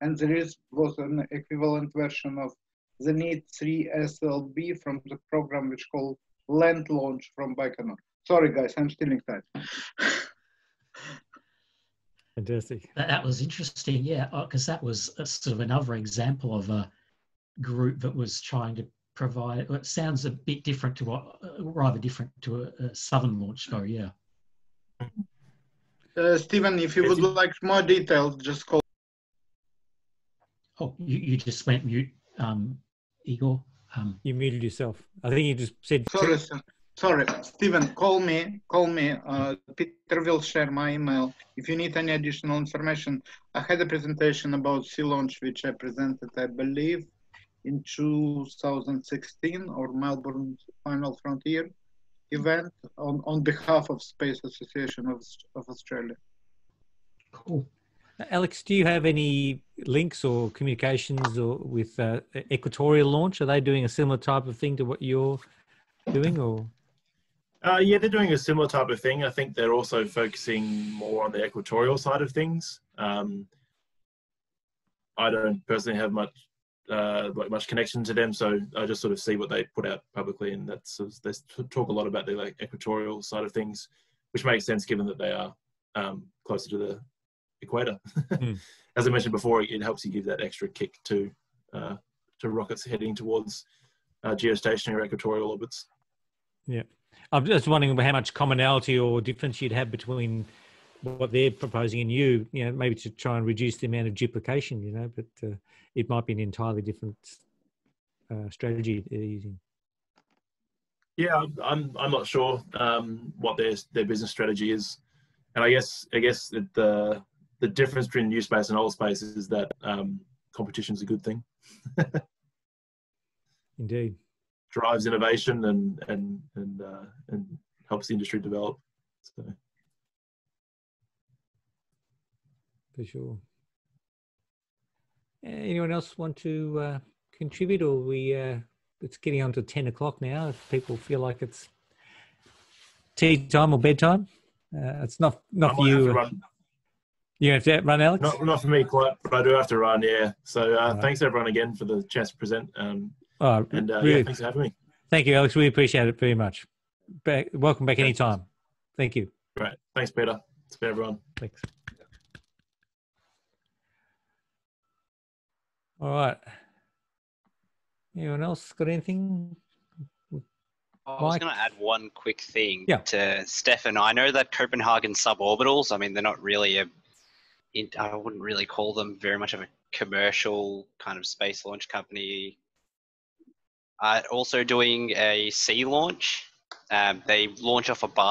and there was an equivalent version of Zenit 3 SLB from the program which called Land Launch from Baikonur. Sorry guys, I'm stealing time. Fantastic. That was interesting, yeah, because that was sort of another example of a group that was trying to provide. It sounds a bit different to what, rather different to a southern launch. So yeah. Stephen, if you would like more details, just call. Oh, you just went mute, Igor. You muted yourself. I think you just said. Sorry, sorry, Stephen. Call me. Peter will share my email if you need any additional information. I had a presentation about Sea Launch, which I presented, I believe, in 2016 or Melbourne Final Frontier event on behalf of Space Association of Australia. Cool. Alex, do you have any links or communications or with Equatorial Launch? Are they doing a similar type of thing to what you're doing, or? Yeah, they're doing a similar type of thing. I think they're also focusing more on the equatorial side of things. I don't personally have much connection to them, so I just sort of see what they put out publicly, and that's they talk a lot about the equatorial side of things, which makes sense given that they are closer to the equator. As I mentioned before, it helps you give that extra kick to rockets heading towards geostationary equatorial orbits. Yeah, I'm just wondering how much commonality or difference you'd have between what they're proposing and you know, maybe to try and reduce the amount of duplication, you know, but it might be an entirely different strategy they're using. Yeah, I'm not sure what their business strategy is, and I guess that the difference between new space and old space is that competition is a good thing. Indeed, drives innovation and helps the industry develop. So. For sure. Anyone else want to contribute, or it's getting on to 10 o'clock now? If people feel like it's tea time or bedtime, it's not for you. You have to run, Alex? Not for me, quite, but I do have to run. Yeah. So thanks everyone again for the chance to present. Really, thanks for having me. Thank you, Alex. We appreciate it very much. Welcome back anytime. Thank you. Great. Thanks, Peter. It's been everyone. Thanks. All right. Anyone else got anything? I was going to add one quick thing to Stefan. I know that Copenhagen suborbitals, I mean, they're not really I wouldn't really call them very much of a commercial kind of space launch company. Also doing a sea launch. They launch off a bar